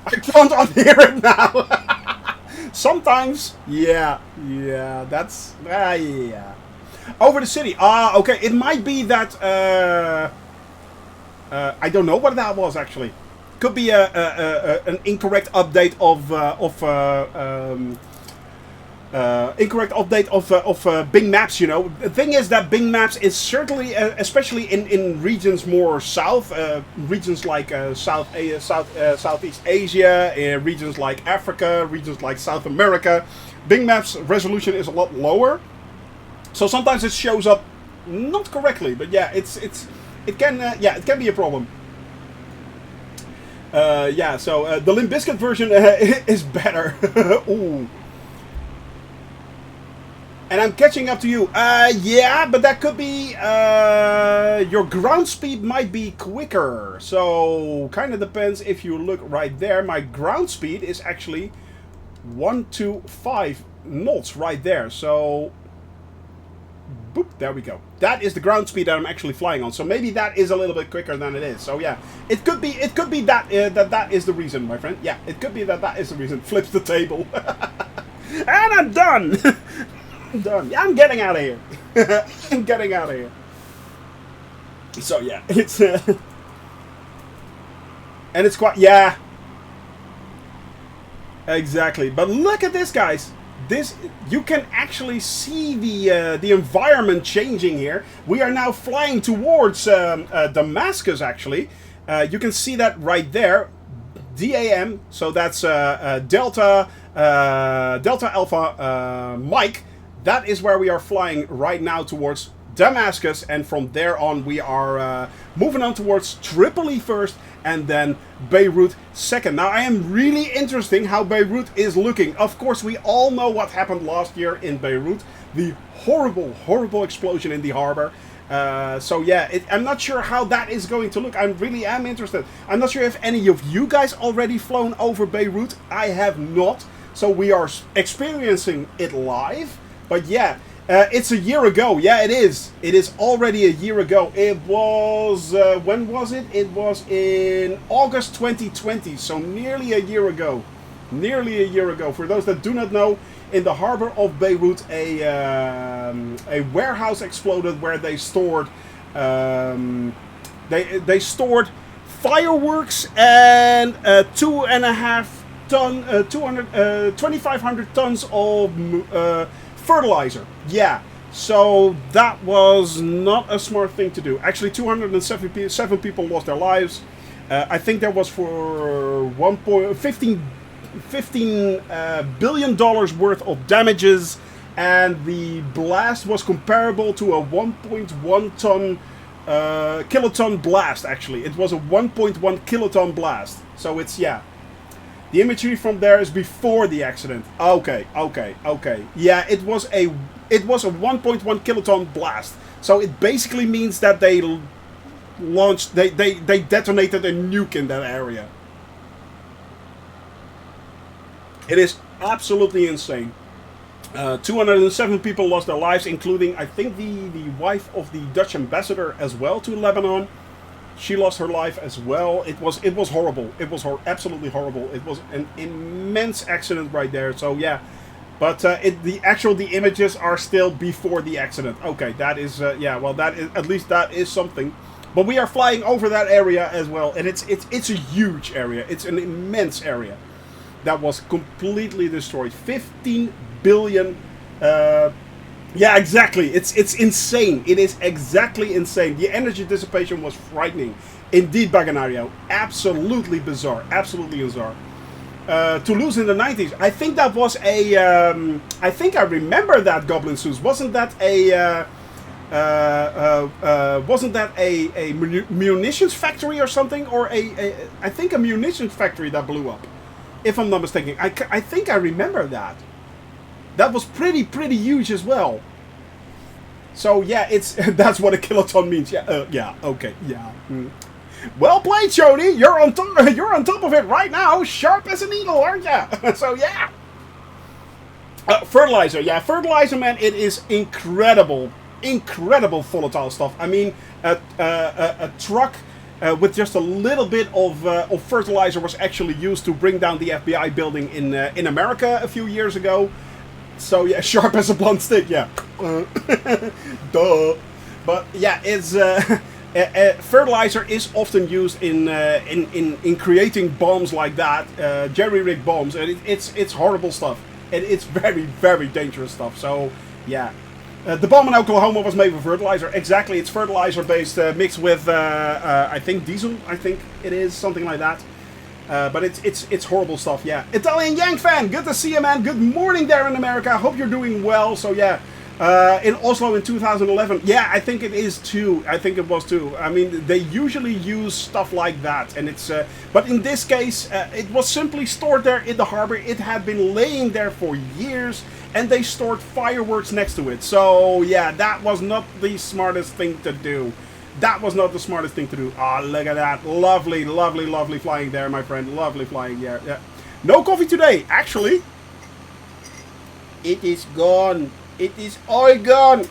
I can't unhear it now. Sometimes. Yeah, that's... yeah. Over the city. Okay. It might be that... I don't know what that was, actually. Could be an incorrect update of Bing Maps. You know, the thing is that Bing Maps is certainly, especially in regions more south, regions like Southeast Asia, regions like Africa, regions like South America. Bing Maps resolution is a lot lower, so sometimes it shows up not correctly. But yeah, it can be a problem. Yeah, so the Limp Bizkit version is better. Ooh. And I'm catching up to you. Yeah, but that could be... your ground speed might be quicker. So, kind of depends if you look right there. My ground speed is actually 125 knots right there. So... boop, there we go. That is the ground speed that I'm actually flying on. So maybe that is a little bit quicker than it is. So yeah, it could be that that is the reason, my friend. Yeah, it could be that is the reason. Flips the table. And I'm done. I'm done. Yeah, I'm getting out of here. I'm getting out of here. So yeah, it's and it's quite, yeah. Exactly. But look at this, guys. This, you can actually see the environment changing here. We are now flying towards Damascus, actually. You can see that right there. DAM, so that's Delta Alpha Mike. that is where we are flying right now towards Damascus, and from there on we are moving on towards Tripoli first, and then Beirut second. Now I am really interested how Beirut is looking. Of course, we all know what happened last year in Beirut, the horrible, horrible explosion in the harbor. So yeah, I'm not sure how that is going to look. I really am interested. I'm not sure if any of you guys already flown over Beirut. I have not, so we are experiencing it live. But yeah, it's a year ago. Yeah, it is. It is already a year ago. It was, when was it? It was in August 2020, so nearly a year ago. Nearly a year ago. For those that do not know, in the harbor of Beirut, a warehouse exploded where they stored they stored fireworks and 2,500 tons of fertilizer. Yeah, so that was not a smart thing to do. Actually, 207 people lost their lives. I think there was for 15 billion dollars worth of damages, and the blast was comparable to a 1.1 ton kiloton blast. Actually, it was a 1.1 kiloton blast. So it's, yeah, the imagery from there is before the accident. Okay. Yeah, it was a 1.1 kiloton blast. So it basically means that they detonated a nuke in that area. It is absolutely insane. 207 people lost their lives, including, I think, the wife of the Dutch ambassador as well to Lebanon. She lost her life as well. It was horrible. It was absolutely horrible. It was an immense accident right there. So yeah, but the images are still before the accident. Okay, that is yeah. Well, that is, at least that is something. But we are flying over that area as well, and it's a huge area. It's an immense area that was completely destroyed. 15 billion. Yeah, exactly. It's insane. It is exactly insane. The energy dissipation was frightening. Indeed, Baganario. Absolutely bizarre. Absolutely bizarre. Toulouse in the 90s. I think that was a... I think I remember that, Goblin Zeus. Wasn't that a... wasn't that a munitions factory or something? Or I think a munitions factory that blew up. If I'm not mistaken. I think I remember that. That was pretty huge as well. So yeah, that's what a kiloton means. Yeah, yeah, okay, yeah. Well played, Jody. You're on top of it right now, sharp as a needle, aren't you? So yeah. Fertilizer, yeah, fertilizer, man. It is incredible volatile stuff. I mean, a truck with just a little bit of fertilizer was actually used to bring down the FBI building in America a few years ago. So yeah, sharp as a blunt stick, yeah. Duh. But yeah, it's fertilizer is often used in creating bombs like that, jerry-rigged bombs, and it's horrible stuff. And it's very dangerous stuff. So yeah, the bomb in Oklahoma was made with fertilizer. Exactly, it's fertilizer based, mixed with I think diesel. I think it is something like that. But it's horrible stuff, yeah. Italian Yank fan, good to see you, man. Good morning there in America. Hope you're doing well. So yeah, in Oslo in 2011, yeah, I think it is too. I think it was too. I mean, they usually use stuff like that, and it's. But in this case, it was simply stored there in the harbor. It had been laying there for years, and they stored fireworks next to it. So yeah, that was not the smartest thing to do. That was not the smartest thing to do. Ah, oh, look at that. Lovely flying there, my friend. Lovely flying, yeah. No coffee today, actually. It is gone. It is all gone.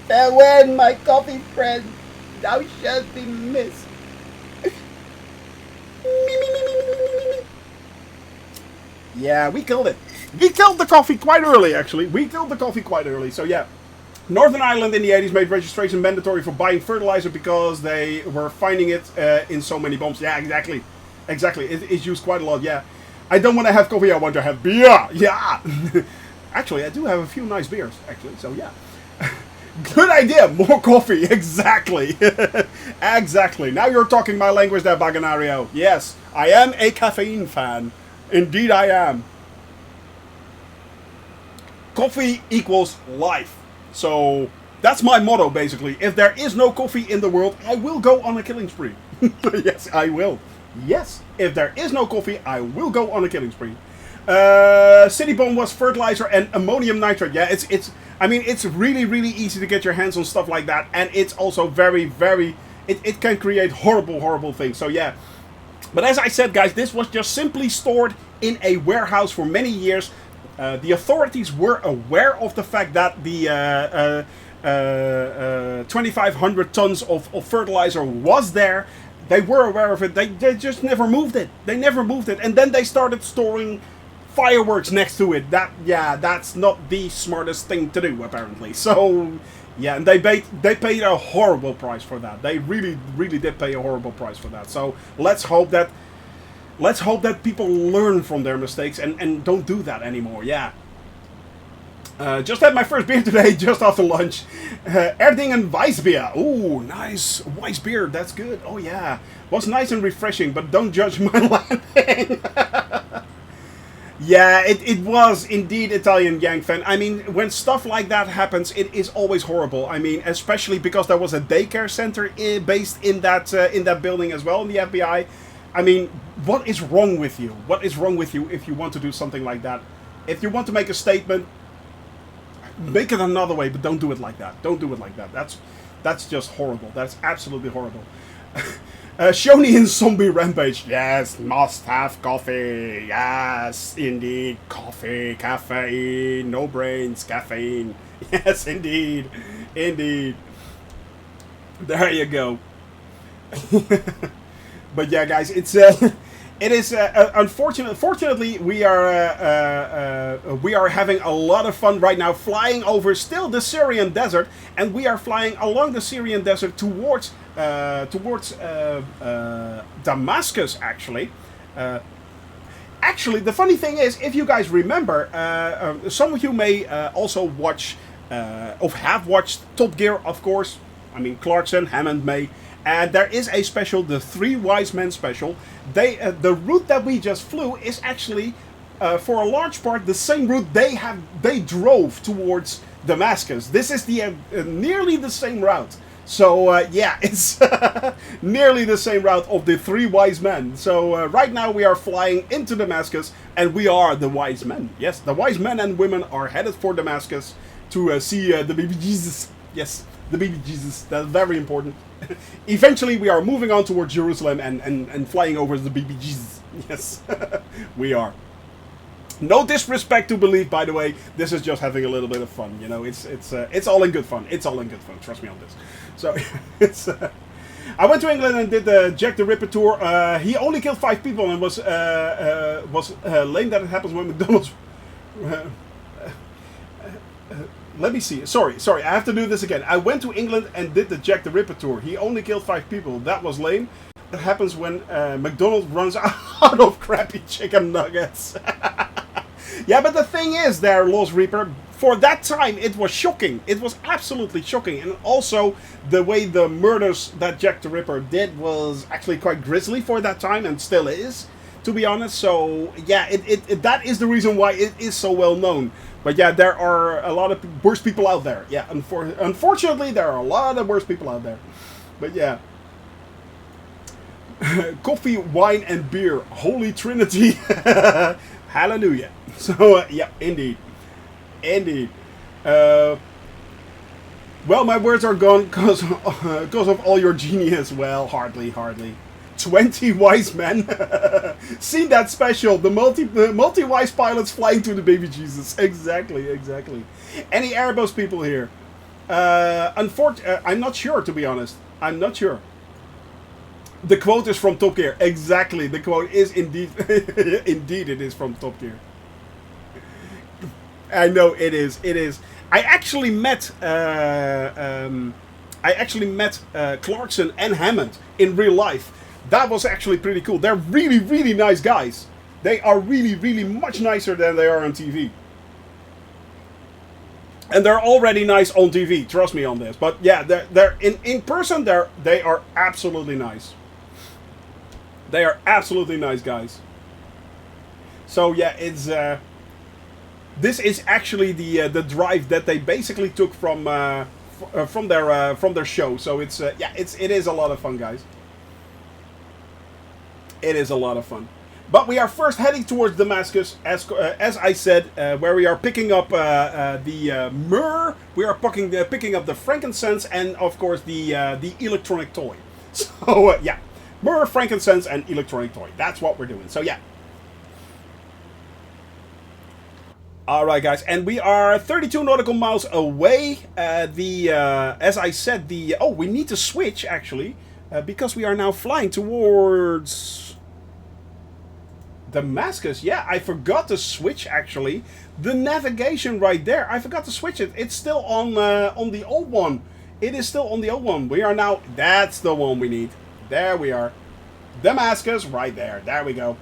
Farewell, my coffee friend. Thou shalt be missed. Yeah, we killed it. We killed the coffee quite early, actually. So yeah. Northern Ireland in the 80s made registration mandatory for buying fertilizer because they were finding it in so many bombs. Yeah, exactly. It's used quite a lot, yeah. I don't want to have coffee, I want to have beer. Yeah. Actually, I do have a few nice beers, actually, so yeah. Good idea, more coffee. Exactly. Exactly. Now you're talking my language there, Baganario. Yes, I am a caffeine fan. Indeed I am. Coffee equals life. So that's my motto, basically. If there is no coffee in the world, I will go on a killing spree. Yes, I will. Yes, if there is no coffee, I will go on a killing spree. City bomb was fertilizer and ammonium nitrate. Yeah, I mean, it's really easy to get your hands on stuff like that, and it's also very, it can create horrible things. So yeah, but as I said, guys, this was just simply stored in a warehouse for many years. The authorities were aware of the fact that the 2,500 tons of fertilizer was there. They were aware of it. They just never moved it. They never moved it. And then they started storing fireworks next to it. That's not the smartest thing to do, apparently. So, yeah, and they paid a horrible price for that. They really did pay a horrible price for that. So let's hope that people learn from their mistakes and don't do that anymore. Yeah. Just had my first beer today, just after lunch. Erdingen Weissbier. Ooh, nice. Weissbier, that's good. Oh, yeah. Was nice and refreshing, but don't judge my landing. Yeah, it was indeed Italian gang fan. I mean, when stuff like that happens, it is always horrible. I mean, especially because there was a daycare center based in that building as well, in the FBI. I mean, what is wrong with you? What is wrong with you if you want to do something like that? If you want to make a statement, make it another way, but don't do it like that. Don't do it like that. That's just horrible. That's absolutely horrible. Shoni in Zombie Rampage. Yes, must have coffee. Yes, indeed. Coffee, caffeine, no brains, caffeine. Yes, indeed. Indeed. There you go. But yeah, guys, it is unfortunate. Fortunately, we are having a lot of fun right now, flying over still the Syrian desert, and we are flying along the Syrian desert towards Damascus. Actually, the funny thing is, if you guys remember, some of you may also watch or have watched Top Gear, of course. I mean, Clarkson, Hammond may. And there is a special, the Three Wise Men special. The route that we just flew is actually, for a large part, the same route they drove towards Damascus. This is the nearly the same route. So yeah, it's nearly the same route of the Three Wise Men. So right now we are flying into Damascus, and we are the Wise Men. Yes, the Wise Men and women are headed for Damascus to see the baby Jesus. Yes, the baby Jesus. That's very important. Eventually, we are moving on towards Jerusalem and flying over the baby Jesus. Yes, we are. No disrespect to belief, by the way. This is just having a little bit of fun. You know, it's all in good fun. It's all in good fun. Trust me on this. So, it's. I went to England and did the Jack the Ripper tour. He only killed 5 people and was lame that it happens when McDonald's. Let me see. Sorry. I have to do this again. I went to England and did the Jack the Ripper tour. He only killed 5 people. That was lame. That happens when McDonald's runs out of crappy chicken nuggets. Yeah, but the thing is there, Lost Reaper, for that time it was shocking. It was absolutely shocking. And also the way the murders that Jack the Ripper did was actually quite grisly for that time, and still is, to be honest. So yeah, that is the reason why it is so well known. But yeah, there are a lot of worse people out there. Yeah, unfortunately, there are a lot of worse people out there. But yeah. Coffee, wine, and beer. Holy Trinity. Hallelujah. So, yeah, indeed. Indeed. Well, my words are gone because of all your genius. Well, hardly. 20 wise men. Seen that special, the multi-wise pilots flying to the baby Jesus. Exactly. Any Airbus people here? I'm not sure, to be honest. I'm not sure. The quote is from Top Gear. Exactly, the quote is indeed, indeed it is from Top Gear. I know it is. I actually met Clarkson and Hammond in real life. That was actually pretty cool. They're really nice guys. They are really much nicer than they are on TV. And they're already nice on TV. Trust me on this. But yeah, they're in person. They are absolutely nice. They are absolutely nice guys. So yeah, it's This is actually the drive that they basically took from their show. So it's yeah, it is a lot of fun, guys. It is a lot of fun. But we are first heading towards Damascus, as I said, where we are picking up the myrrh, we are picking up the frankincense, and of course the electronic toy. So yeah, myrrh, frankincense, and electronic toy. That's what we're doing. So yeah. Alright guys, and we are 32 nautical miles away. As I said, we need to switch actually, because we are now flying towards Damascus. Yeah, I forgot to switch actually. The navigation right there, I forgot to switch it. It's still on the old one. It is still on the old one. We are now, that's the one we need. There we are. Damascus, right there. There we go.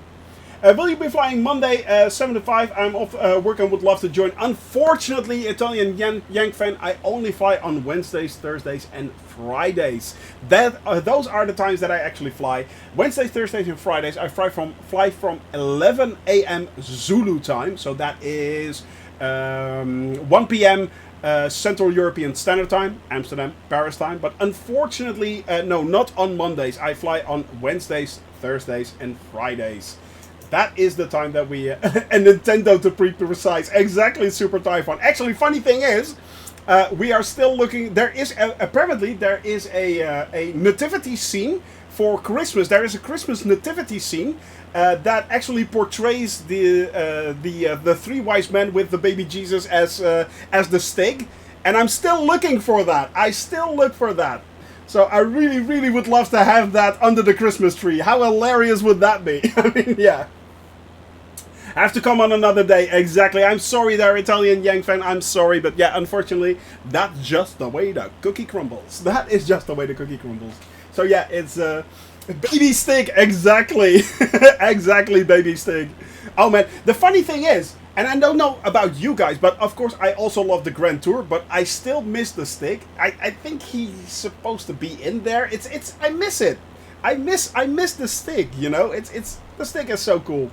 Will you be flying Monday 7 to 5? I'm off work and would love to join. Unfortunately, Italian Yank fan, I only fly on Wednesdays, Thursdays, and Fridays. Those are the times that I actually fly. Wednesdays, Thursdays, and Fridays, I fly from 11 a.m. Zulu time. So that is 1 p.m. Central European Standard Time, Amsterdam, Paris time. But unfortunately, no, not on Mondays. I fly on Wednesdays, Thursdays, and Fridays. That is the time that we... and Nintendo to be precise. Exactly, Super Typhoon. Actually, funny thing is, we are still looking... There is... apparently, there is a nativity scene for Christmas. There is a Christmas nativity scene that actually portrays the three wise men with the baby Jesus as the Stig. And I'm still looking for that. I still look for that. So I really, really would love to have that under the Christmas tree. How hilarious would that be? I mean, yeah. I have to come on another day. Exactly. I'm sorry there, Italian Yank fan. I'm sorry. But yeah, unfortunately, that's just the way the cookie crumbles. That is just the way the cookie crumbles. So yeah, it's baby Stig. Exactly. Exactly, baby Stig. Oh man, the funny thing is, and I don't know about you guys, but of course I also love the Grand Tour, but I still miss the Stig. I think he's supposed to be in there. I miss it. I miss the Stig, you know? It's the Stig is so cool.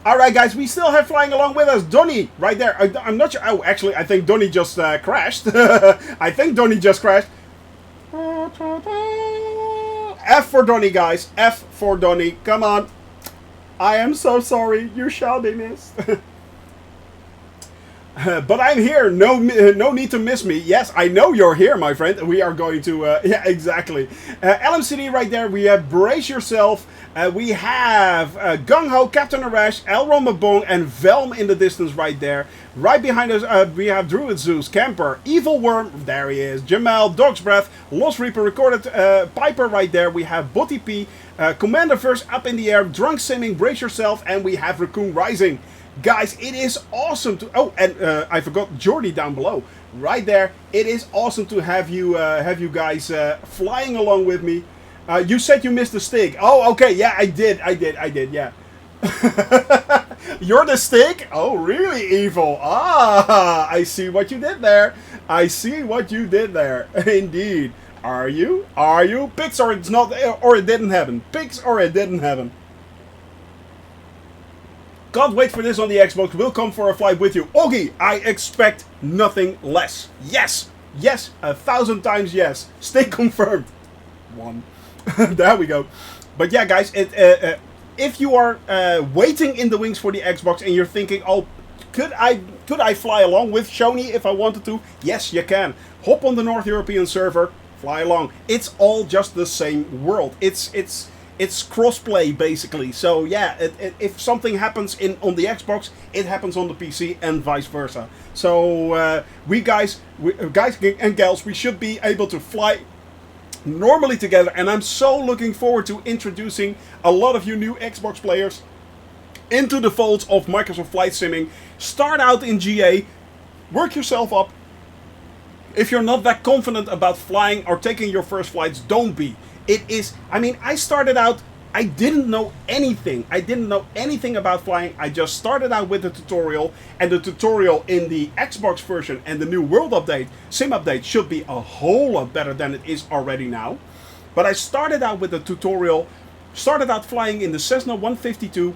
Alright guys, we still have flying along with us Donnie right there. I'm not sure. Oh, actually I think Donnie just crashed. I think Donnie just crashed. F for Donnie, guys. F for Donnie. Come on. I am so sorry. You shall be missed. But I'm here. No need to miss me. Yes, I know you're here, my friend. We are going to... yeah, exactly. LMCD right there. We have Brace Yourself. We have Gung Ho, Captain Arash, Elron Mabong, and Velm in the distance right there. Right behind us, we have Druid Zeus, Camper, Evil Worm. There he is. Jamal, Dog's Breath, Lost Reaper, Recorded Piper right there. We have Botty P, Commander Verse up in the air, Drunk Simming, Brace Yourself, and we have Raccoon Rising. Guys, it is awesome to... Oh, and I forgot Jordy down below. Right there. It is awesome to have you guys flying along with me. You said you missed the Stig. Oh, okay. Yeah, I did, yeah. You're the Stig? Oh, really, Evil? Ah, I see what you did there. I see what you did there. Indeed. Are you? Are you? Pigs or it's not... Or it didn't happen. Pigs or it didn't happen. Can't wait for this on the Xbox. Will come for a flight with you. Augie, I expect nothing less. Yes. Yes. 1,000 times yes. Stay confirmed. 1. There we go. But yeah, guys, if you are waiting in the wings for the Xbox and you're thinking, oh, could I fly along with Shoney if I wanted to? Yes, you can. Hop on the North European server, fly along. It's all just the same world. It's crossplay basically. So yeah, if something happens on the Xbox, it happens on the PC and vice versa. So we guys and gals, we should be able to fly normally together, and I'm so looking forward to introducing a lot of you new Xbox players into the folds of Microsoft Flight Simming. Start out in GA, work yourself up. If you're not that confident about flying or taking your first flights, don't be. It is, I mean, I started out, I didn't know anything. I didn't know anything about flying. I just started out with the tutorial, and the tutorial in the Xbox version and the new World Update, Sim Update, should be a whole lot better than it is already now. But I started out with the tutorial, started out flying in the Cessna 152,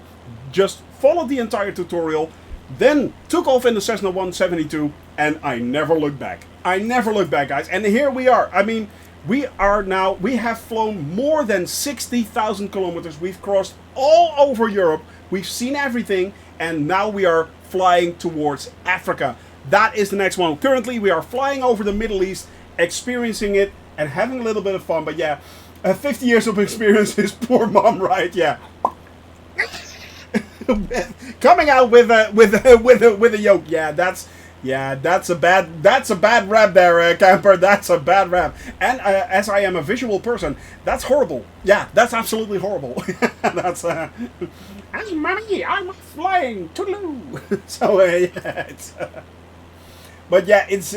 just followed the entire tutorial, Then took off in the Cessna 172, and I never looked back. I never looked back, guys. And here we are. I mean, we have flown more than 60,000 kilometers. We've crossed all over Europe. We've seen everything, and now we are flying towards Africa. That is the next one. Currently, we are flying over the Middle East, experiencing it, and having a little bit of fun. But yeah, 50 years of experience is poor mom, right? Yeah. Coming out with a yoke. That's a bad rap there, camper. That's a bad rap. And as I am a visual person, that's horrible. Yeah, that's absolutely horrible. That's as mommy, I'm flying. Toodaloo. So yeah, it's. But yeah, it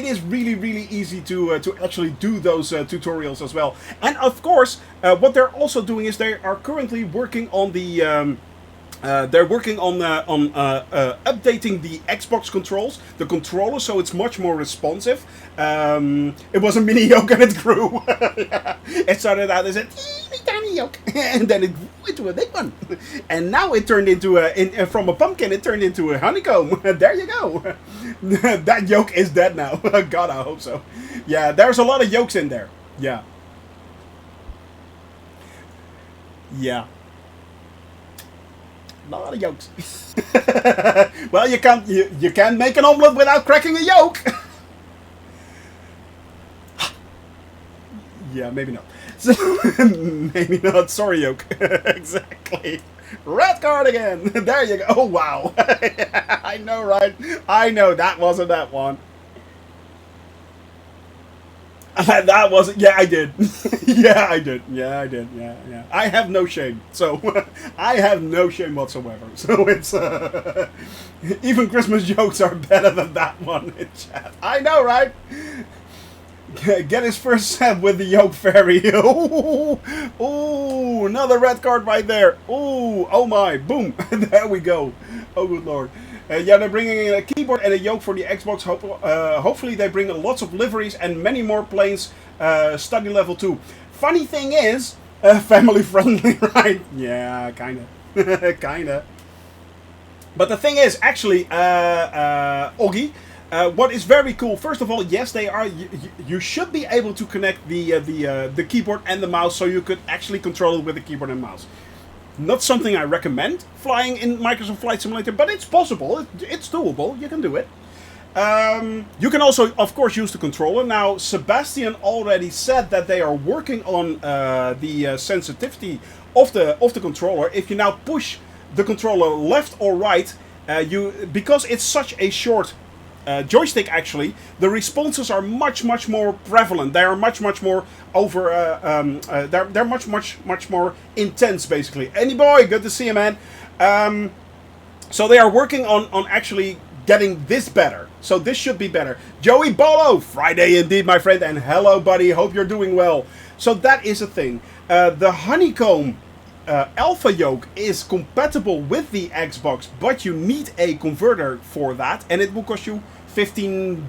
is really easy to actually do those tutorials as well. And of course, what they're also doing is they are currently working on the. They're working on updating the Xbox controls, the controller, so it's much more responsive. It was a mini yoke and it grew. Yeah. It started out as a teeny tiny yoke, and then it grew into a big one. And now it turned into from a pumpkin, it turned into a honeycomb. There you go. That yoke is dead now. God, I hope so. Yeah, there's a lot of yokes in there. Yeah. Yeah. A lot of yolks. Well, you can't make an omelet without cracking a yolk. Yeah, maybe not. So, maybe not. Sorry, yolk. Exactly. Red card again. There you go. Oh wow. I know, right? I know that wasn't that one. That wasn't. Yeah, I did. Yeah, I did. Yeah, I did. Yeah. I have no shame. So I have no shame whatsoever. So it's even Christmas jokes are better than that one in chat. I know, right? Get his first set with the yoke fairy. Ooh, another red card right there. Ooh, oh my, boom. There we go. Oh good lord. Yeah, they're bringing in a keyboard and a yoke for the Xbox. Hopefully they bring lots of liveries and many more planes. Study level 2. Funny thing is, family friendly, right? Yeah, kinda. Kinda. But the thing is, actually, Oggy, what is very cool, first of all, yes, they are. You should be able to connect the keyboard and the mouse, so you could actually control it with the keyboard and mouse. Not something I recommend flying in Microsoft Flight Simulator, but it's possible. It's doable. You can do it. You can also, of course, use the controller. Now, Sebastian already said that they are working on the sensitivity of the controller. If you now push the controller left or right, because it's such a short joystick, actually, the responses are much more prevalent. They are much more over. They're much more intense, basically. Any boy, good to see you, man. So they are working on actually getting this better. So this should be better. Joey Bolo, Friday indeed, my friend, and hello, buddy. Hope you're doing well. So that is a thing. The honeycomb alpha yoke is compatible with the Xbox, but you need a converter for that, and it will cost you $15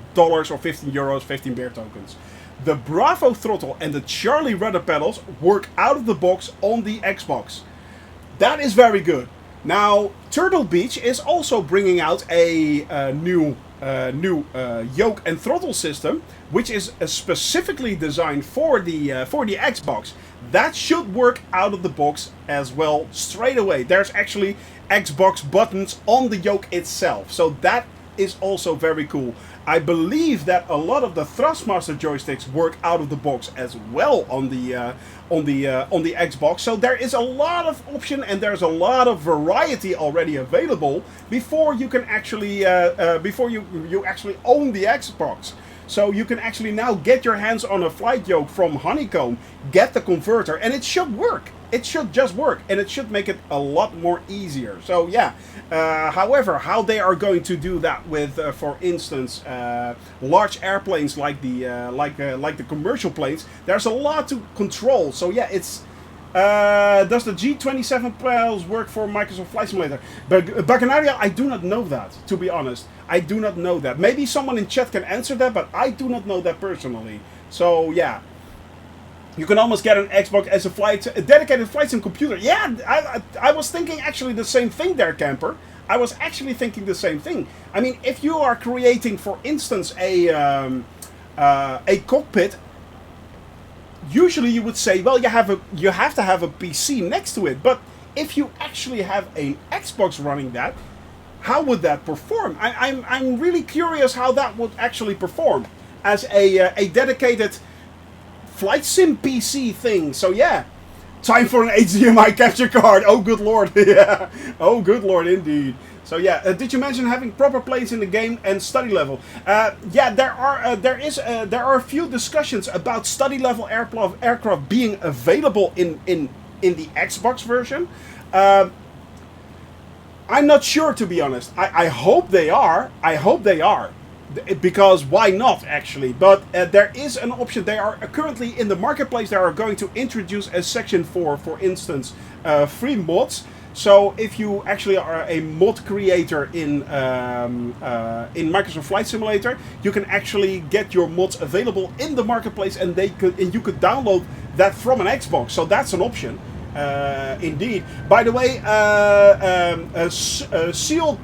or €15, 15 bear tokens. The Bravo throttle and the Charlie rudder pedals work out of the box on the Xbox. That is very good. Now, Turtle Beach is also bringing out a new yoke and throttle system, which is specifically designed for the Xbox. That should work out of the box as well straight away. There's actually Xbox buttons on the yoke itself, so that is also very cool. I believe that a lot of the Thrustmaster joysticks work out of the box as well on the Xbox. So there is a lot of option and there's a lot of variety already available before you can actually before you actually own the Xbox. So you can actually now get your hands on a flight yoke from Honeycomb, get the converter, and it should work. It should just work, and it should make it a lot more easier. So yeah, however, how they are going to do that with, for instance, large airplanes like the commercial planes, there's a lot to control. So yeah, it's does the G27 pedals work for Microsoft Flight Simulator? But Bacanaria, I do not know that, to be honest. I do not know that. Maybe someone in chat can answer that, but I do not know that personally. So yeah. You can almost get an Xbox as a dedicated flight sim computer. Yeah, I was thinking actually the same thing there, Camper. I was actually thinking the same thing. I mean, if you are creating, for instance, a cockpit, usually you would say, well, you have to have a PC next to it. But if you actually have an Xbox running that, how would that perform? I'm really curious how that would actually perform as a dedicated flight sim PC thing. So yeah, time for an HDMI capture card. Oh good lord, yeah. Oh good lord, indeed. So yeah, did you mention having proper planes in the game and study level? Yeah, there are a few discussions about study level aircraft being available in the Xbox version. I'm not sure, to be honest. I hope they are. I hope they are. Because why not, actually? But there is an option. They are currently in the marketplace. They are going to introduce a section for instance, free mods. So if you actually are a mod creator in Microsoft Flight Simulator, you can actually get your mods available in the marketplace, and you could download that from an Xbox. So that's an option. Indeed. By the way, Seal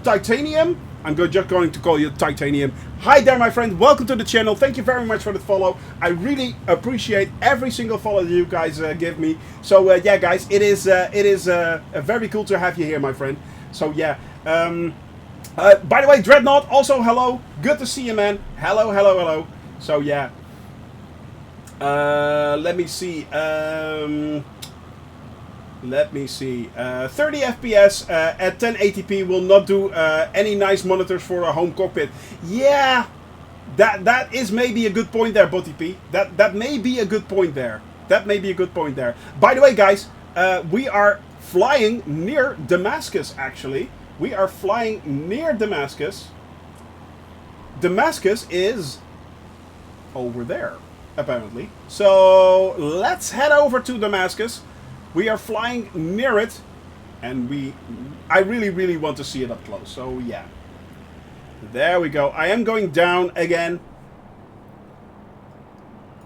Titanium. I'm just going to call you Titanium. Hi there, my friend. Welcome to the channel. Thank you very much for the follow. I really appreciate every single follow that you guys give me. So yeah, guys, it is very cool to have you here, my friend. So yeah. By the way, Dreadnought, also hello. Good to see you, man. Hello, hello, hello. So yeah. Let me see. Let me see. 30 FPS at 1080p will not do any nice monitors for a home cockpit. Yeah, that is maybe a good point there, Botty P. That may be a good point there. That may be a good point there. By the way, guys, we are flying near Damascus. Actually, we are flying near Damascus. Damascus is over there, apparently. So let's head over to Damascus. We are flying near it, and I really, really want to see it up close. So yeah, there we go. I am going down again,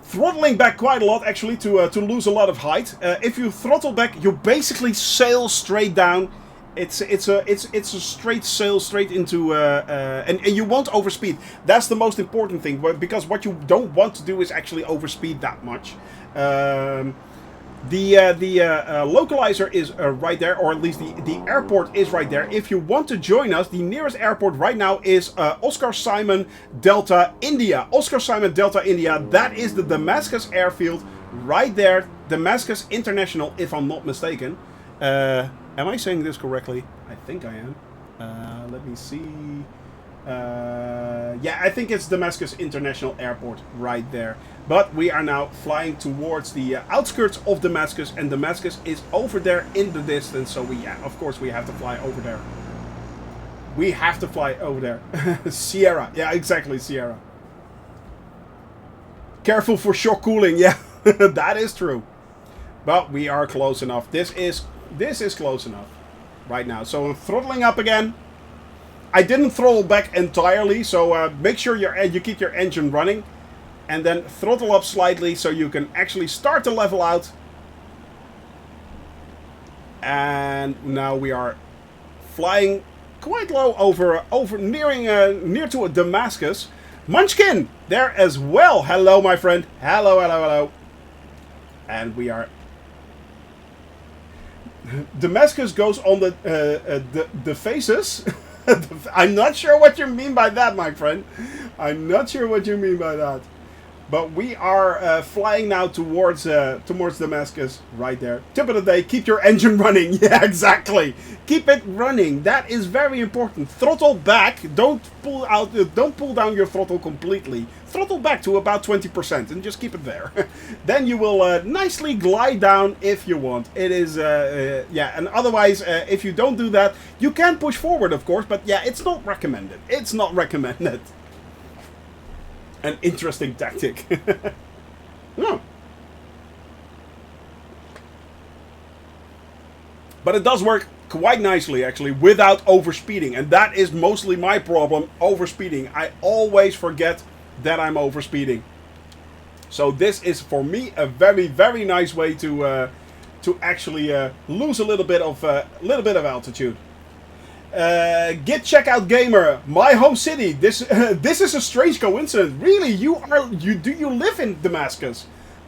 throttling back quite a lot actually to lose a lot of height. If you throttle back, you basically sail straight down. It's a straight sail straight into and you won't overspeed. That's the most important thing, because what you don't want to do is actually overspeed that much. The localizer is right there, or at least the airport is right there. If you want to join us, the nearest airport right now is Oscar Simon Delta India. Oscar Simon Delta India, that is the Damascus airfield right there. Damascus International, if I'm not mistaken. Am I saying this correctly? I think I am. Let me see. Yeah, I think it's Damascus International Airport right there. But we are now flying towards the outskirts of Damascus, and Damascus is over there in the distance. So yeah, of course we have to fly over there. We have to fly over there. Sierra. Yeah, exactly, Sierra. Careful for shock cooling. Yeah, that is true. But we are close enough. This is close enough right now. So I'm throttling up again. I didn't throttle back entirely, so make sure you keep your engine running. And then throttle up slightly so you can actually start to level out. And now we are flying quite low near to a Damascus. Munchkin there as well. Hello, my friend. Hello, hello, hello. And we are. Damascus goes on the faces. I'm not sure what you mean by that, my friend. I'm not sure what you mean by that. But we are flying now towards Damascus, right there. Tip of the day, keep your engine running. Yeah, exactly. Keep it running. That is very important. Throttle back. Don't pull down your throttle completely. Throttle back to about 20% and just keep it there. Then you will nicely glide down if you want. It is, yeah, and otherwise, if you don't do that, you can push forward, of course, but yeah, it's not recommended. It's not recommended. An interesting tactic. No. But it does work quite nicely, actually, without overspeeding. And that is mostly my problem, overspeeding. I always forget that I'm overspeeding. So this is, for me, a very, very nice way to actually lose a little bit of altitude. Git Checkout Gamer, my home city. This this is a strange coincidence. Really, you live in Damascus?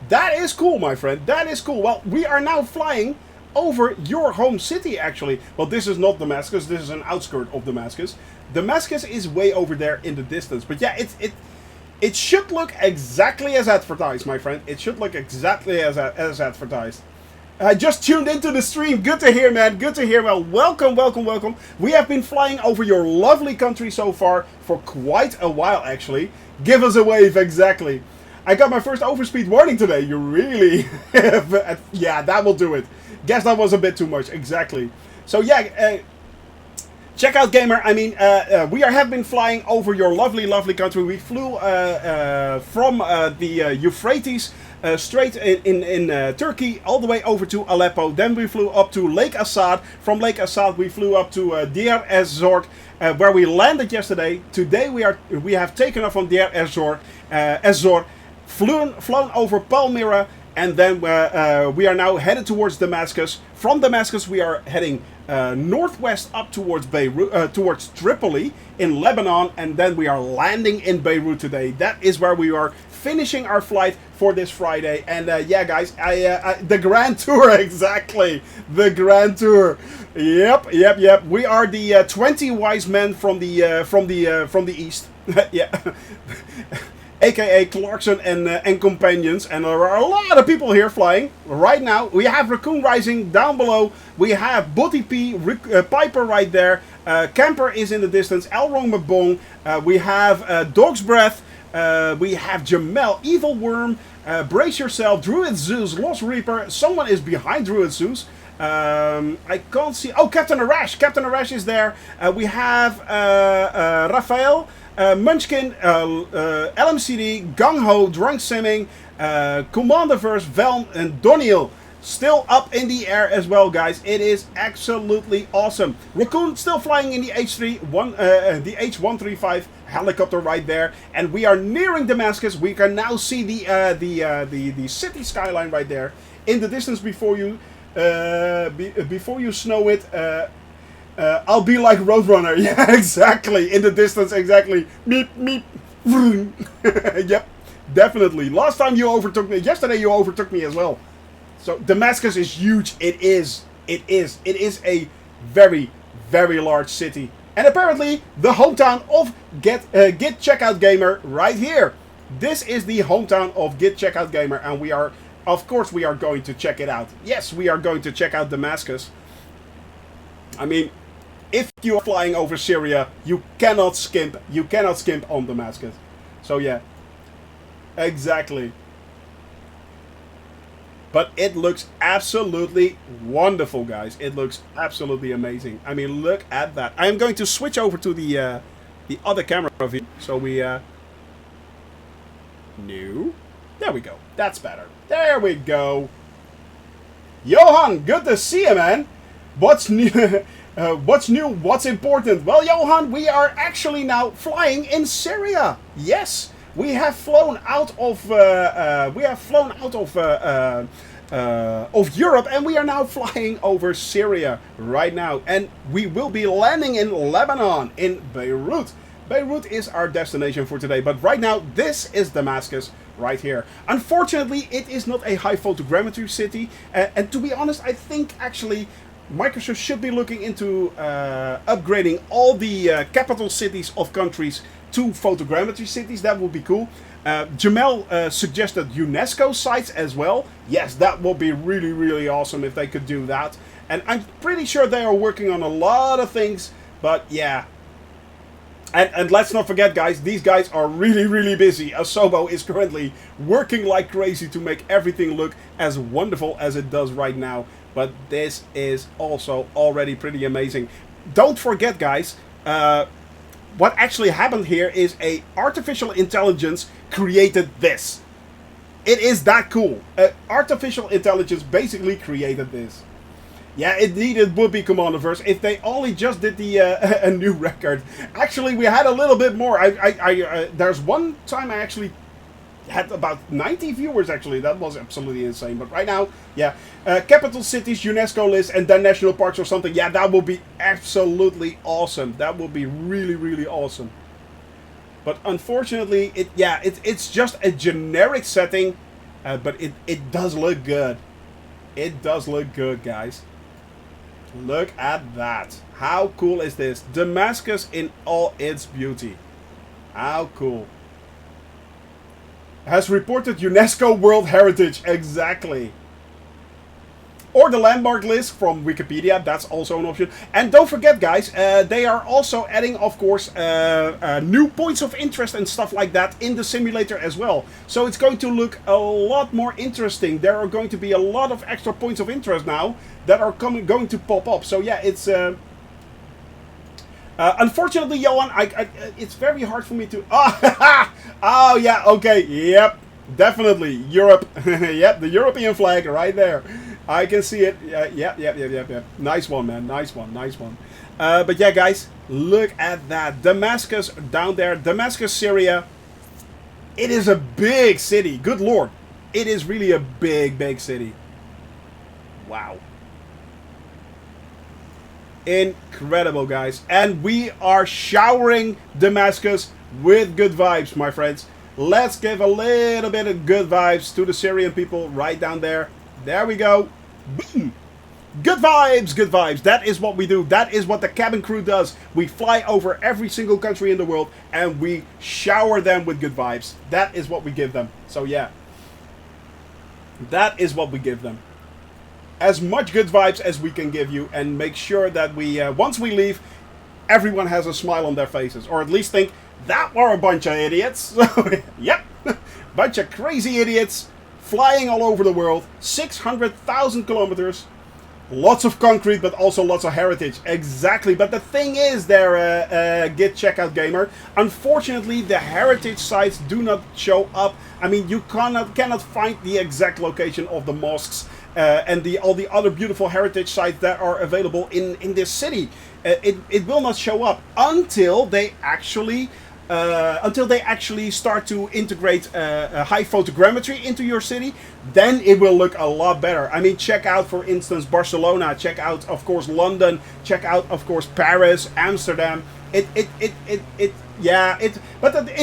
That is cool, my friend. That is cool. Well, we are now flying over your home city, actually. Well, this is not Damascus. This is an outskirt of Damascus. Damascus is way over there in the distance. But yeah, it should look exactly as advertised, my friend. It should look exactly as advertised. I just tuned into the stream. Good to hear, man. Good to hear. Well, welcome, welcome, welcome. We have been flying over your lovely country so far for quite a while, actually. Give us a wave, exactly. I got my first overspeed warning today. You really... yeah, that will do it. Guess that was a bit too much, exactly. So, yeah... Checkout Gamer, I mean, we have been flying over your lovely, lovely country. We flew from the Euphrates straight in Turkey all the way over to Aleppo. Then we flew up to Lake Assad. From Lake Assad we flew up to Deir ez-Zor, where we landed yesterday. Today we have taken off from Deir ez-Zor, flown over Palmyra, and then we are now headed towards Damascus. From Damascus we are heading northwest up towards Beirut, towards Tripoli in Lebanon, and then we are landing in Beirut today. That is where we are finishing our flight for this Friday. And yeah, guys, the Grand Tour, exactly, the Grand Tour. Yep. We are the 20 wise men from the east. Yeah. AKA Clarkson and companions, and there are a lot of people here flying right now. We have Raccoon Rising down below. We have Botty P, Piper right there. Camper is in the distance. Elrong Mabong. We have Dog's Breath. We have Jamel, Evil Worm. Brace Yourself, Druid Zeus, Lost Reaper. Someone is behind Druid Zeus. I can't see. Oh, Captain Arash. Captain Arash is there. We have Raphael. Munchkin, LMCD, Gung Ho, Drunk Simming, Commanderverse, Velm, and Doniel still up in the air as well, guys. It is absolutely awesome. Raccoon still flying in the the H-135 helicopter right there, and we are nearing Damascus. We can now see the city skyline right there in the distance before you snow it. I'll be like Roadrunner. Yeah, exactly. In the distance, exactly. Meep, meep. Yep, definitely. Last time you overtook me. Yesterday you overtook me as well. So Damascus is huge. It is a very, very large city. And apparently the hometown of Git Checkout Gamer right here. This is the hometown of Git Checkout Gamer, and we are, of course, we are going to check it out. Yes, we are going to check out Damascus. I mean, if you are flying over Syria, you cannot skimp. You cannot skimp on Damascus. So yeah, exactly. But it looks absolutely wonderful, guys. It looks absolutely amazing. I mean, look at that. I am going to switch over to the other camera view. So we new. There we go. That's better. There we go. Johan, good to see you, man. What's new? What's new? What's important? Well, Johan, we are actually now flying in Syria. Yes, we have flown out of Europe, and we are now flying over Syria right now, and we will be landing in Lebanon, in Beirut. Beirut is our destination for today, but right now this is Damascus right here. Unfortunately, it is not a high photogrammetry city, and to be honest, I think actually Microsoft should be looking into upgrading all the capital cities of countries to photogrammetry cities. That would be cool. Jamel suggested UNESCO sites as well. Yes, that would be really, really awesome if they could do that. And I'm pretty sure they are working on a lot of things, but yeah. And let's not forget, guys, these guys are really, really busy. Asobo is currently working like crazy to make everything look as wonderful as it does right now. But this is also already pretty amazing. Don't forget, guys, what actually happened here is a artificial intelligence created this. It is that cool. Artificial intelligence basically created this. Yeah, indeed it would be Commanderverse if they only just did the a new record. Actually, we had a little bit more. There's one time I actually had about 90 viewers actually. That was absolutely insane. But right now, yeah, capital cities, UNESCO list, and then national parks or something. Yeah, that would be absolutely awesome. That would be really, really awesome. But unfortunately, it's just a generic setting, but it does look good. It does look good, guys. Look at that. How cool is this? Damascus in all its beauty. How cool. Has reported UNESCO World Heritage. Exactly. Or the landmark list from Wikipedia. That's also an option. And don't forget, guys, they are also adding, of course, new points of interest and stuff like that in the simulator as well. So it's going to look a lot more interesting. There are going to be a lot of extra points of interest now that are going to pop up. So yeah, it's... unfortunately, Johan, it's very hard for me to... Oh, yeah, okay, yep, definitely, Europe. Yep, the European flag right there. I can see it. Yep. Nice one, man, nice one. But yeah, guys, look at that. Damascus down there, Damascus, Syria. It is a big city, good lord. It is really a big city. Wow. Incredible, guys. And we are showering Damascus with good vibes, my friends. Let's give a little bit of good vibes to the Syrian people right down there. There we go. Boom. Good vibes, good vibes. That is what we do. That is what the cabin crew does. We fly over every single country in the world and we shower them with good vibes. That is what we give them. So yeah. That is what we give them. As much good vibes as we can give you, and make sure that we, once we leave, everyone has a smile on their faces, or at least think, that were a bunch of idiots. So, yep, bunch of crazy idiots flying all over the world, 600,000 kilometers, lots of concrete, but also lots of heritage. Exactly, but the thing is there, Git Checkout Gamer, unfortunately the heritage sites do not show up. I mean, you cannot find the exact location of the mosques and all the other beautiful heritage sites that are available in this city. It will not show up until they actually start to integrate high photogrammetry into your city. Then it will look a lot better. I mean, check out, for instance, Barcelona. Check out, of course, London. Check out, of course, Paris, Amsterdam. But it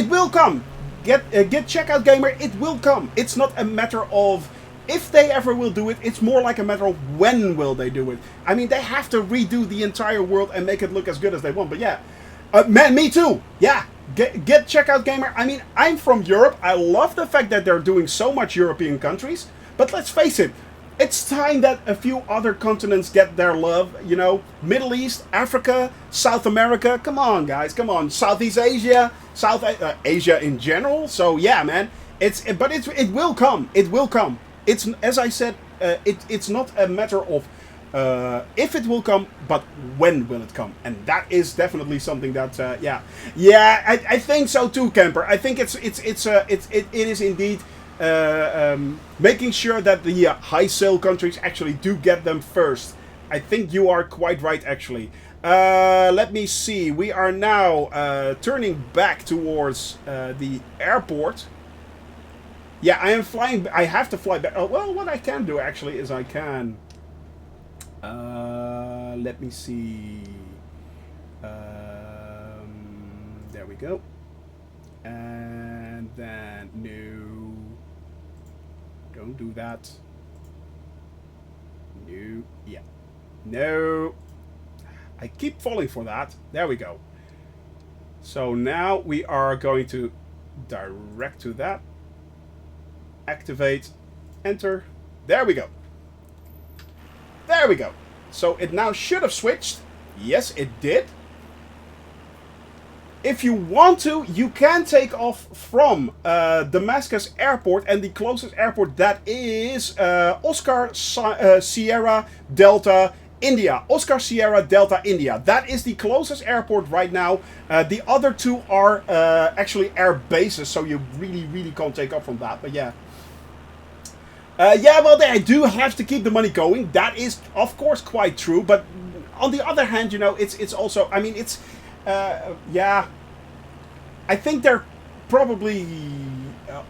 will come. Get Checkout Gamer. It will come. It's not a matter of if they ever will do it. It's more like a matter of when will they do it. I mean, they have to redo the entire world and make it look as good as they want. But yeah, man, me too. Yeah. Get Checkout Gamer. I mean, I'm from Europe. I love the fact that they're doing so much European countries. But let's face it, it's time that a few other continents get their love. You know, Middle East, Africa, South America. Come on, guys. Come on. Southeast Asia, Asia in general. So yeah, man. It will come. It will come. It's, as I said, it's not a matter of if it will come, but when will it come? And that is definitely something that, I think so too, Camper. I think it is indeed making sure that the high sale countries actually do get them first. I think you are quite right, actually. Let me see. We are now turning back towards the airport. Yeah, I am flying. I have to fly back. Oh, well, what I can do actually is I can. Let me see. There we go. And then no. Don't do that. No. Yeah. No. I keep falling for that. There we go. So now we are going to direct to that. Activate, enter. There we go. There we go. So it now should have switched. Yes, it did. If you want to, you can take off from Damascus Airport, and the closest airport that is Oscar Sierra Delta India. Oscar Sierra Delta India. That is the closest airport right now. The other two are actually air bases, so you really can't take off from that. But yeah. Well, they do have to keep the money going. That is, of course, quite true. But on the other hand, you know, it's also, I mean, it's, I think they're probably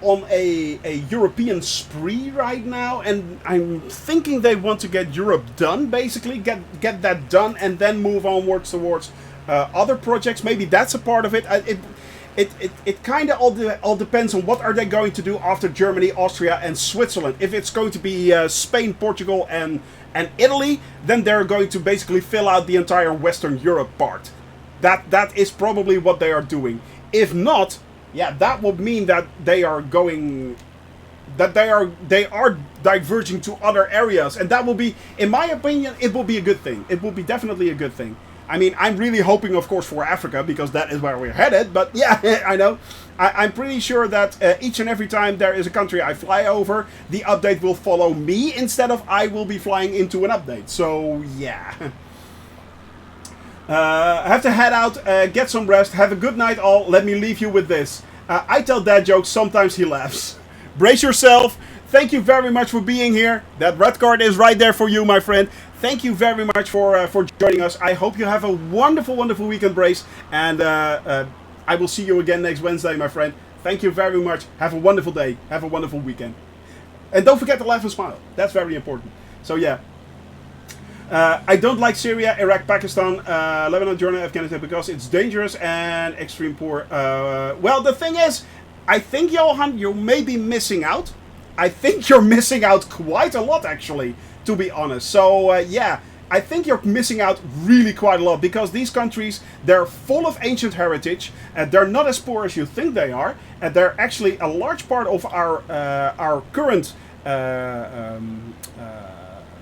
on a European spree right now, and I'm thinking they want to get Europe done, basically get that done, and then move onwards towards other projects. Maybe that's a part of it. It kind of all depends on what are they going to do after Germany, Austria, and Switzerland. If it's going to be Spain, Portugal, and Italy, then they're going to basically fill out the entire Western Europe part. That is probably what they are doing. If not, yeah, that would mean that they are diverging to other areas, and that will be, in my opinion, it will be a good thing. It will be definitely a good thing. I mean, I'm really hoping, of course, for Africa, because that is where we're headed. But yeah, I know. I'm pretty sure that each and every time there is a country I fly over, the update will follow me instead of I will be flying into an update. So yeah. I have to head out, get some rest. Have a good night all. Let me leave you with this. I tell dad jokes, sometimes he laughs. Brace yourself. Thank you very much for being here. That red card is right there for you, my friend. Thank you very much for joining us. I hope you have a wonderful, wonderful weekend, Brace. And I will see you again next Wednesday, my friend. Thank you very much. Have a wonderful day. Have a wonderful weekend. And don't forget to laugh and smile. That's very important. So yeah. I don't like Syria, Iraq, Pakistan, Lebanon, Jordan, Afghanistan because it's dangerous and extreme poor. Well, the thing is, I think, Johan, you may be missing out. I think you're missing out quite a lot, actually, to be honest. So, yeah, I think you're missing out really quite a lot because these countries, they're full of ancient heritage. They're not as poor as you think they are. They're actually a large part of our current...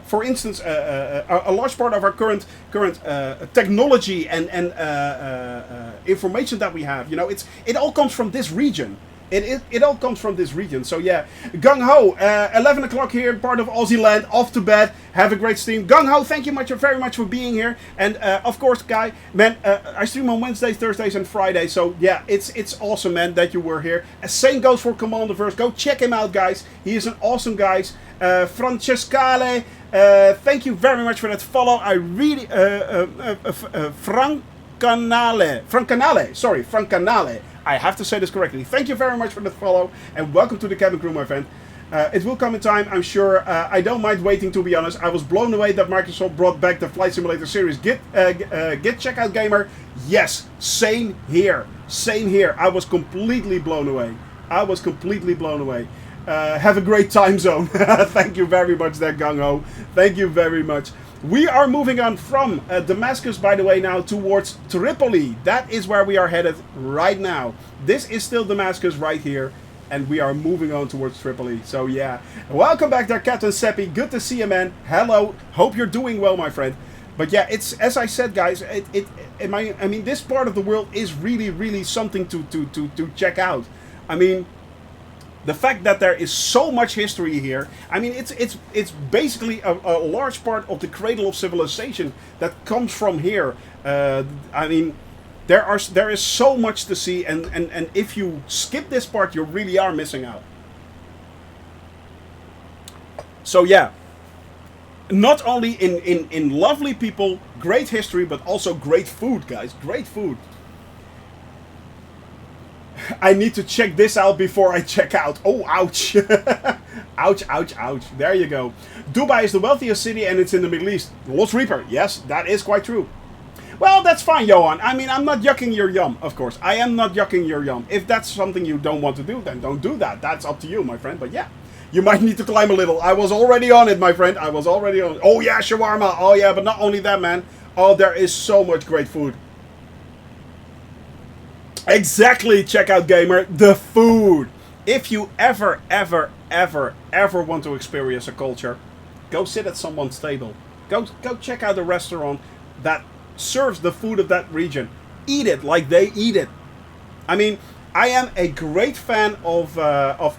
for instance, a large part of our current technology and information that we have, you know, it all comes from this region. It all comes from this region. So yeah, Gung Ho, 11 o'clock here, part of Aussie land, off to bed. Have a great stream. Gung Ho, thank you very much for being here. And of course, Guy, man, I stream on Wednesdays, Thursdays, and Fridays. So yeah, it's awesome, man, that you were here. Same goes for Commanderverse. Go check him out, guys. He is an awesome guy. Francescale, thank you very much for that follow. I really Francanale. I have to say this correctly. Thank you very much for the follow, and welcome to the cabin crew, my friend. It will come in time, I'm sure. I don't mind waiting, to be honest. I was blown away that Microsoft brought back the Flight Simulator series. Git Checkout Gamer. Yes, same here. Same here. I was completely blown away. Have a great time zone. Thank you very much there, Gung Ho. Thank you very much. We are moving on from Damascus, by the way, now towards Tripoli. That is where we are headed right now. This is still Damascus right here, and we are moving on towards Tripoli. So yeah, welcome back there, Captain Seppi. Good to see you, man. Hello. Hope you're doing well, my friend. But yeah, it's, as I said, guys, I mean, this part of the world is really, really something to check out. I mean, the fact that there is so much history here, I mean, it's basically a large part of the cradle of civilization that comes from here. I mean, there is so much to see, and if you skip this part, you really are missing out. So yeah, not only in lovely people, great history, but also great food, guys. Great food. I need to check this out before I check out. Oh, ouch. Ouch, ouch, ouch. There you go. Dubai is the wealthiest city and it's in the Middle East. Lost Reaper. Yes, that is quite true. Well, that's fine, Johan. I mean, I'm not yucking your yum, of course. I am not yucking your yum. If that's something you don't want to do, then don't do that. That's up to you, my friend. But yeah, you might need to climb a little. I was already on it, my friend. I was already on it. Oh, yeah, shawarma. Oh, yeah, but not only that, man. Oh, there is so much great food. Exactly, Checkout Gamer, the food. If you ever want to experience a culture, go sit at someone's table. Go check out a restaurant that serves the food of that region. Eat it like they eat it. I mean, I am a great fan of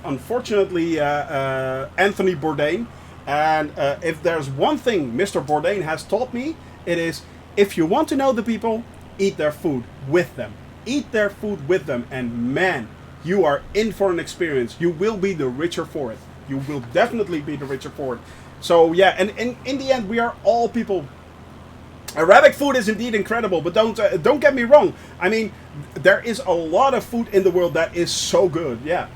unfortunately, Anthony Bourdain. And if there's one thing Mr. Bourdain has taught me, it is, if you want to know the people, eat their food with them. Eat their food with them, and man, you are in for an experience. You will be the richer for it. You will definitely be the richer for it. So yeah, and in the end, we are all people. Arabic food is indeed incredible, but don't get me wrong. I mean, there is a lot of food in the world that is so good. Yeah.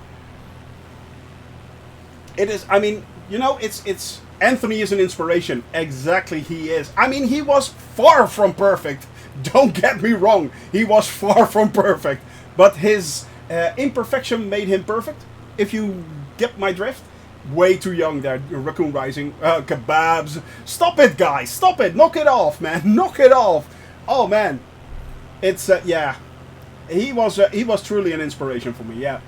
It is. I mean, you know, it's Anthony is an inspiration. Exactly, he is. I mean, he was far from perfect. Don't get me wrong. He was far from perfect, but his imperfection made him perfect. If you get my drift. Way too young there, Raccoon Rising. Kebabs. Stop it, guys. Stop it. Knock it off, man. Knock it off. Oh man, it's yeah. He was truly an inspiration for me. Yeah.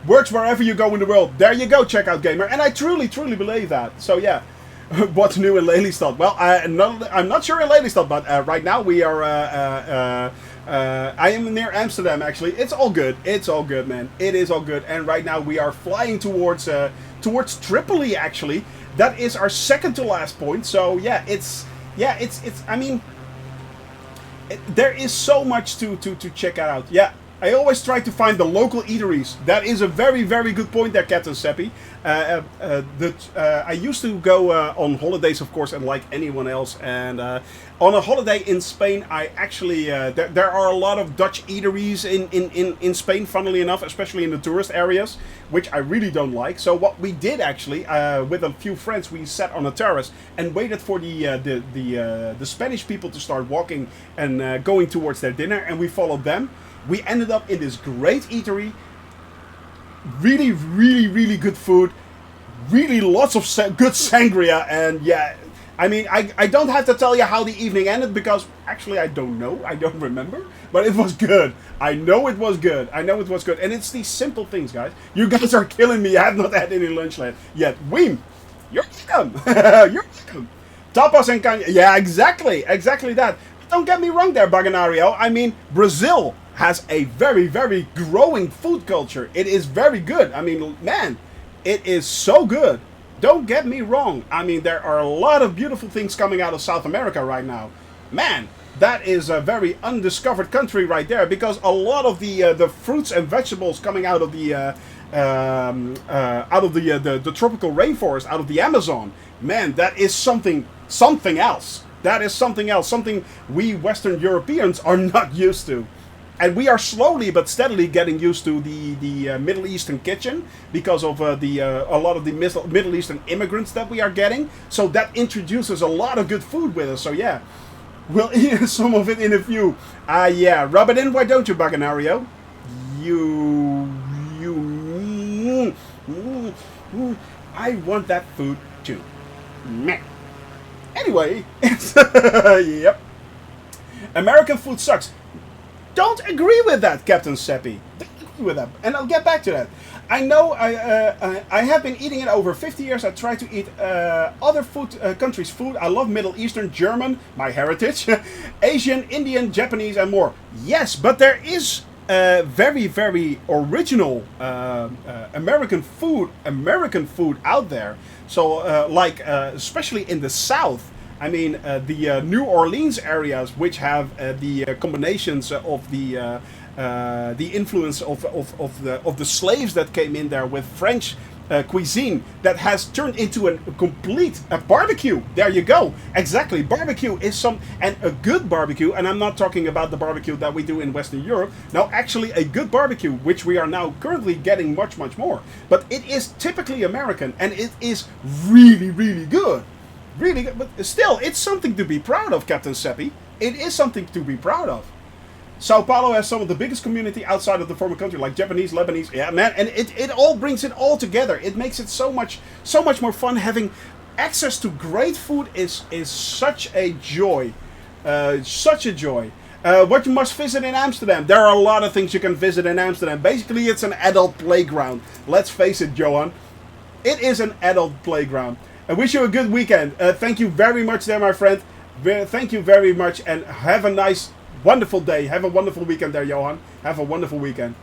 Works wherever you go in the world. There you go, Checkout Gamer. And I truly believe that. So yeah. What's new in Lelystad? Well, I'm not sure in Lelystad, but right now we are. I am near Amsterdam, actually. It's all good. It's all good, man. It is all good. And right now we are flying towards Tripoli, actually. That is our second to last point. So yeah, it's I mean, there is so much to check out. Yeah. I always try to find the local eateries. That is a very good point there, Captain Seppi. I used to go on holidays, of course, and like anyone else. And on a holiday in Spain, I actually there are a lot of Dutch eateries in Spain, funnily enough, especially in the tourist areas, which I really don't like. So what we did actually, with a few friends, we sat on a terrace and waited for the Spanish people to start walking and going towards their dinner, and we followed them. We ended up in this great eatery, really good food, really lots of good sangria, and yeah, I mean, I don't have to tell you how the evening ended because actually I don't know, I don't remember, but it was good. I know it was good. I know it was good, and it's these simple things, guys. You guys are killing me. I have not had any lunch yet. Weem, you're welcome. You're welcome. Tapas and caña. Yeah, exactly that. Don't get me wrong there, Baganario. I mean, Brazil has a very growing food culture. It is very good. I mean, man, it is so good. Don't get me wrong. I mean, there are a lot of beautiful things coming out of South America right now. Man, that is a very undiscovered country right there, because a lot of the fruits and vegetables coming out of the tropical rainforest, out of the Amazon, man, that is something else. That is something else, something we Western Europeans are not used to. And we are slowly but steadily getting used to the Middle Eastern kitchen because of a lot of the Middle Eastern immigrants that we are getting. So that introduces a lot of good food with us. So yeah, we'll eat some of it in a few. Yeah, rub it in, why don't you, Baganario? I want that food too. Meh. Anyway, it's yep. American food sucks. Don't agree with that, Captain Seppi. Don't agree with that, and I'll get back to that. I know I have been eating it over 50 years. I try to eat other countries' food. I love Middle Eastern, German, my heritage, Asian, Indian, Japanese, and more. Yes, but there is very original American food out there. So like especially in the South. I mean, the New Orleans areas, which have the combinations of the influence of the slaves that came in there with French cuisine, that has turned into a complete barbecue. There you go. Exactly. Barbecue is and a good barbecue, and I'm not talking about the barbecue that we do in Western Europe. No, actually a good barbecue, which we are now currently getting much more. But it is typically American, and it is really good. Really good, but still, it's something to be proud of, Captain Seppi. It is something to be proud of. Sao Paulo has some of the biggest community outside of the former country, like Japanese, Lebanese, yeah, man, and it all brings it all together. It makes it so much more fun. Having access to great food is such a joy, such a joy. What you must visit in Amsterdam? There are a lot of things you can visit in Amsterdam. Basically, it's an adult playground. Let's face it, Johan. It is an adult playground. I wish you a good weekend. Thank you very much there, my friend. Thank you very much, and have a nice, wonderful day. Have a wonderful weekend there, Johan. Have a wonderful weekend.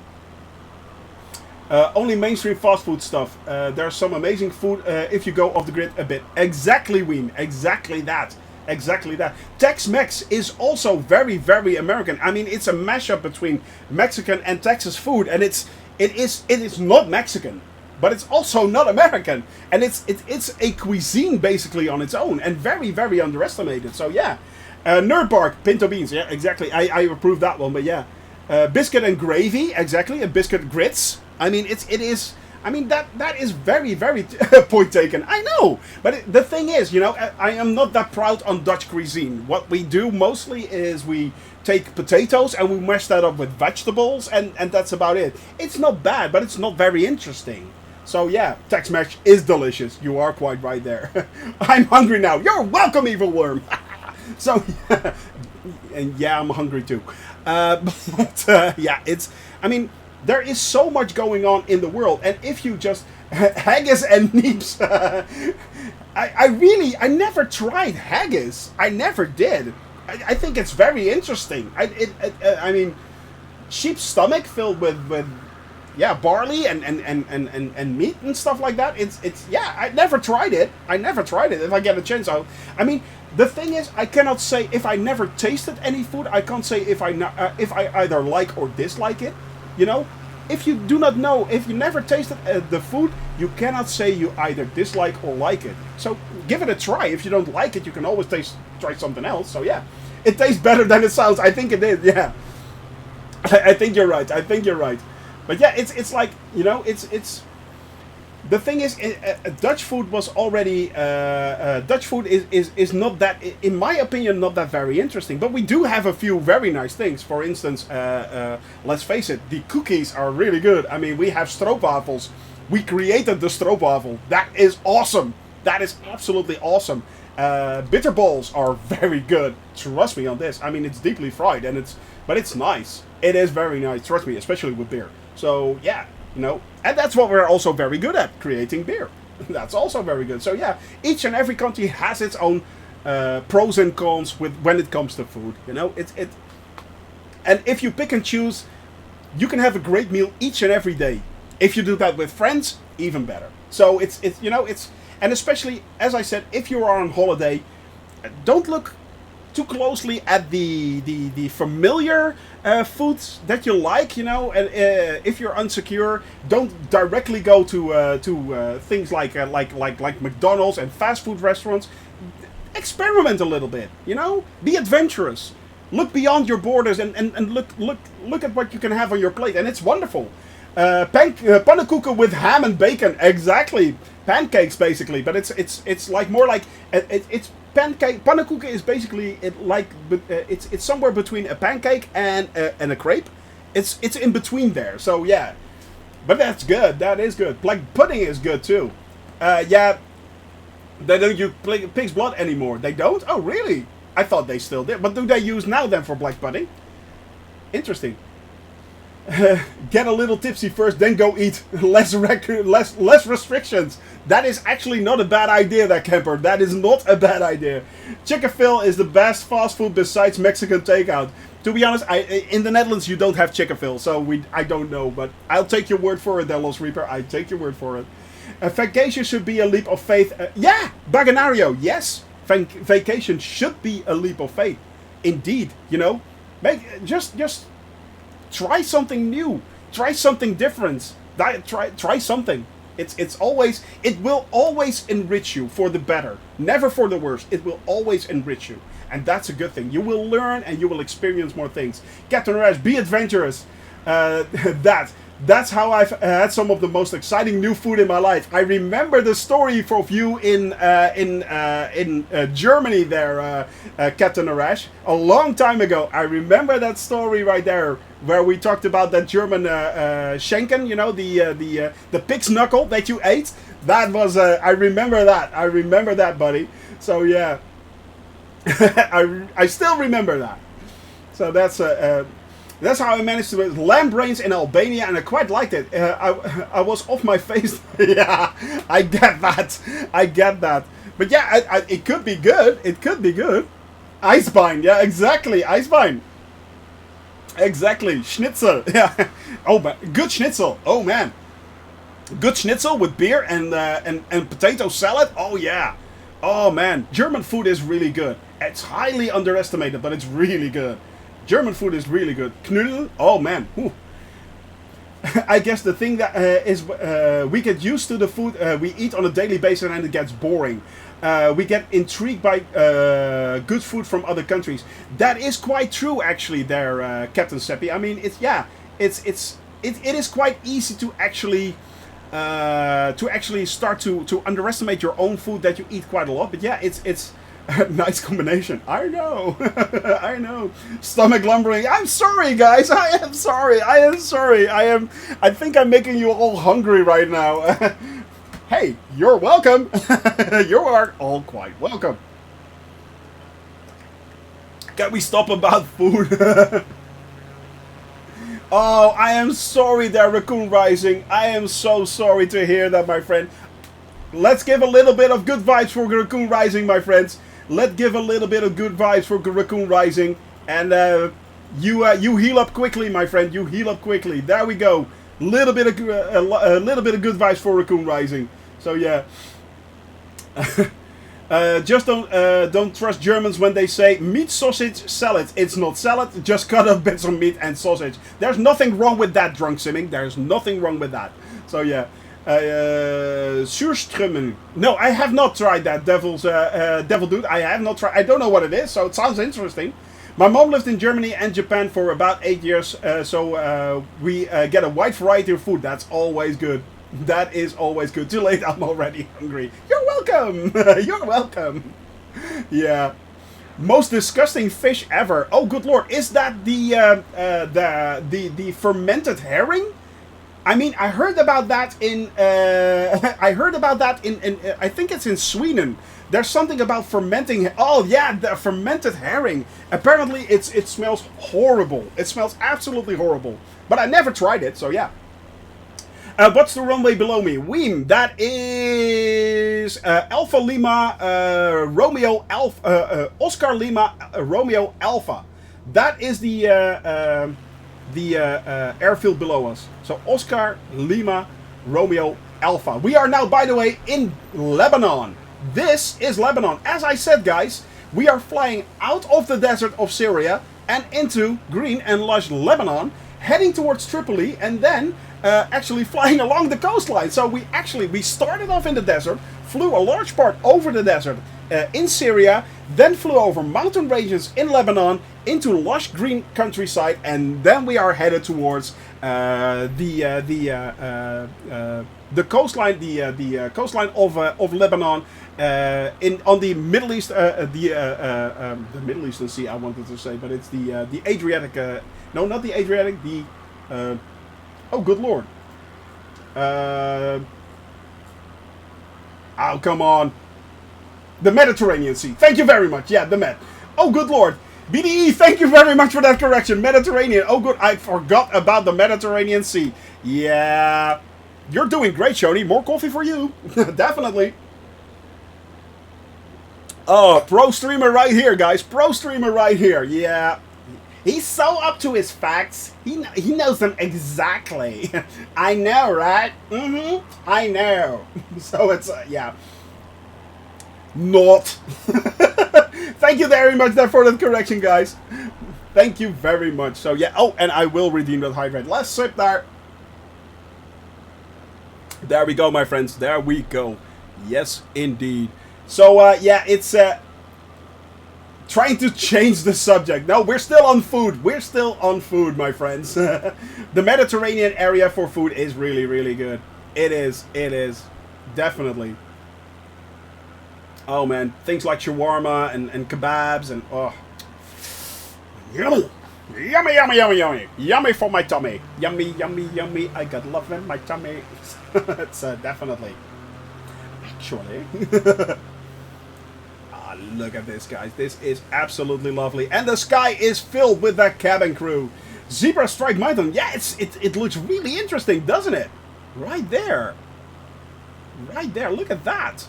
Only mainstream fast food stuff. There's some amazing food if you go off the grid a bit. Exactly, Ween. Exactly that. Exactly that. Tex-Mex is also very American. I mean, it's a mashup between Mexican and Texas food, and it is not Mexican. But it's also not American, and it's a cuisine basically on its own, and very underestimated. So yeah, Nerd Park, pinto beans, yeah, exactly. I approve that one, but yeah, biscuit and gravy, exactly, and biscuit grits. I mean, it is. I mean, that is very, very point taken. I know, but the thing is, I am not that proud on Dutch cuisine. What we do mostly is we take potatoes and we mash that up with vegetables, and that's about it. It's not bad, but it's not very interesting. So yeah, Tex-Mex is delicious. You are quite right there. I'm hungry now. You're welcome, evil worm. So, and yeah, I'm hungry too. Yeah, I mean, there is so much going on in the world, and if you just haggis and neeps, I never tried haggis. I never did. I think it's very interesting. I mean, sheep's stomach filled with yeah, barley and meat and stuff like that. It's yeah. I never tried it. I never tried it. If I get a chance, I mean, the thing is, I cannot say if I never tasted any food. I can't say if I either like or dislike it. If you do not know, if you never tasted the food, you cannot say you either dislike or like it. So give it a try. If you don't like it, you can always try something else. So yeah, it tastes better than it sounds. I think it is. Yeah, I think you're right. I think you're right. But yeah, it's like it's. The thing is, Dutch food was already Dutch food is not that, in my opinion, not that very interesting. But we do have a few very nice things. For instance, let's face it, the cookies are really good. I mean, we have stroopwafels. We created the stroopwafel. That is awesome. That is absolutely awesome. Bitterballs are very good. Trust me on this. I mean, it's deeply fried but it's nice. It is very nice. Trust me, especially with beer. So yeah. And that's what we're also very good at, creating beer. That's also very good. So yeah, each and every country has its own pros and cons when it comes to food. And if you pick and choose, you can have a great meal each and every day. If you do that with friends, even better. So it's and especially, as I said, if you are on holiday, don't look too closely at the familiar foods that you like, and if you're insecure, don't directly go to things like McDonald's and fast food restaurants. Experiment a little bit, be adventurous, look beyond your borders, and look at what you can have on your plate, and it's wonderful. Pannenkoeken with ham and bacon, exactly. Pancakes basically, but it's like more like it's pancake. Pannenkoeken is basically it's somewhere between a pancake and a crepe. It's in between there. So yeah, but that's good. That is good. Black pudding is good too. Yeah, they don't use pig's blood anymore. They don't. Oh really? I thought they still did. What do they use now then for black pudding? Interesting. Get a little tipsy first, then go eat. Less restrictions. That is actually not a bad idea, that camper. That is not a bad idea. Chick-fil-A is the best fast food besides Mexican takeout. To be honest, in the Netherlands you don't have Chick-fil-A, so I don't know, but I'll take your word for it, Delos Reaper. I take your word for it. Vacation should be a leap of faith. Yeah, Baganario. Yes, vacation should be a leap of faith. Indeed, just. Try something new. Try something different. Try something. It will always enrich you for the better. Never for the worse. It will always enrich you. And that's a good thing. You will learn and you will experience more things. Captain Rash, be adventurous. That's how I've had some of the most exciting new food in my life. I remember the story of you in Germany there, Captain Arash, a long time ago. I remember that story right there, where we talked about that German schenken, the pig's knuckle that you ate. That was I remember that. I remember that, buddy. So yeah, I still remember that. So that's how I managed to make lamb brains in Albania, and I quite liked it. I was off my face. Yeah, I get that. But yeah, it could be good. It could be good. Eisbein, yeah, exactly. Eisbein. Exactly. Schnitzel. Yeah. Oh, but good schnitzel. Oh man. Good schnitzel with beer and potato salad. Oh yeah. Oh man. German food is really good. It's highly underestimated, but it's really good. German food is really good. Knödel, oh man. Whew. I guess the thing that is we get used to the food we eat on a daily basis and it gets boring. We get intrigued by good food from other countries. That is quite true, actually. There, Captain Seppi. I mean, it is quite easy to actually to actually start to underestimate your own food that you eat quite a lot. But yeah, it's a nice combination. I know. I know. Stomach lumbering. I'm sorry, guys. I am sorry. I am sorry. I think I'm making you all hungry right now. Hey, you're welcome. You are all quite welcome. Can we stop about food? Oh, I am sorry there, Raccoon Rising. I am so sorry to hear that, my friend. Let's give a little bit of good vibes for Raccoon Rising, my friends. Let's give a little bit of good vibes for Raccoon Rising. And you heal up quickly, my friend. You heal up quickly. There we go. A little bit of good vibes for Raccoon Rising. So yeah. Just don't trust Germans when they say meat, sausage, salad. It's not salad, just cut up bits of meat and sausage. There's nothing wrong with that, Drunk Simming. There's nothing wrong with that. So yeah. Surströmmen. No, I have not tried that, Devil Dude. I have not tried. I don't know what it is, so it sounds interesting. My mom lived in Germany and Japan for about 8 years, so we get a wide variety of food. That's always good. That is always good. Too late, I'm already hungry. You're welcome. You're welcome. Yeah. Most disgusting fish ever. Oh, good lord. Is that the fermented herring? I mean, I heard about that in I think it's in Sweden. There's something about fermenting. Oh yeah, the fermented herring. Apparently, it smells horrible. It smells absolutely horrible. But I never tried it, so yeah. What's the runway below me? Weem. That is Alpha Lima Romeo Alpha Oscar Lima Romeo Alpha. That is the airfield below us. So Oscar Lima Romeo Alpha. We are now, by the way, in Lebanon. This is Lebanon. As I said, guys, we are flying out of the desert of Syria and into green and lush Lebanon, heading towards Tripoli, and then actually flying along the coastline. So we started off in the desert, flew a large part over the desert in Syria, then flew over mountain ranges in Lebanon into lush green countryside, and then we are headed towards the coastline, the coastline of Lebanon, on the Middle East, the Middle Eastern Sea. I wanted to say, but it's the Adriatic. No, not the Adriatic. The oh, good lord. Oh, come on. The Mediterranean Sea. Thank you very much. Yeah, the Med. Oh, good lord. BDE, thank you very much for that correction. Mediterranean. Oh, good. I forgot about the Mediterranean Sea. Yeah. You're doing great, Shoni. More coffee for you. Definitely. Oh, pro streamer right here, guys. Pro streamer right here. Yeah. He's so up to his facts. He knows them exactly. I know, right? Mm-hmm. I know. So it's, yeah. Not. Thank you very much there for that correction, guys. Thank you very much. So, yeah. Oh, and I will redeem that hydrate. Last sip there. There we go, my friends. There we go. Yes, indeed. So, yeah, it's... trying to change the subject. No, we're still on food. We're still on food, my friends. The Mediterranean area for food is really, really good. It is. It is. Definitely. Oh, man. Things like shawarma and kebabs and... Oh. Yummy. Yummy, yummy, yummy, yummy. Yummy for my tummy. Yummy, yummy, yummy. I got love in my tummy. It's definitely... Actually... Look at this, guys. This is absolutely lovely. And the sky is filled with that cabin crew. Zebra Strike Mountain. Yeah, it looks really interesting, doesn't it? Right there. Right there. Look at that.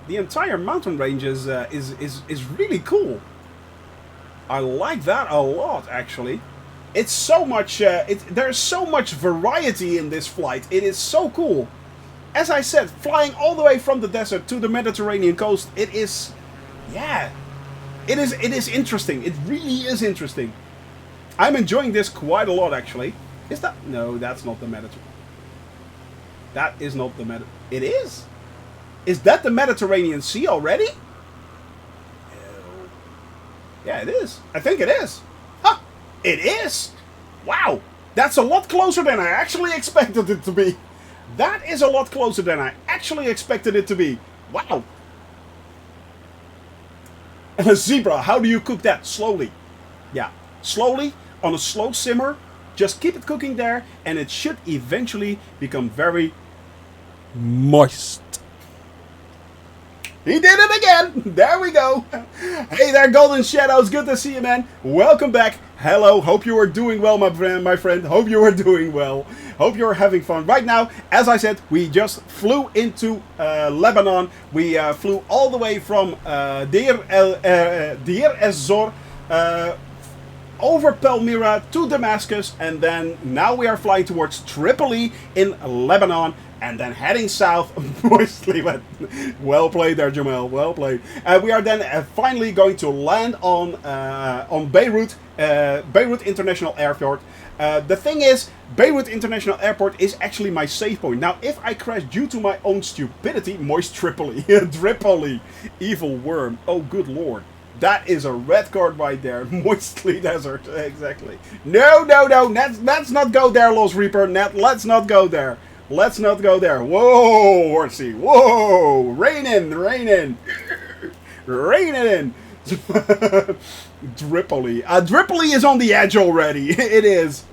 The entire mountain range is really cool. I like that a lot, actually. It's so much... there's so much variety in this flight. It is so cool. As I said, flying all the way from the desert to the Mediterranean coast, it is... Yeah, it is interesting. It really is interesting. I'm enjoying this quite a lot, actually. Is that... No, that's not the Mediterranean. That is not the Mediterranean. It is? Is that the Mediterranean Sea already? No. Yeah, it is. I think it is. Huh, it is. Wow, that's a lot closer than I actually expected it to be. That is a lot closer than I actually expected it to be. Wow. And a zebra, how do you cook that? Slowly. Yeah, slowly, on a slow simmer. Just keep it cooking there, and it should eventually become very moist. He did it again! There we go! Hey there, Golden Shadows, good to see you, man. Welcome back. Hello, hope you are doing well, my friend. Hope you are doing well. Hope you're having fun. Right now, as I said, we just flew into Lebanon. We flew all the way from Deir ez-Zor over Palmyra to Damascus, and then now we are flying towards Tripoli in Lebanon, and then heading south mostly. But well played there, Jamal. Well played. We are then finally going to land on Beirut, Beirut International Airport. The thing is, Beirut International Airport is actually my save point. Now, if I crash due to my own stupidity, moist Tripoli, Tripoli, evil worm. Oh, good lord. That is a red card right there. Moistly desert, exactly. No, no, no. Let's not go there, Los Reaper. Let's not go there. Let's not go there. Whoa, horsey. Whoa. Rain in, rain in. Rain it in. Tripoli. Tripoli is on the edge already. It is.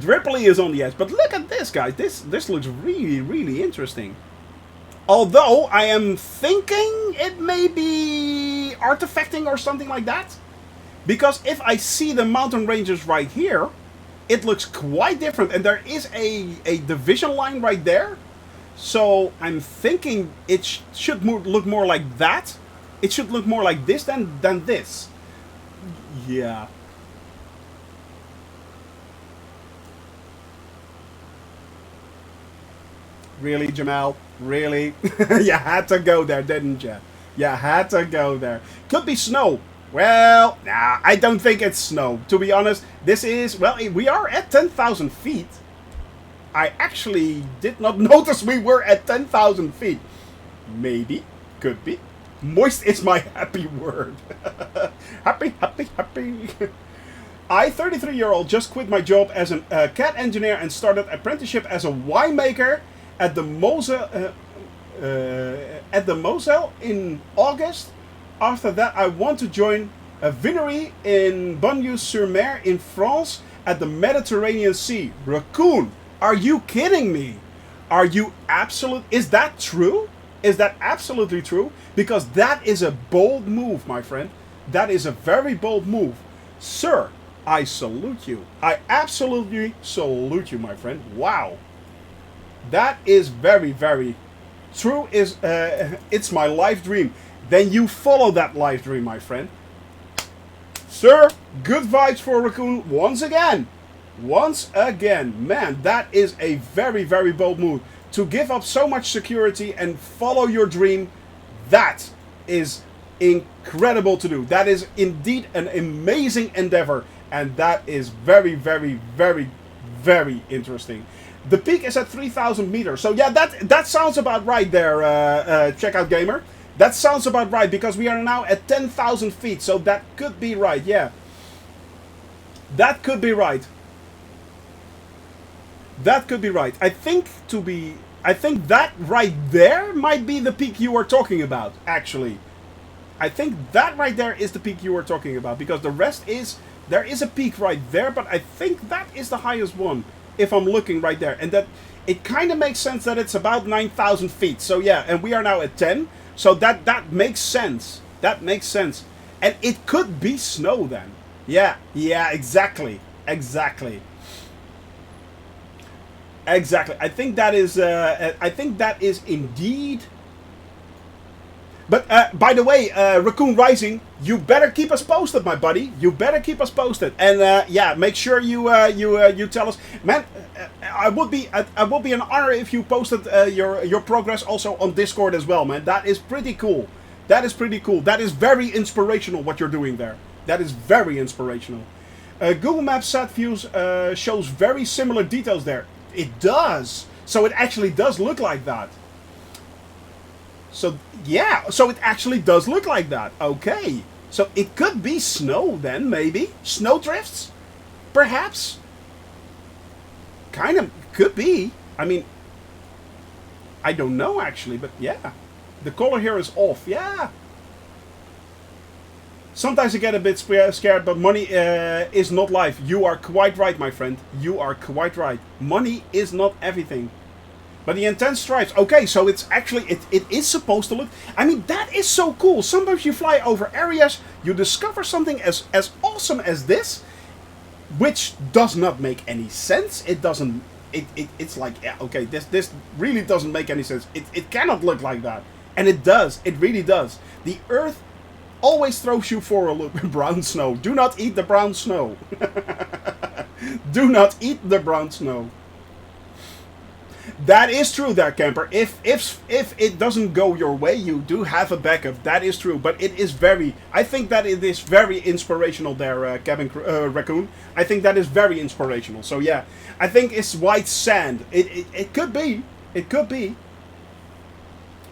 Tripoli is on the edge. But look at this, guys. This looks really, really interesting. Although, I am thinking it may be artifacting or something like that. Because if I see the mountain ranges right here, it looks quite different. And there is a division line right there. So, I'm thinking it should look more like that. It should look more like this than this. Yeah. Really, Jamal? Really? You had to go there, didn't you? You had to go there. Could be snow. Well, nah, I don't think it's snow. To be honest, this is... Well, we are at 10,000 feet. I actually did not notice we were at 10,000 feet. Maybe. Could be. Moist is my happy word. Happy, happy, happy. I, 33-year-old, just quit my job as a CAD engineer and started apprenticeship as a winemaker at the Moselle in August. After that, I want to join a winery in Bagnols-sur-Mer in France at the Mediterranean Sea. Raccoon, are you kidding me? Are you absolute? Is that true? Is that absolutely true? Because that is a bold move, my friend. That is a very bold move. Sir, I salute you. I absolutely salute you, my friend. Wow. That is very, very true. It's my life dream. Then you follow that life dream, my friend. Sir, good vibes for Raccoon once again. Once again. Man, that is a very, very bold move. To give up so much security and follow your dream, that is incredible to do. That is indeed an amazing endeavor. And that is very, very, very, very interesting. The peak is at 3,000 meters. So yeah, that sounds about right there, Checkout Gamer. That sounds about right, because we are now at 10,000 feet. So that could be right, yeah. That could be right. That could be right. I think that right there might be the peak you were talking about, actually. I think that right there is the peak you were talking about, because the rest is... There is a peak right there, but I think that is the highest one, if I'm looking right there. And that it kind of makes sense that it's about 9,000 feet. So yeah, and we are now at 10. So that makes sense. That makes sense. And it could be snow then. Yeah, exactly. Exactly. Exactly. I think that is indeed. But by the way, Raccoon Rising, you better keep us posted, my buddy. You better keep us posted, and yeah, make sure you tell us, man. I would be an honor if you posted your progress also on Discord as well, man. That is pretty cool. That is pretty cool. That is very inspirational what you're doing there. That is very inspirational. Google Maps sat views shows very similar details there. It does. So it actually does look like that. So, yeah. So it actually does look like that. Okay. So it could be snow then, maybe. Snow drifts? Perhaps. Kind of. Could be. I mean, I don't know actually, but yeah. The color here is off, yeah. Sometimes I get a bit scared, but money is not life. You are quite right, my friend. You are quite right. Money is not everything. But the intense stripes. Okay, so it's actually, it is supposed to look... I mean, that is so cool. Sometimes you fly over areas, you discover something as awesome as this, which does not make any sense. It doesn't... It's like, yeah, okay, this really doesn't make any sense. It cannot look like that. And it does. It really does. The Earth always throws you for a loop. Brown snow. Do not eat the brown snow. Do not eat the brown snow. That is true there, camper. If it doesn't go your way, you do have a backup. That is true. But it is very... I think that it is very inspirational there, Cabin Raccoon. I think that is very inspirational. So yeah, I think it's white sand. It could be. It could be.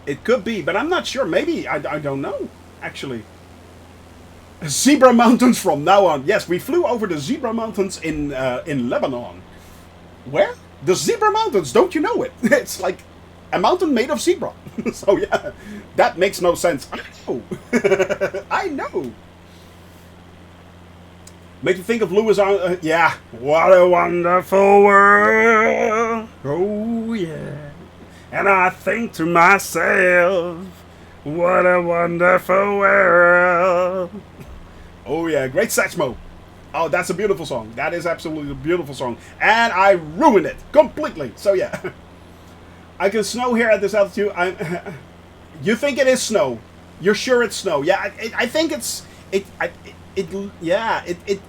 It could be, but I'm not sure. Maybe. I don't know, actually. Zebra Mountains from now on. Yes, we flew over the Zebra Mountains in Lebanon. Where? The Zebra Mountains, don't you know it? It's like a mountain made of zebra. So yeah, that makes no sense. I know. I know. Make you think of Lewis on... yeah. What a wonderful world. Oh yeah. And I think to myself, what a wonderful world. Oh yeah, great Satchmo. Oh, that's a beautiful song. That is absolutely a beautiful song. And I ruined it completely. So yeah. I can snow here at this altitude. You think it is snow. You're sure it's snow. Yeah, I think it's... It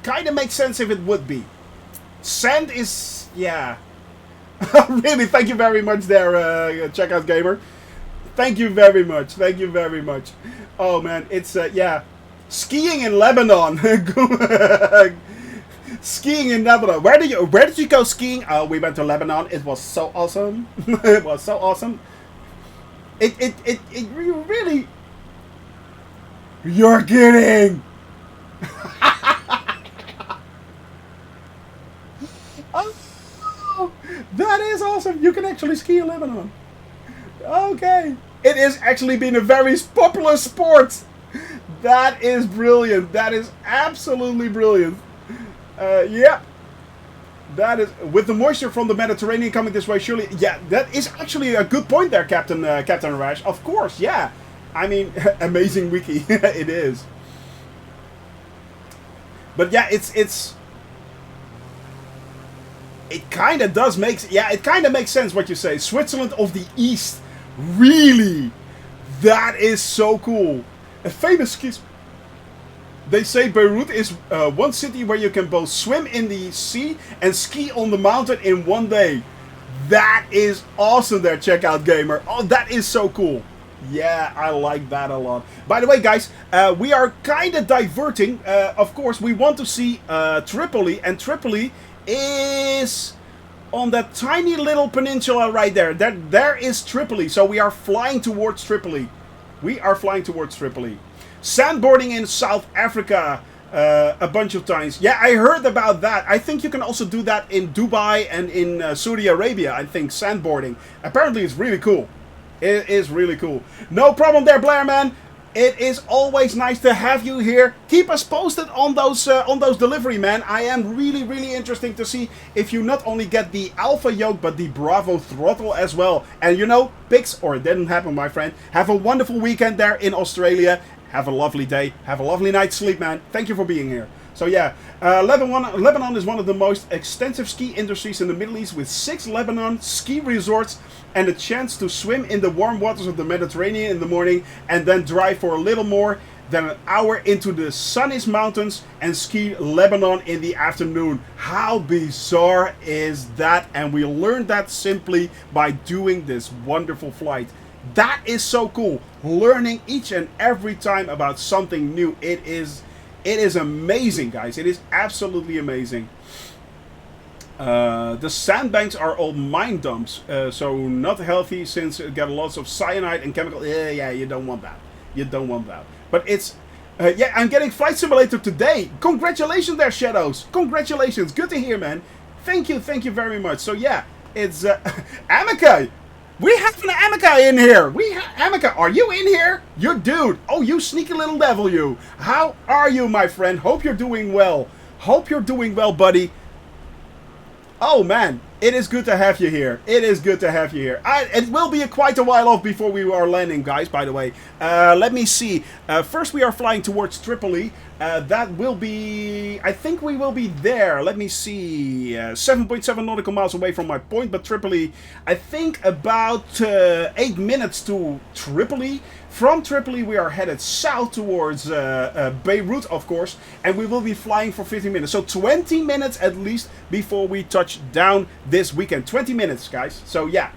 kind of makes sense if it would be. Sand is... yeah. Really, thank you very much there, Checkout Gamer. Thank you very much. Thank you very much. Oh man, it's... yeah. Skiing in Lebanon. Skiing in Lebanon. Where did you go skiing? Oh, we went to Lebanon. It was so awesome. It was so awesome. It really... You're kidding. Oh, that is awesome. You can actually ski in Lebanon. Okay. It is actually been a very popular sport. That is brilliant. That is absolutely brilliant. Yeah. That is... With the moisture from the Mediterranean coming this way, surely... Yeah, that is actually a good point there, Captain Rash. Of course, yeah. I mean, amazing wiki. It is. But yeah, it's... It kind of does make... Yeah, it kind of makes sense what you say. Switzerland of the East. Really? That is so cool. A famous ski... They say Beirut is one city where you can both swim in the sea and ski on the mountain in one day. That is awesome there, Checkout Gamer. Oh, that is so cool. Yeah, I like that a lot. By the way, guys, we are kind of diverting. Of course, we want to see Tripoli, and Tripoli is on that tiny little peninsula right there. There is Tripoli, so we are flying towards Tripoli. We are flying towards Tripoli. Sandboarding in South Africa a bunch of times. Yeah, I heard about that. I think you can also do that in Dubai and in Saudi Arabia, I think, sandboarding. Apparently it's really cool. It is really cool. No problem there, Blair, man. It is always nice to have you here. Keep us posted on those delivery, man. I am really interested to see if you not only get the Alpha yoke, but the Bravo throttle as well. And you know, pics, or it didn't happen, my friend. Have a wonderful weekend there in Australia. Have a lovely day. Have a lovely night's sleep, man. Thank you for being here. So yeah, Lebanon is one of the most extensive ski industries in the Middle East, with 6 Lebanon ski resorts and a chance to swim in the warm waters of the Mediterranean in the morning and then drive for a little more than an hour into the sunniest mountains and ski Lebanon in the afternoon. How bizarre is that? And we learned that simply by doing this wonderful flight. That is so cool. Learning each and every time about something new. It is amazing, guys. It is absolutely amazing. The sandbanks are all mine dumps, so not healthy since it got lots of cyanide and chemical. Yeah, you don't want that. You don't want that. But it's... yeah, I'm getting Flight Simulator today. Congratulations there, Shadows. Congratulations. Good to hear, man. Thank you very much. So yeah, It's Amica. We have an Amica in here. Amica, are you in here? You dude. Oh, you sneaky little devil, you. How are you, my friend? Hope you're doing well. Hope you're doing well, buddy. Oh man, it is good to have you here. It is good to have you here. It will be quite a while off before we are landing, guys, by the way. Let me see. First we are flying towards Tripoli. That will be... I think we will be there. Let me see. 7.7 nautical miles away from my point, but Tripoli... I think about 8 minutes to Tripoli. From Tripoli we are headed south towards Beirut, of course. And we will be flying for 15 minutes. So 20 minutes at least before we touch down this weekend. 20 minutes, guys. So yeah.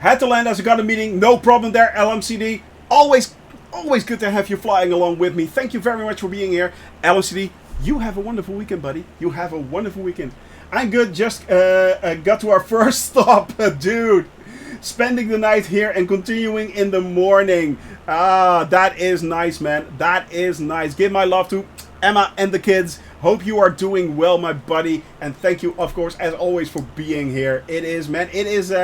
Had to land as I got a meeting. No problem there, LMCD. Always good to have you flying along with me. Thank you very much for being here. LMCD, you have a wonderful weekend, buddy. You have a wonderful weekend. I'm good. Just got to our first stop, dude. Spending the night here and continuing in the morning. Ah, that is nice, man. That is nice. Give my love to Emma and the kids. Hope you are doing well, my buddy. And thank you, of course, as always, for being here. It is, man. It is,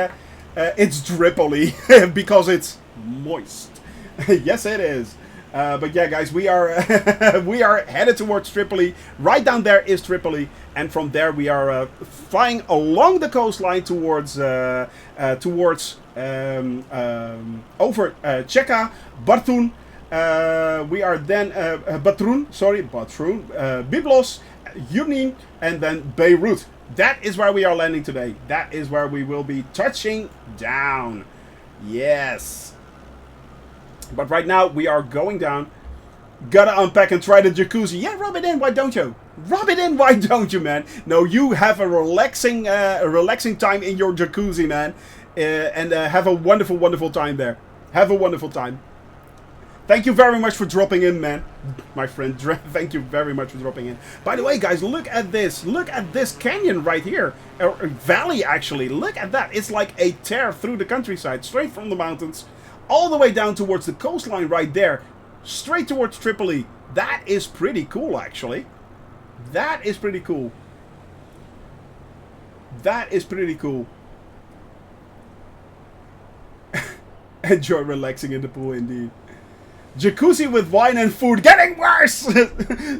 it's Tripoli because it's moist. Yes, it is. But yeah, guys, we are we are headed towards Tripoli. Right down there is Tripoli, and from there we are flying along the coastline towards over Cheka, Bartun. We are then Batroun, Byblos, Yunin, and then Beirut. That is where we are landing today. That is where we will be touching down. Yes. But right now, we are going down. Gotta unpack and try the jacuzzi. Yeah, rub it in, why don't you? Rub it in, why don't you, man? No, you have a relaxing time in your jacuzzi, man. And have a wonderful, wonderful time there. Have a wonderful time. Thank you very much for dropping in, man. My friend, thank you very much for dropping in. By the way, guys, look at this. Look at this canyon right here. Or valley, actually. Look at that. It's like a tear through the countryside, straight from the mountains. All the way down towards the coastline right there. Straight towards Tripoli. That is pretty cool, actually. That is pretty cool. That is pretty cool. Enjoy relaxing in the pool, indeed. Jacuzzi with wine and food. Getting worse!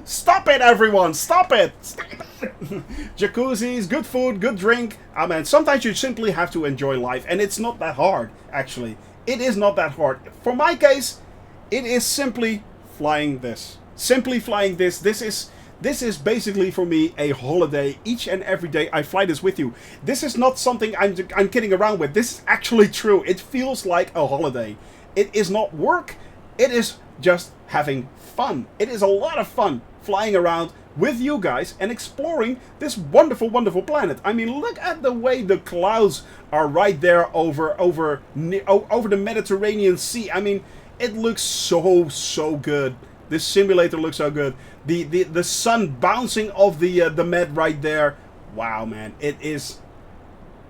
Stop it, everyone. Stop it. Stop it. Jacuzzis, good food, good drink. I mean, sometimes you simply have to enjoy life. And it's not that hard, actually. It is not that hard. For my case, it is simply flying this. Simply flying this. This is basically for me a holiday. Each and every day I fly this with you. This is not something I'm kidding around with. This is actually true. It feels like a holiday. It is not work. It is just having fun. It is a lot of fun flying around with you guys and exploring this wonderful, wonderful planet. I mean, look at the way the clouds are right there over the Mediterranean Sea. I mean, it looks so good. This simulator looks so good. The sun bouncing off the Med right there. Wow, man, it is.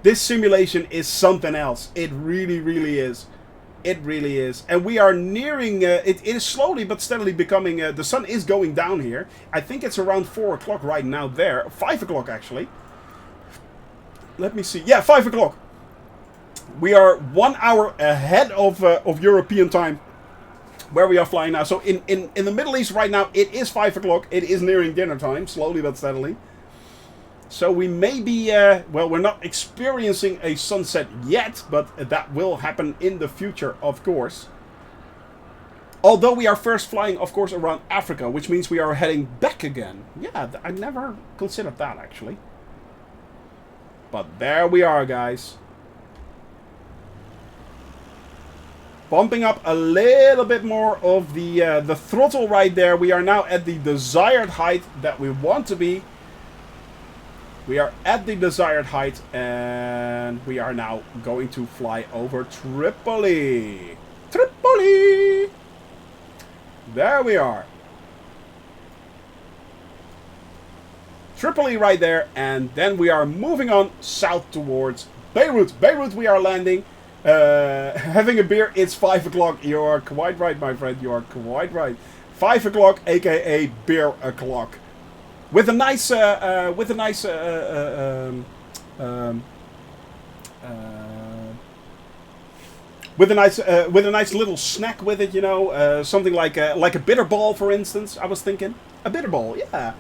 This simulation is something else. It really, really is. It really is. And we are nearing, it is slowly but steadily becoming, the sun is going down here. I think it's around 4 o'clock right now there. 5 o'clock, actually. Let me see. Yeah, 5 o'clock. We are 1 hour ahead of European time where we are flying now. So in the Middle East right now, it is 5 o'clock. It is nearing dinner time, slowly but steadily. So we may be, well, we're not experiencing a sunset yet, but that will happen in the future, of course. Although we are first flying, of course, around Africa, which means we are heading back again. Yeah, I never considered that, actually. But there we are, guys. Bumping up a little bit more of the throttle right there. We are now at the desired height that we want to be. We are at the desired height, and we are now going to fly over Tripoli. Tripoli! There we are. Tripoli right there, and then we are moving on south towards Beirut. Beirut we are landing. Having a beer, it's 5 o'clock. You are quite right, my friend. You are quite right. 5 o'clock, aka beer o'clock. With a nice Um, uh, with a nice little snack with it, you know, something like a bitter ball, for instance. I was thinking a bitter ball, yeah.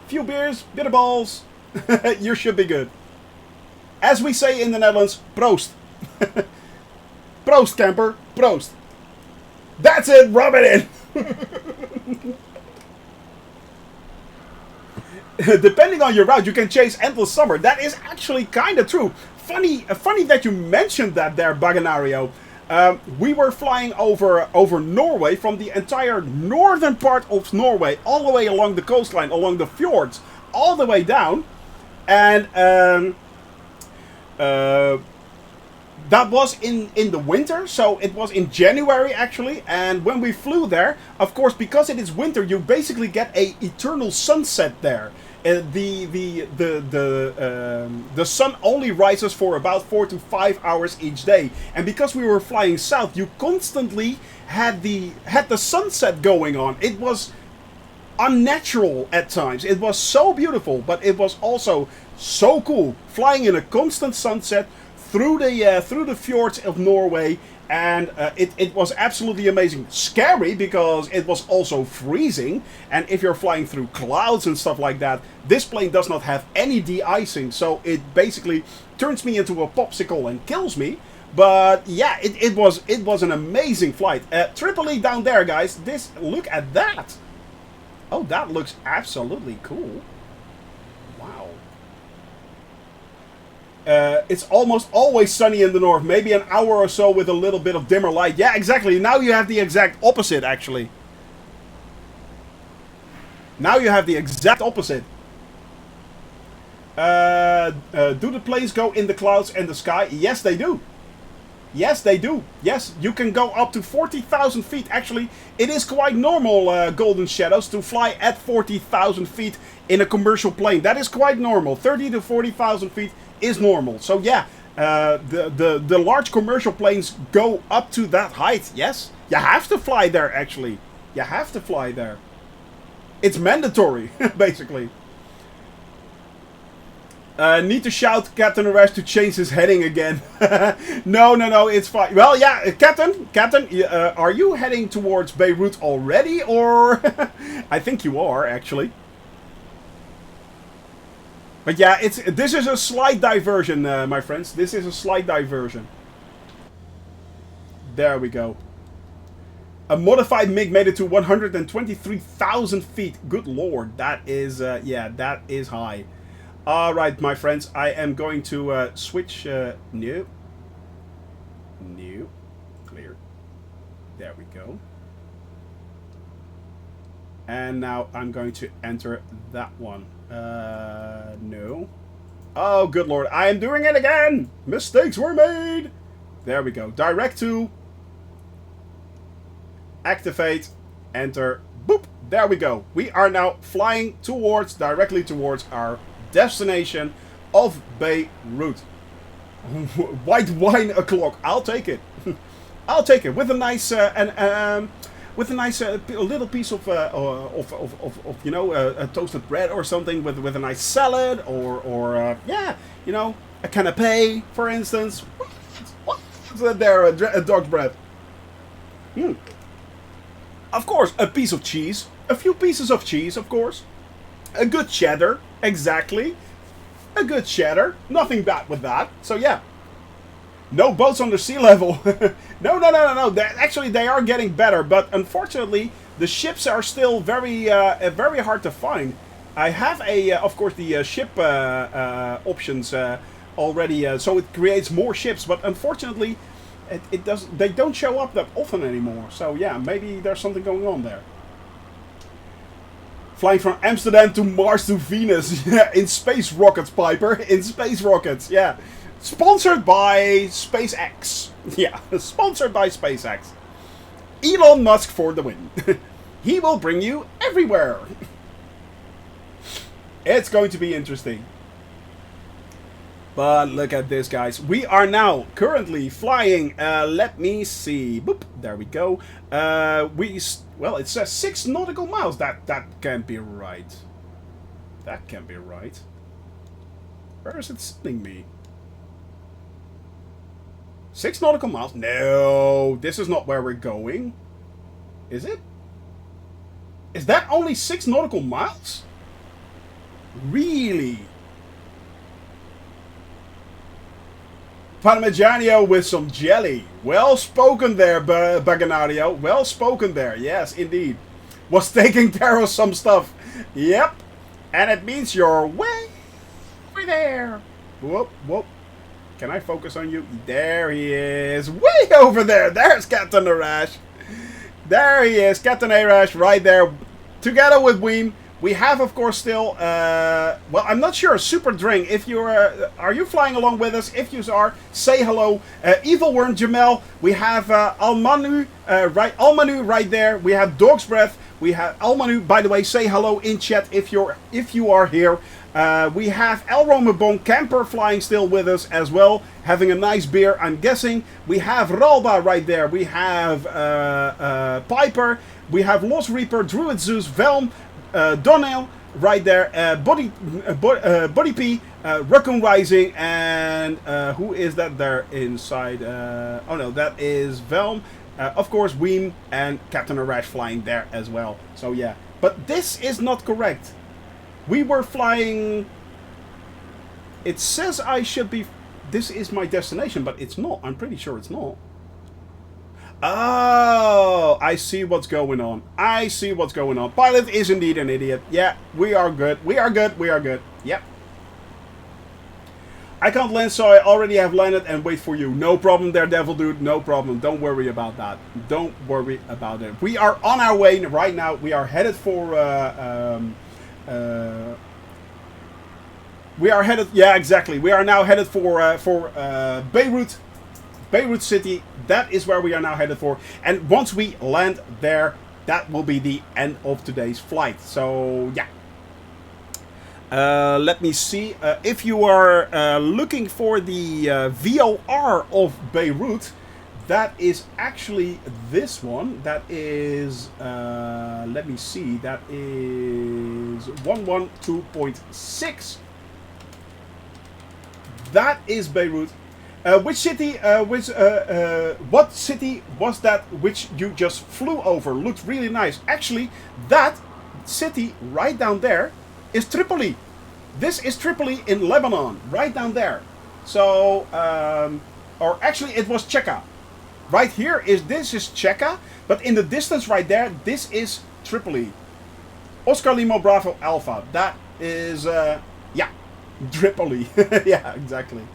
Few beers, bitter balls, you should be good. As we say in the Netherlands, proost. Proost, camper, proost. That's it, rub it in. Depending on your route, you can chase endless summer. That is actually kind of true. Funny that you mentioned that there, Baganario. We were flying over Norway, from the entire northern part of Norway, all the way along the coastline, along the fjords, all the way down. And that was in the winter, so it was in January actually. And when we flew there, of course, because it is winter, you basically get a eternal sunset there. The sun only rises for about 4 to 5 hours each day, and because we were flying south, you constantly had the sunset going on. It was unnatural at times. It was so beautiful, but it was also so cool, flying in a constant sunset through the fjords of Norway, and it was absolutely amazing. Scary because it was also freezing, and if you're flying through clouds and stuff like that, this plane does not have any de-icing, so it basically turns me into a popsicle and kills me. But yeah, it was an amazing flight. Tripoli down there, guys. Look at that. Oh, that looks absolutely cool. Wow. It's almost always sunny in the north. Maybe an hour or so with a little bit of dimmer light. Yeah, exactly. Now you have the exact opposite, actually. Now you have the exact opposite. Do the planes go in the clouds and the sky? Yes, they do. Yes, they do. Yes, you can go up to 40,000 feet. Actually, it is quite normal, Golden Shadows, to fly at 40,000 feet in a commercial plane. That is quite normal. 30 to 40,000 feet is normal. So yeah, the large commercial planes go up to that height. Yes, you have to fly there, actually. You have to fly there. It's mandatory, basically. Need to shout Captain Arash to change his heading again. No, it's fine. Well, yeah, Captain, are you heading towards Beirut already, or... I think you are, actually. But yeah, this is a slight diversion, my friends. This is a slight diversion. There we go. A modified MiG made it to 123,000 feet. Good lord, that is, yeah, that is high. Alright, my friends, I am going to switch, new, clear, there we go. And now I'm going to enter that one, no. Oh, good lord, I am doing it again! Mistakes were made! There we go, direct to, activate, enter, boop, there we go. We are now flying directly towards our destination of Beirut. White wine o'clock. I'll take it. I'll take it with a nice little piece of you know, a toasted bread or something, with a nice salad, or yeah, you know, a canapé, for instance. What's that there? A dog's bread. Of course, a piece of cheese, a few pieces of cheese, of course. A good cheddar, exactly. A good cheddar. Nothing bad with that. So yeah. No boats under sea level. No. Actually, they are getting better, but unfortunately, the ships are still very hard to find. I have of course, the ship options already, so it creates more ships, but unfortunately, they don't show up that often anymore. So yeah, maybe there's something going on there. Flying from Amsterdam to Mars to Venus. Yeah, in space rockets, Piper. In space rockets, yeah. Sponsored by SpaceX. Yeah, sponsored by SpaceX. Elon Musk for the win. He will bring you everywhere. It's going to be interesting. But look at this, guys. We are now currently flying, let me see. Boop, there we go. Well, it says 6 nautical miles. That can't be right. That can't be right. Where is it sending me? 6 nautical miles? No, this is not where we're going. Is it? Is that only 6 nautical miles? Really? Parmigiano with some jelly. Well spoken there, Baganario. Well spoken there. Yes, indeed. Was taking care of some stuff. Yep. And it means you're way over there. Whoop, whoop. Can I focus on you? There he is. Way over there. There's Captain Arash. There he is. Captain Arash right there. Together with Weem. We have, of course, still, well, I'm not sure, Super Dring, if you're, are you flying along with us? If you are, say hello. Evil Worm Jamel, we have Almanu, Almanu right there. We have Dog's Breath. We have Almanu, by the way, say hello in chat if you are here. We have El Romabon Camper flying still with us as well, having a nice beer, I'm guessing. We have Ralba right there. We have Piper. We have Lost Reaper, Druid Zeus, Velm, Donnell right there, Body P, Raccoon Rising, and who is that there inside? Oh no, that is Velm. Of course, Weem and Captain Arash flying there as well. So yeah, but this is not correct. We were flying. It says I should be. This is my destination, but it's not. I'm pretty sure it's not. Oh, I see what's going on. I see what's going on. Pilot is indeed an idiot. Yeah, we are good. We are good. We are good. Yep. I can't land, so I already have landed and wait for you. No problem there, Devil Dude. No problem. Don't worry about that. Don't worry about it. We are on our way right now. We are headed for... we are headed... Yeah, exactly. We are now headed for Beirut. Beirut City, that is where we are now headed for. And once we land there, that will be the end of today's flight. So, yeah. Let me see. If you are looking for the VOR of Beirut, that is actually this one. That is, let me see, that is 112.6. That is Beirut. Which city, what city was that which you just flew over? Looked really nice. Actually, that city right down there is Tripoli. This is Tripoli in Lebanon, right down there. So, or actually it was Cheka. Right here this is Cheka, but in the distance right there, this is Tripoli. Oscar Limo Bravo Alpha. That is, yeah, Tripoli. Yeah, exactly.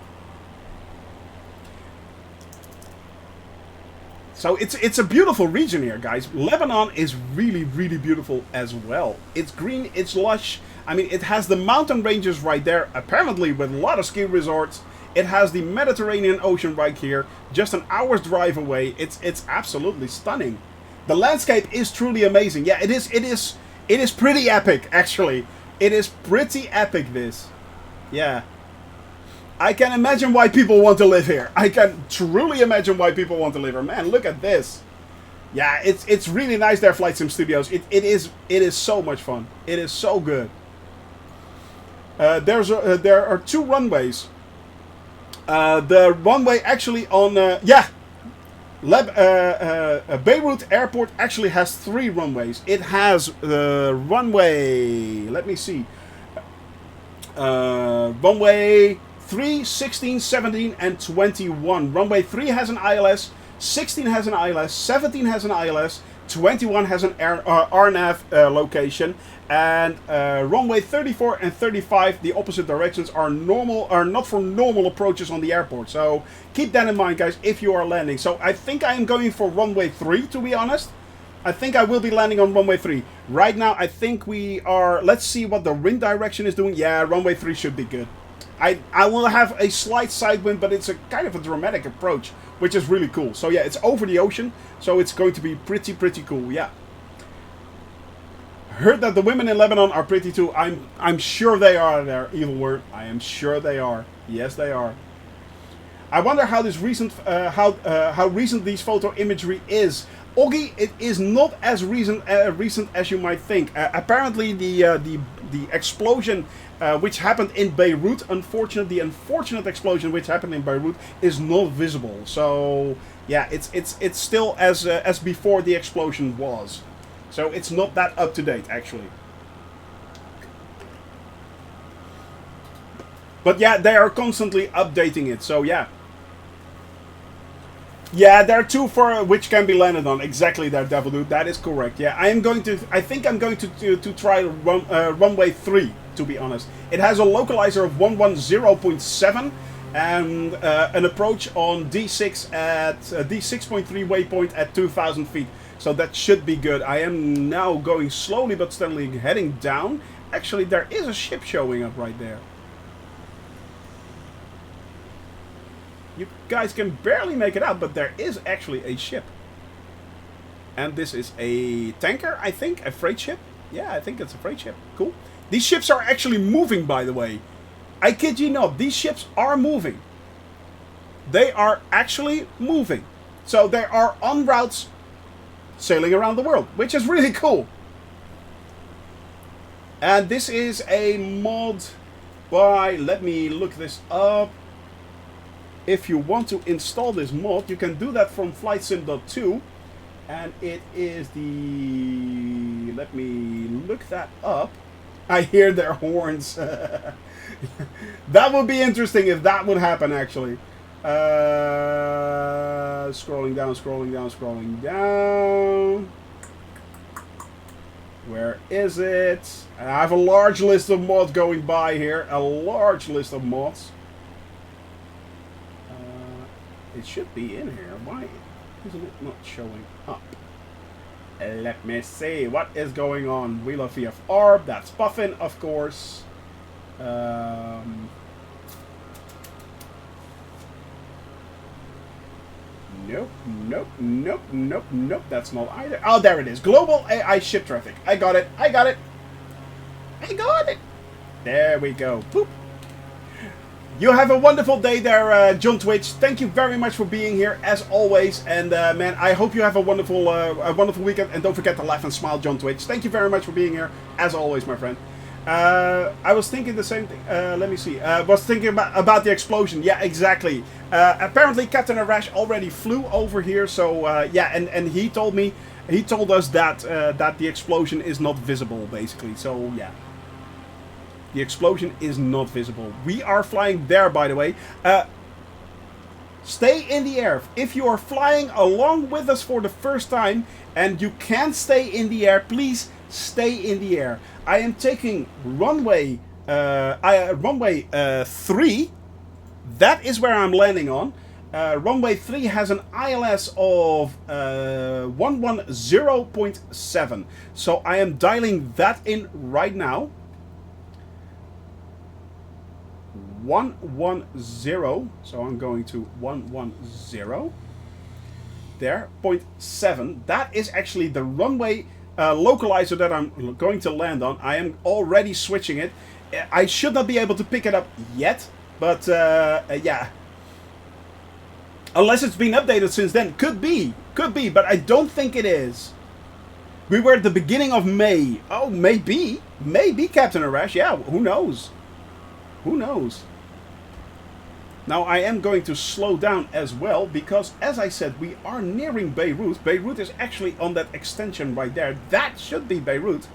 So it's a beautiful region here, guys. Lebanon is really, really beautiful as well. It's green, it's lush. I mean, it has the mountain ranges right there, apparently with a lot of ski resorts. It has the Mediterranean Ocean right here, just an hour's drive away. It's absolutely stunning. The landscape is truly amazing. Yeah, it is pretty epic, actually. It is pretty epic, this. Yeah. I can imagine why people want to live here. I can truly imagine why people want to live here. Man, look at this. Yeah, it's really nice there, Flight Sim Studios. It is so much fun. It is so good. There are 2 runways. The runway actually on Beirut Airport actually has 3 runways. It has runway. Let me see. Runway 3, 16, 17, and 21. Runway 3 has an ILS, 16 has an ILS, 17 has an ILS, 21 has an RNAV location, and runway 34 and 35, the opposite directions, are not for normal approaches on the airport. So keep that in mind, guys, if you are landing. So I think I am going for runway 3, to be honest. I think I will be landing on runway 3. Right now, I think we are... Let's see what the wind direction is doing. Yeah, runway 3 should be good. I will have a slight side wind, but it's a kind of a dramatic approach, which is really cool. So yeah, it's over the ocean, so it's going to be pretty cool. Yeah. Heard that the women in Lebanon are pretty too. I'm sure they are there. Evil word. I am sure they are. Yes, they are. I wonder how this recent how recent these photo imagery is. Oggy, it is not as recent as you might think. Apparently, the the explosion which happened in Beirut, the unfortunate explosion which happened in Beirut is not visible. So yeah, it's still as before the explosion was. So it's not that up to date actually. But yeah, they are constantly updating it. So yeah. Yeah, there are two for which can be landed on. Exactly, there, Devil Dude. That is correct. Yeah, I think I'm going to try runway 3. To be honest, it has a localizer of 110.7 and an approach on D6 at D6.3 waypoint at 2,000 feet. So that should be good. I am now going slowly but steadily heading down. Actually, there is a ship showing up right there. You guys can barely make it out, but there is actually a ship. And this is a tanker, I think. A freight ship. Yeah, I think it's a freight ship. Cool. These ships are actually moving, by the way. I kid you not. These ships are moving. They are actually moving. So they are en routes sailing around the world, which is really cool. And this is a mod by... Let me look this up. If you want to install this mod, you can do that from FlightSim.2, and it is the... Let me look that up. I hear their horns. That would be interesting if that would happen, actually. Scrolling down, scrolling down, scrolling down. Where is it? I have a large list of mods going by here. A large list of mods. It should be in here. Why isn't it not showing up? Let me see. What is going on? Wheel of VFR. That's Puffin, of course. Nope, nope, nope, nope, nope. That's not either. Oh, there it is. Global AI ship traffic. I got it. I got it. I got it. There we go. Boop. You have a wonderful day there, John Twitch. Thank you very much for being here, as always. And, man, I hope you have a wonderful weekend. And don't forget to laugh and smile, John Twitch. Thank you very much for being here, as always, my friend. I was thinking the same thing. Let me see. I was thinking about the explosion. Yeah, exactly. Apparently, Captain Arash already flew over here. So, yeah, and he told us that, that the explosion is not visible, basically. So, yeah. The explosion is not visible. We are flying there, by the way. Stay in the air. If you are flying along with us for the first time and you can't stay in the air, please stay in the air. I am taking runway 3. That is where I'm landing on. Runway 3 has an ILS of 110.7. So I am dialing that in right now. 110, so I'm going to 110 there, 0.7. That is actually the runway localizer that I'm going to land on. I am already switching it. I should not be able to pick it up yet, but yeah, unless it's been updated since then. Could be, but I don't think it is. We were at the beginning of May. Oh, maybe Captain Arash. Yeah, who knows? Who knows? Now, I am going to slow down as well, because, as I said, we are nearing Beirut. Beirut is actually on that extension right there. That should be Beirut.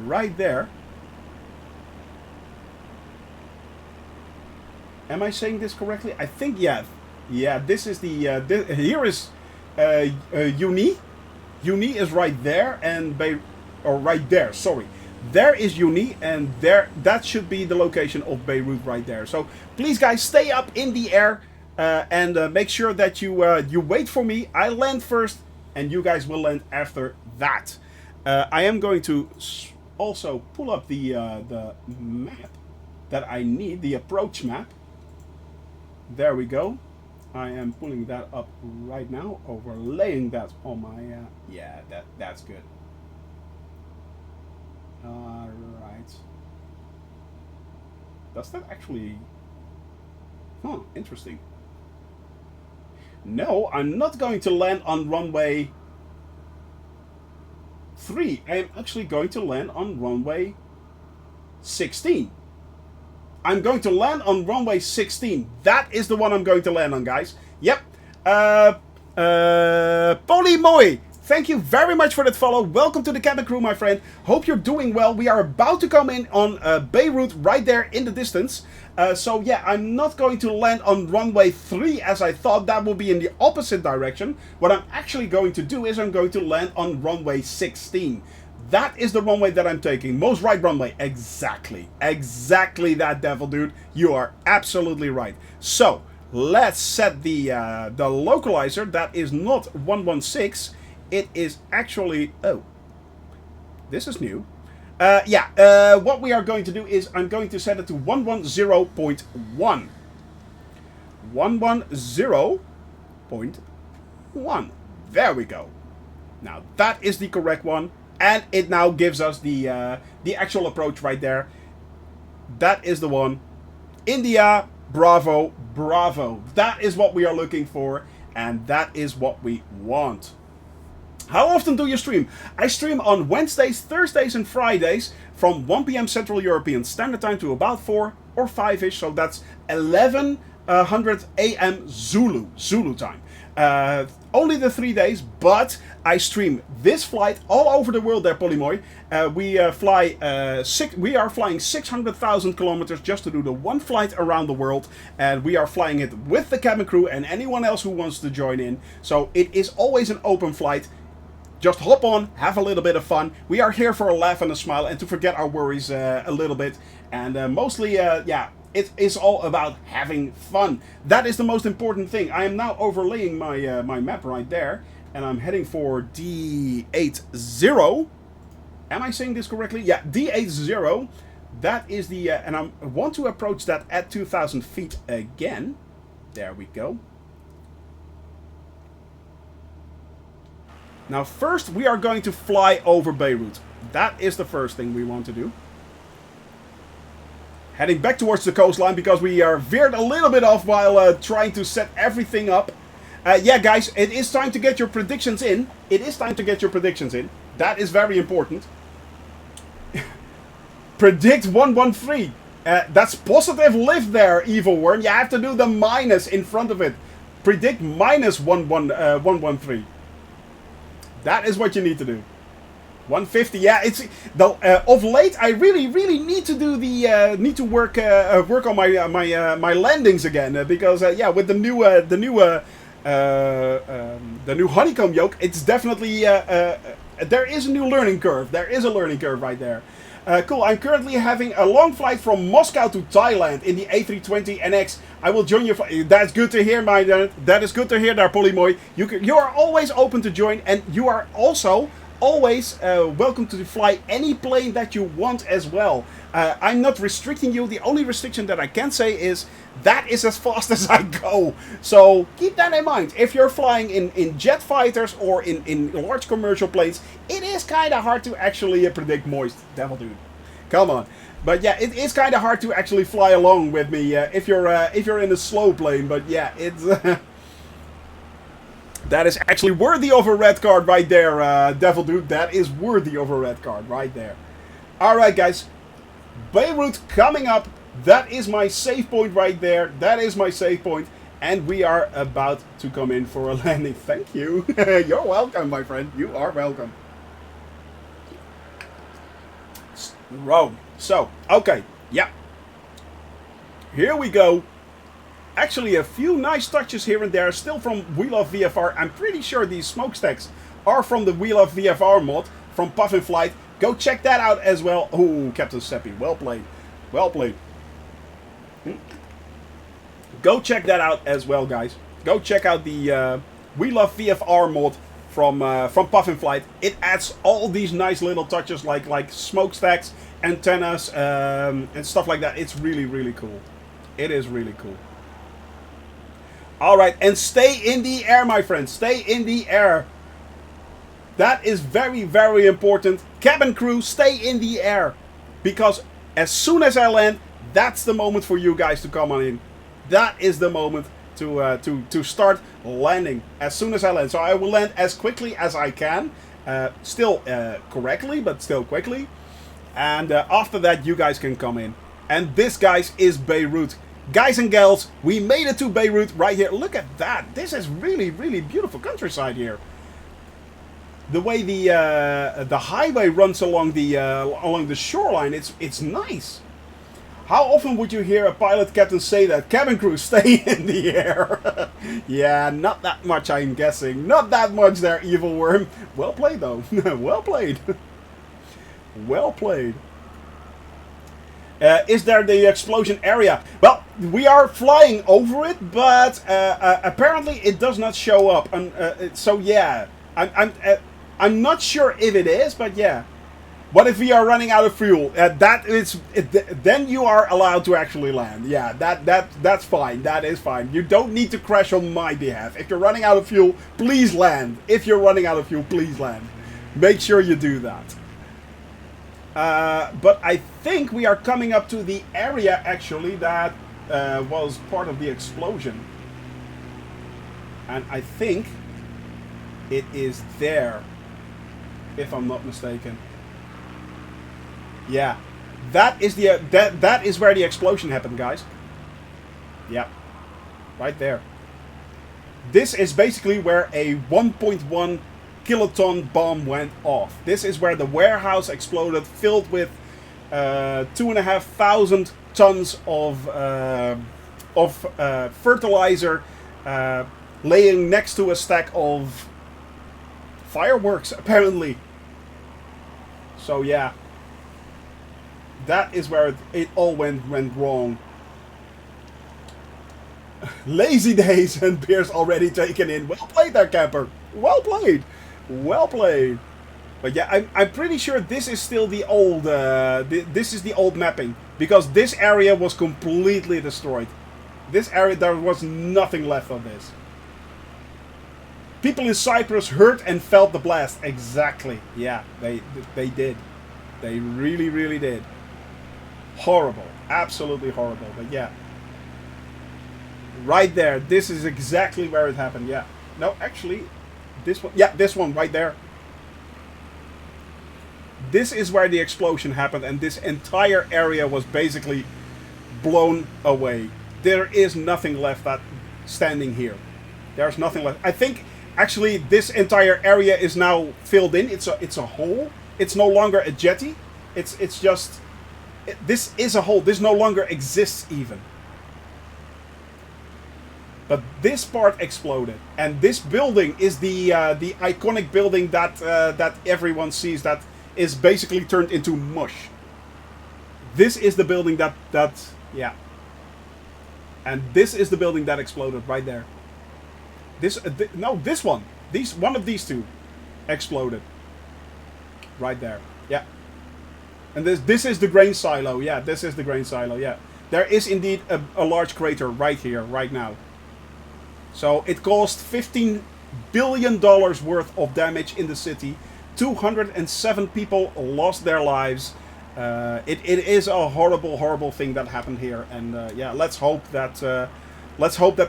Right there. Am I saying this correctly? I think, yeah. Yeah, this is the... here is Uni. Uni is right there, and right there, sorry. There is Uni, and that should be the location of Beirut right there. So please, guys, stay up in the air and make sure that you wait for me. I land first, and you guys will land after that. I am going to also pull up the map that I need, the approach map. There we go. I am pulling that up right now, overlaying that on my... yeah, that's good. Alright. Does that actually... Huh, interesting. No, I'm not going to land on runway 3. I am actually going to land on runway 16. I'm going to land on runway 16. That is the one I'm going to land on, guys. Yep. Polymoy, thank you very much for that follow. Welcome to the cabin crew, my friend. Hope you're doing well. We are about to come in on Beirut, right there in the distance. So yeah, I'm not going to land on runway 3 as I thought. That will be in the opposite direction. What I'm actually going to do is I'm going to land on runway 16. That is the runway that I'm taking. Most right runway. Exactly. Exactly that, devil dude. You are absolutely right. So, let's set the localizer. That is not 116. It is actually... Oh. This is new. What we are going to do is I'm going to set it to 110.1. 110.1. There we go. Now, that is the correct one. And it now gives us the actual approach right there. That is the one. India, Bravo, Bravo. That is what we are looking for. And that is what we want. How often do you stream? I stream on Wednesdays, Thursdays and Fridays from 1 p.m. Central European Standard Time to about 4 or 5-ish. So that's 1100 a.m. Zulu time. Only the 3 days, but I stream this flight all over the world there, Polymoy. We are flying 600,000 kilometers just to do the one flight around the world. And we are flying it with the cabin crew and anyone else who wants to join in. So it is always an open flight. Just hop on, have a little bit of fun. We are here for a laugh and a smile and to forget our worries a little bit. And mostly, it is all about having fun. That is the most important thing. I am now overlaying my my map right there. And I'm heading for D80. Am I saying this correctly? Yeah, D80. That is the... and I want to approach that at 2,000 feet again. There we go. Now first we are going to fly over Beirut. That is the first thing we want to do. Heading back towards the coastline because we are veered a little bit off while trying to set everything up. Yeah guys, it is time to get your predictions in. It is time to get your predictions in. That is very important. Predict 113. That's positive lift there, Evil Worm. You have to do the minus in front of it. Predict minus 113. That is what you need to do. 150, yeah. It's of late. I really need to do the work on my landings again because yeah, with the new honeycomb yoke, it's definitely there is a new learning curve. There is a learning curve right there. Cool. I'm currently having a long flight from Moscow to Thailand in the A320NX. I will join you. That's good to hear, my friend. That is good to hear, there, Polymoy. You are always open to join, and you are also always welcome to fly any plane that you want as well. I'm not restricting you. The only restriction that I can say is that is as fast as I go. So keep that in mind. If you're flying in jet fighters or in large commercial planes, it is kind of hard to actually predict moist. Devil dude. Come on. But yeah, it is kind of hard to actually fly along with me if you're in a slow plane. But yeah, it's... that is actually worthy of a red card right there, Devil Dude. That is worthy of a red card right there. Alright, guys. Beirut coming up. That is my save point right there. That is my save point. And we are about to come in for a landing. Thank you. You're welcome, my friend. You are welcome. Rome. So, okay. Yeah. Here we go. Actually, a few nice touches here and there, still from We Love VFR. I'm pretty sure these smokestacks are from the We Love VFR mod, from Puffin Flight. Go check that out as well. Oh, Captain Seppi, well played. Well played. Go check that out as well, guys. Go check out the We Love VFR mod from Puffin Flight. It adds all these nice little touches like smokestacks, antennas, and stuff like that. It's really cool. It is really cool. Alright, and stay in the air, my friends. Stay in the air. That is very important. Cabin crew, stay in the air. Because as soon as I land, that's the moment for you guys to come on in. That is the moment to start landing as soon as I land. So I will land as quickly as I can. Still correctly, but still quickly. And after that, you guys can come in. And this, guys, is Beirut. Guys and gals, we made it to Beirut right here. Look at that. This is really, really beautiful countryside here. The way the highway runs along the shoreline, it's nice. How often would you hear a pilot captain say that? Cabin crew, stay in the air. Yeah, not that much, I'm guessing. Not that much there, evil worm. Well played, though. Well played. Well played. Is there the explosion area? Well, we are flying over it, but apparently it does not show up. So yeah, I'm not sure if it is, but yeah. What if we are running out of fuel? Then you are allowed to actually land. Yeah, that's fine. That is fine. You don't need to crash on my behalf. If you're running out of fuel, please land. If you're running out of fuel, please land. Make sure you do that. But I think we are coming up to the area actually that was part of the explosion. And I think it is there, if I'm not mistaken. Yeah, that is that is where the explosion happened, guys. Yeah, right there. This is basically where a 1.1 kiloton bomb went off. This is where the warehouse exploded, filled with 2,500 tons of fertilizer, laying next to a stack of fireworks, apparently. So yeah. That is where it all went wrong. Lazy days and beers already taken in. Well played there, camper. Well played. Well played. But yeah, I'm pretty sure this is still the old. This is the old mapping, because this area was completely destroyed. This area, there was nothing left of this. People in Cyprus heard and felt the blast. Exactly. Yeah, they did. They really, really did. Horrible. Absolutely horrible. But yeah. Right there. This is exactly where it happened. Yeah. No, actually, this one. Yeah, this one right there. This is where the explosion happened, and this entire area was basically blown away. There is nothing left standing here. There's nothing left. I think actually this entire area is now filled in. It's a hole. It's no longer a jetty. It's just. This is a hole. This no longer exists even. But this part exploded, and this building is the iconic building that everyone sees that is basically turned into mush. This is the building that yeah. And this is the building that exploded right there. This one. One of these two exploded. Right there. Yeah. And this is the grain silo. Yeah, this is the grain silo. Yeah. There is indeed a large crater right here, right now. So it caused $15 billion worth of damage in the city. 207 people lost their lives. It is a horrible, horrible thing that happened here. And yeah, let's hope that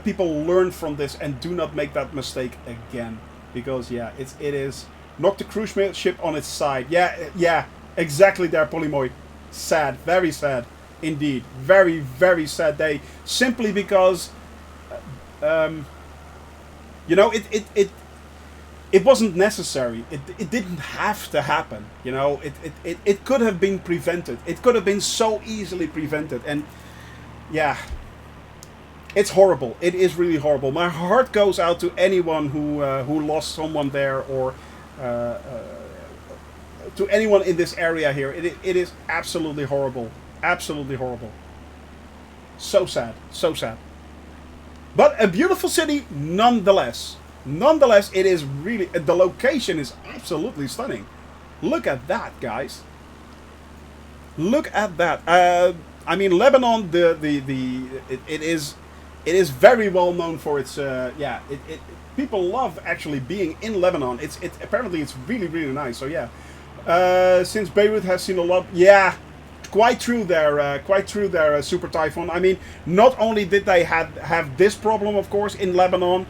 people learn from this and do not make that mistake again. Because yeah, it is knocked the cruise ship on its side. Yeah, exactly there, Polymoy. Sad, very sad indeed. Very, very sad day. Simply because, you know, it wasn't necessary. It didn't have to happen. You know, it could have been prevented. It could have been so easily prevented. And yeah, it's horrible. It is really horrible. My heart goes out to anyone who lost someone there, or to anyone in this area here. It is absolutely horrible. Absolutely horrible. So sad. So sad. But a beautiful city nonetheless. Nonetheless, it is really... The location is absolutely stunning. Look at that, guys. Look at that. I mean, Lebanon, it is very well known for its... yeah, people love actually being in Lebanon. Apparently it's really, really nice. So yeah. Since Beirut has seen a lot... Yeah, quite true there. Quite true there, Super Typhoon. I mean, not only did they have this problem, of course, in Lebanon...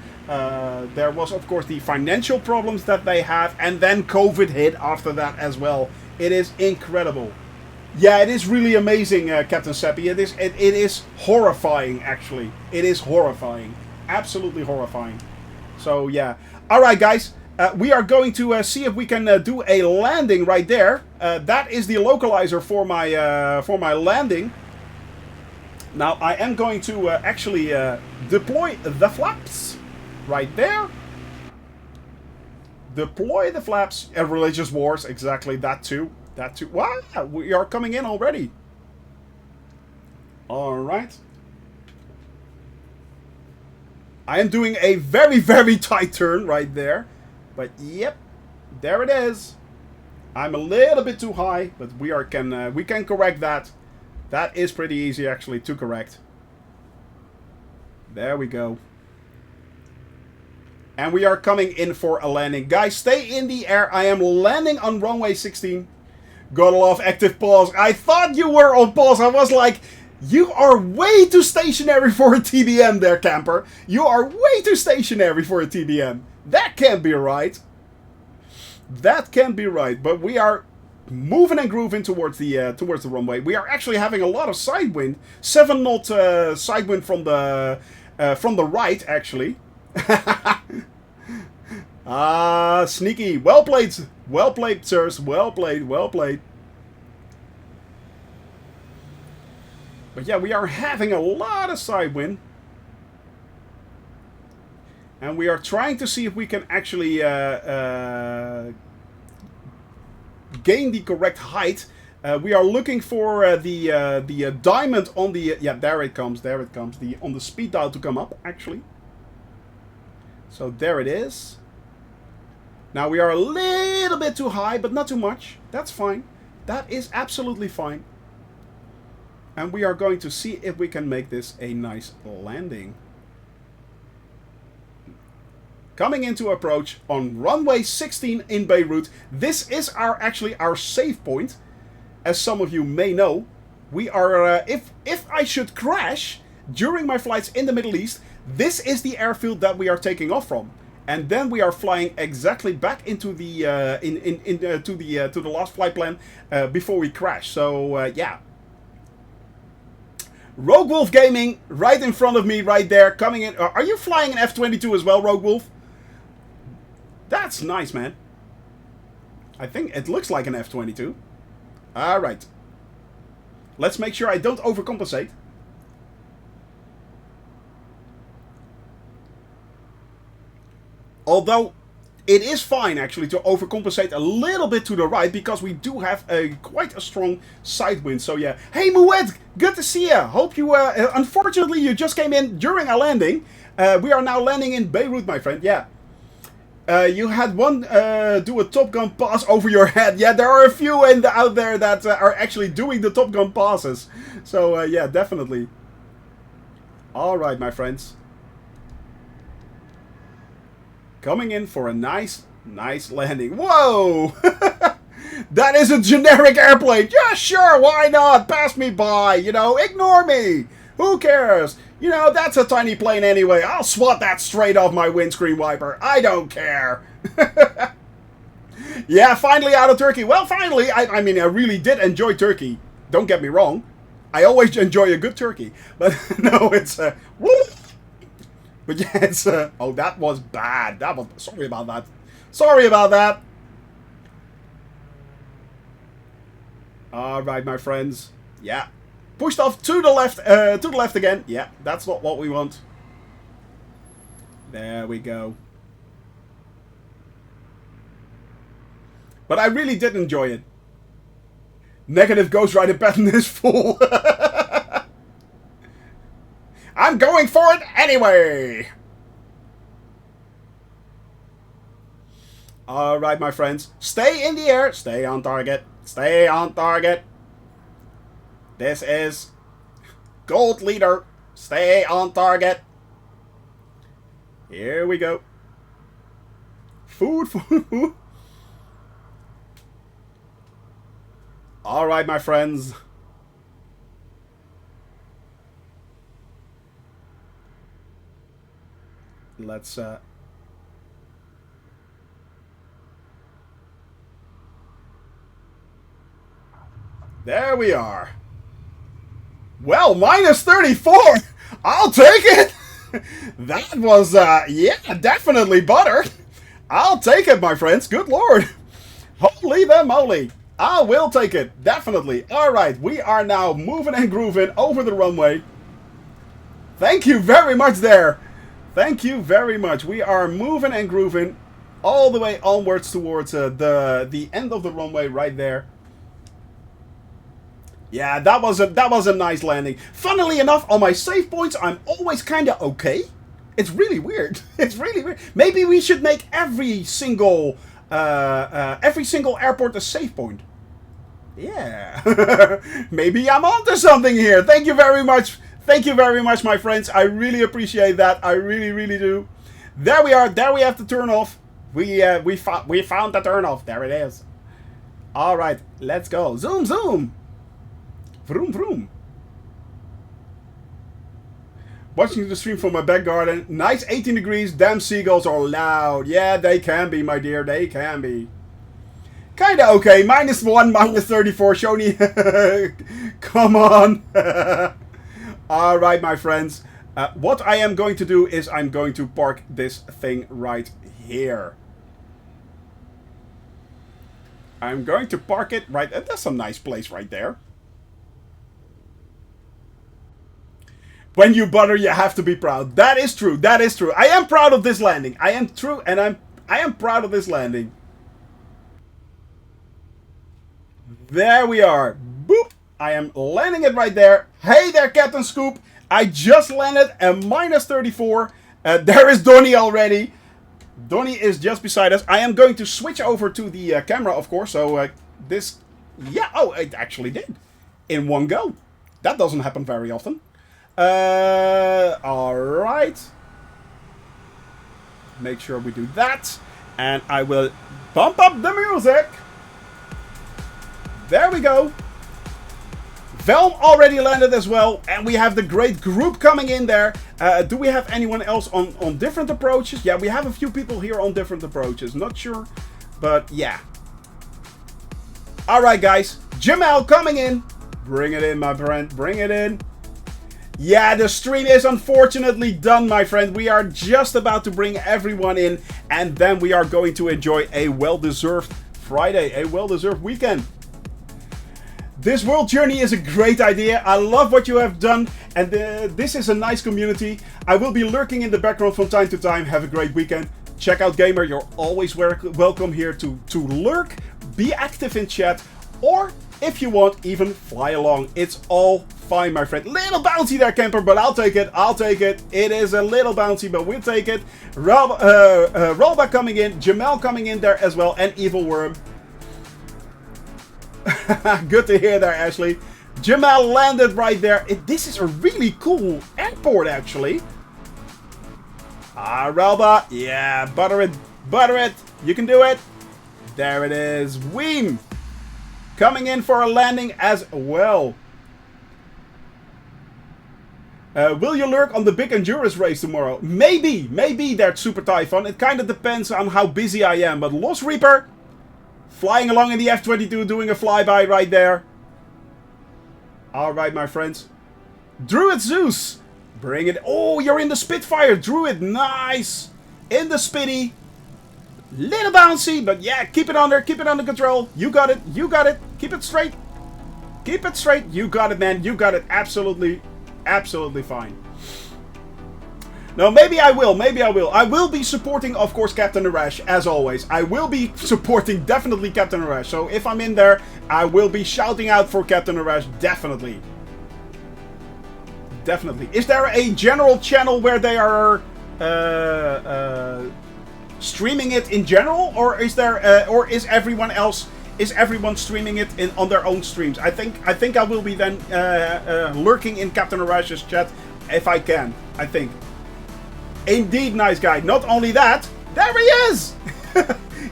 there was, of course, the financial problems that they have, and then COVID hit after that as well. It is incredible. Yeah, it is really amazing, Captain Seppi. It is horrifying, actually. It is horrifying. Absolutely horrifying. So, yeah. Alright, guys. We are going to see if we can do a landing right there. That is the localizer for my landing. Now, I am going to actually deploy the flaps. Right there. Deploy the flaps. Religious wars, exactly, that too. That too. Wow, we are coming in already. Alright. I am doing a very, very tight turn right there. But yep, there it is. I'm a little bit too high, but we can correct that. That is pretty easy actually to correct. There we go. And we are coming in for a landing. Guys, stay in the air. I am landing on runway 16. Gotta love active pause. I thought you were on pause. I was like, you are way too stationary for a TBM there, camper. You are way too stationary for a TBM. That can't be right. That can't be right. But we are moving and grooving towards the runway. We are actually having a lot of side wind. 7 knot side wind from the right, actually. Ah, sneaky. Well played. Well played, sirs. Well played. Well played. But yeah, we are having a lot of side wind. And we are trying to see if we can actually gain the correct height. We are looking for the diamond on the... yeah, there it comes. There it comes. On the speed dial to come up, actually. So there it is. Now we are a little bit too high, but not too much. That's fine. That is absolutely fine. And we are going to see if we can make this a nice landing. Coming into approach on runway 16 in Beirut. This is actually our save point. As some of you may know, we are if I should crash during my flights in the Middle East, this is the airfield that we are taking off from. And then we are flying exactly back into the to the last flight plan before we crash. So yeah. Rogue Wolf Gaming right in front of me, right there, coming in. Are you flying an F-22 as well, Rogue Wolf? That's nice, man. I think it looks like an F-22. All right. Let's make sure I don't overcompensate. Although, it is fine, actually, to overcompensate a little bit to the right, because we do have quite a strong side wind. So, yeah. Hey, Moued! Good to see you! Hope you... unfortunately, you just came in during our landing. We are now landing in Beirut, my friend. Yeah. You had one do a Top Gun pass over your head. Yeah, there are a few out there that are actually doing the Top Gun passes. So, yeah, definitely. Alright, my friends. Coming in for a nice landing. Whoa! That is a generic airplane. Yeah, sure, why not? Pass me by, you know, ignore me. Who cares? You know, that's a tiny plane anyway. I'll swat that straight off my windscreen wiper. I don't care. Yeah, finally out of Turkey. Well, finally, I mean, I really did enjoy Turkey. Don't get me wrong. I always enjoy a good turkey. But no, it's... But yeah, it's... oh, that was bad. That was... Sorry about that. Sorry about that. Alright, my friends. Yeah. Pushed off to the left again. Yeah, that's not what we want. There we go. But I really did enjoy it. Negative Ghost Rider pattern is full. I'm going for it anyway. Alright, my friends. Stay in the air. Stay on target. Stay on target. This is Gold Leader. Stay on target. Here we go. Food. Alright, my friends. Let's There we are. Well, minus 34. I'll take it. That was, yeah, definitely butter. I'll take it, my friends. Good lord. Holy the moly. I will take it. Definitely. All right. We are now moving and grooving over the runway. Thank you very much there. Thank you very much. We are moving and grooving all the way onwards towards the end of the runway right there. Yeah, that was a nice landing. Funnily enough, on my save points, I'm always kind of okay. It's really weird. It's really weird. Maybe we should make every single airport a save point. Yeah. Maybe I'm onto something here. Thank you very much. Thank you very much, my friends. I really appreciate that. I really, really do. There we are. There we have the turn off. We found the turn off. There it is. All right, let's go. Zoom, zoom. Vroom, vroom. Watching the stream from my back garden. Nice 18 degrees. Damn seagulls are loud. Yeah, they can be, my dear. They can be. Kinda okay. -1, -34. Shoni. Come on. Alright, my friends. What I am going to do is I'm going to park this thing right here. I'm going to park it right... That's a nice place right there. When you butter, you have to be proud. That is true. That is true. I am proud of this landing. I am true, and I am proud of this landing. There we are. Boop. I am landing it right there. Hey there, Captain Scoop. I just landed a -34. There is Donnie already. Donnie is just beside us. I am going to switch over to the camera, of course. So this... Yeah, oh, it actually did. In one go. That doesn't happen very often. Alright. Make sure we do that. And I will bump up the music. There we go. Velm already landed as well. And we have the great group coming in there. Do we have anyone else on different approaches? Yeah, we have a few people here on different approaches. Not sure. But yeah. Alright, guys. Jamal coming in. Bring it in, my friend. Bring it in. Yeah, the stream is unfortunately done, my friend. We are just about to bring everyone in. And then we are going to enjoy a well-deserved Friday. A well-deserved weekend. This world journey is a great idea. I love what you have done. And this is a nice community. I will be lurking in the background from time to time. Have a great weekend. Check out Gamer. You're always welcome here to lurk. Be active in chat. Or, if you want, even fly along. It's all fine, my friend. Little bouncy there, camper, but I'll take it. I'll take it. It is a little bouncy, but we'll take it. Rolba coming in. Jamal coming in there as well. And Evil Worm. Good to hear there, Ashley. Jamal landed right there. This is a really cool airport, actually. Ah, Rolba. Yeah, butter it. Butter it. You can do it. There it is. Weem. Coming in for a landing as well. Will you lurk on the big endurance race tomorrow? Maybe. Maybe that's Super Typhon. It kind of depends on how busy I am. But Lost Reaper, flying along in the F-22, doing a flyby right there. Alright, my friends. Druid Zeus. Bring it. Oh, you're in the Spitfire. Druid, nice. In the Spitty. Little bouncy, but yeah, keep it under control. You got it, you got it. Keep it straight. Keep it straight. You got it, man. You got it. Absolutely, absolutely fine. No, maybe I will. Maybe I will. I will be supporting, of course, Captain Arash, as always. I will be supporting definitely Captain Arash. So if I'm in there, I will be shouting out for Captain Arash, definitely. Definitely. Is there a general channel where they are streaming it in general, or is there, or is everyone else, is everyone streaming it on their own streams? I think I will be then lurking in Captain Arash's chat if I can. I think. Indeed, nice guy. Not only that, there he is.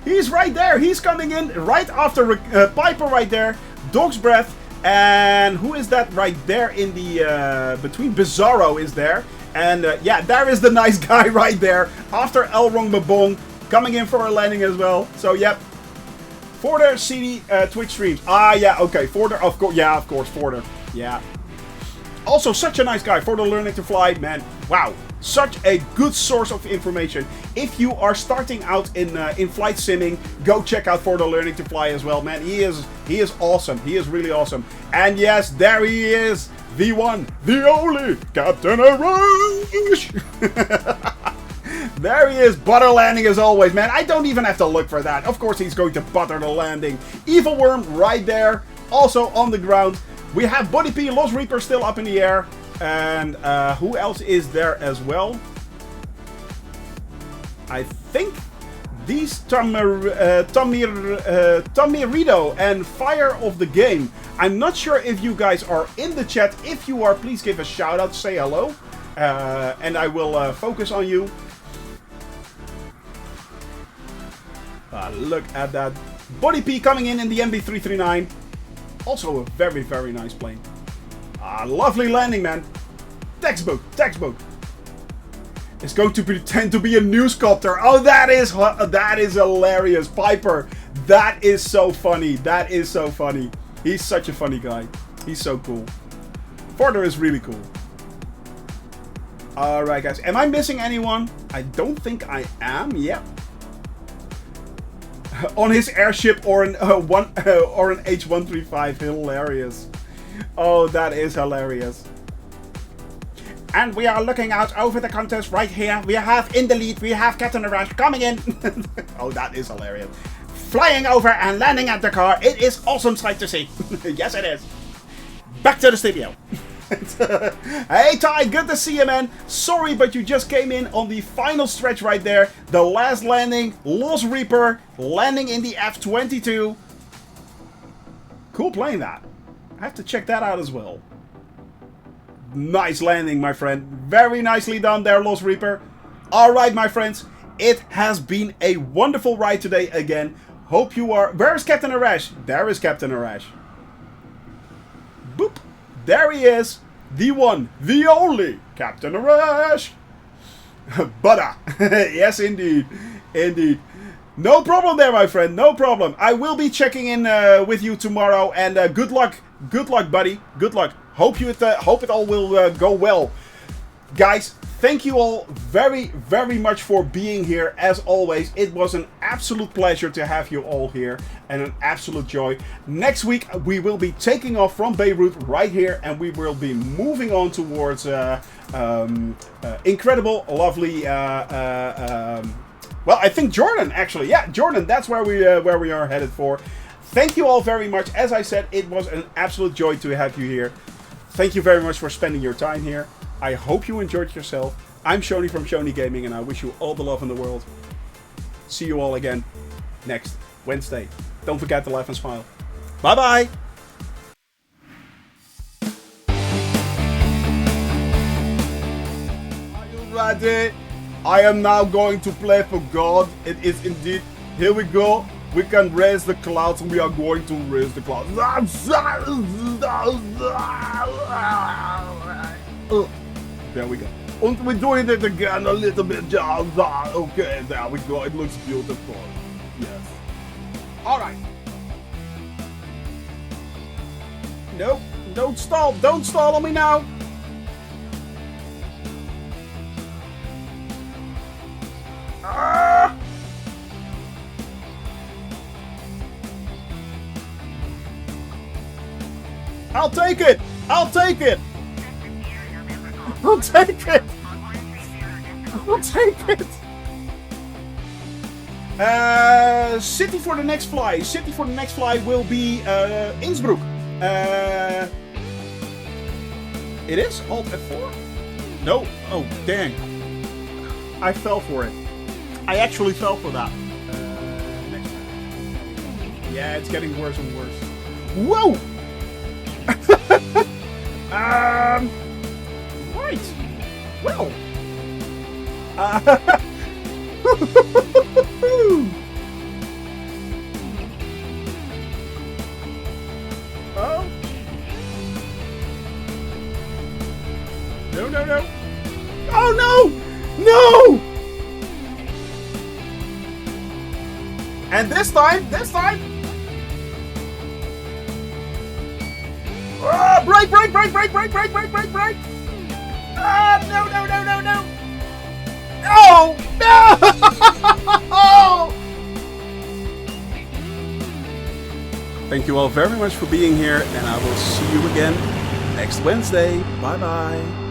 He's right there. He's coming in right after Piper right there. Dog's Breath. And who is that right there in the between? Bizarro is there. And yeah, there is the nice guy right there. After Elrond Mabong coming in for a landing as well. So, yep. For their CD Twitch streams. Ah, yeah, okay. For their, of course, yeah, of course, for their, yeah. Also, such a nice guy for the Learning to Fly, man. Wow, such a good source of information. If you are starting out in flight simming, go check out For the Learning to Fly as well, man. He is awesome. He is really awesome. And yes, there he is, the one, the only Captain Rush. There he is, butter landing as always, man. I don't even have to look for that. Of course, he's going to butter the landing. Evil Worm right there, also on the ground. We have Buddy P, Lost Reaper still up in the air. And who else is there as well? I think these Tomirito and Fire of the Game. I'm not sure if you guys are in the chat. If you are, please give a shout out, say hello. And I will focus on you. Look at that. Buddy P coming in the MB339. Also a very, very nice plane. Lovely landing, man. Textbook, textbook. It's going to pretend to be a newscopter. Oh, that is hilarious. Piper, that is so funny. That is so funny. He's such a funny guy. He's so cool. Forder is really cool. Alright, guys. Am I missing anyone? I don't think I am. Yep. On his airship or an H-135. Hilarious. Oh, that is hilarious. And we are looking out over the contest right here. We have in the lead, we have Captain Rush coming in. Oh, that is hilarious. Flying over and landing at the car. It is awesome sight to see. Yes, it is. Back to the studio. Hey, Ty, good to see you, man. Sorry, but you just came in on the final stretch right there. The last landing, Lost Reaper, landing in the F-22. Cool plane, that. I have to check that out as well. Nice landing, my friend. Very nicely done there, Lost Reaper. Alright, my friends. It has been a wonderful ride today again. Hope you are... Where is Captain Arash? There is Captain Arash. Boop. There he is. The one, the only Captain Arash. Butter. Yes, indeed. Indeed. No problem there, my friend. No problem. I will be checking in with you tomorrow. And good luck. Good luck, buddy. Good luck. Hope it all will go well. Guys, thank you all very, very much for being here. As always, it was an absolute pleasure to have you all here. And an absolute joy. Next week, we will be taking off from Beirut right here. And we will be moving on towards incredible, lovely... well, I think Jordan, actually. Yeah, Jordan, that's where we are headed for. Thank you all very much. As I said, it was an absolute joy to have you here. Thank you very much for spending your time here. I hope you enjoyed yourself. I'm Shoney from Shoney Gaming, and I wish you all the love in the world. See you all again next Wednesday. Don't forget to laugh and smile. Bye-bye! Are you ready? I am now going to play for God. It is indeed. Here we go. We can raise the clouds. We are going to raise the clouds. There we go. And we're doing it again a little bit. Okay, there we go. It looks beautiful. Yes. Alright. Nope. Don't stall. Don't stall on me now. I'll take it! I'll take it! I'll take it! I'll take it! City for the next fly. City for the next fly will be Innsbruck. It is? Alt F4? No. Oh, dang. I fell for it. I actually fell for that. Next time. Yeah, it's getting worse and worse. Whoa! Right. Well. Oh. No, no, no. Oh, no! No! And this time, Brake, brake, brake, brake, brake, brake, brake, brake, brake. Ah, no, no, no, no, no. Oh, no! Thank you all very much for being here, and I will see you again next Wednesday. Bye-bye.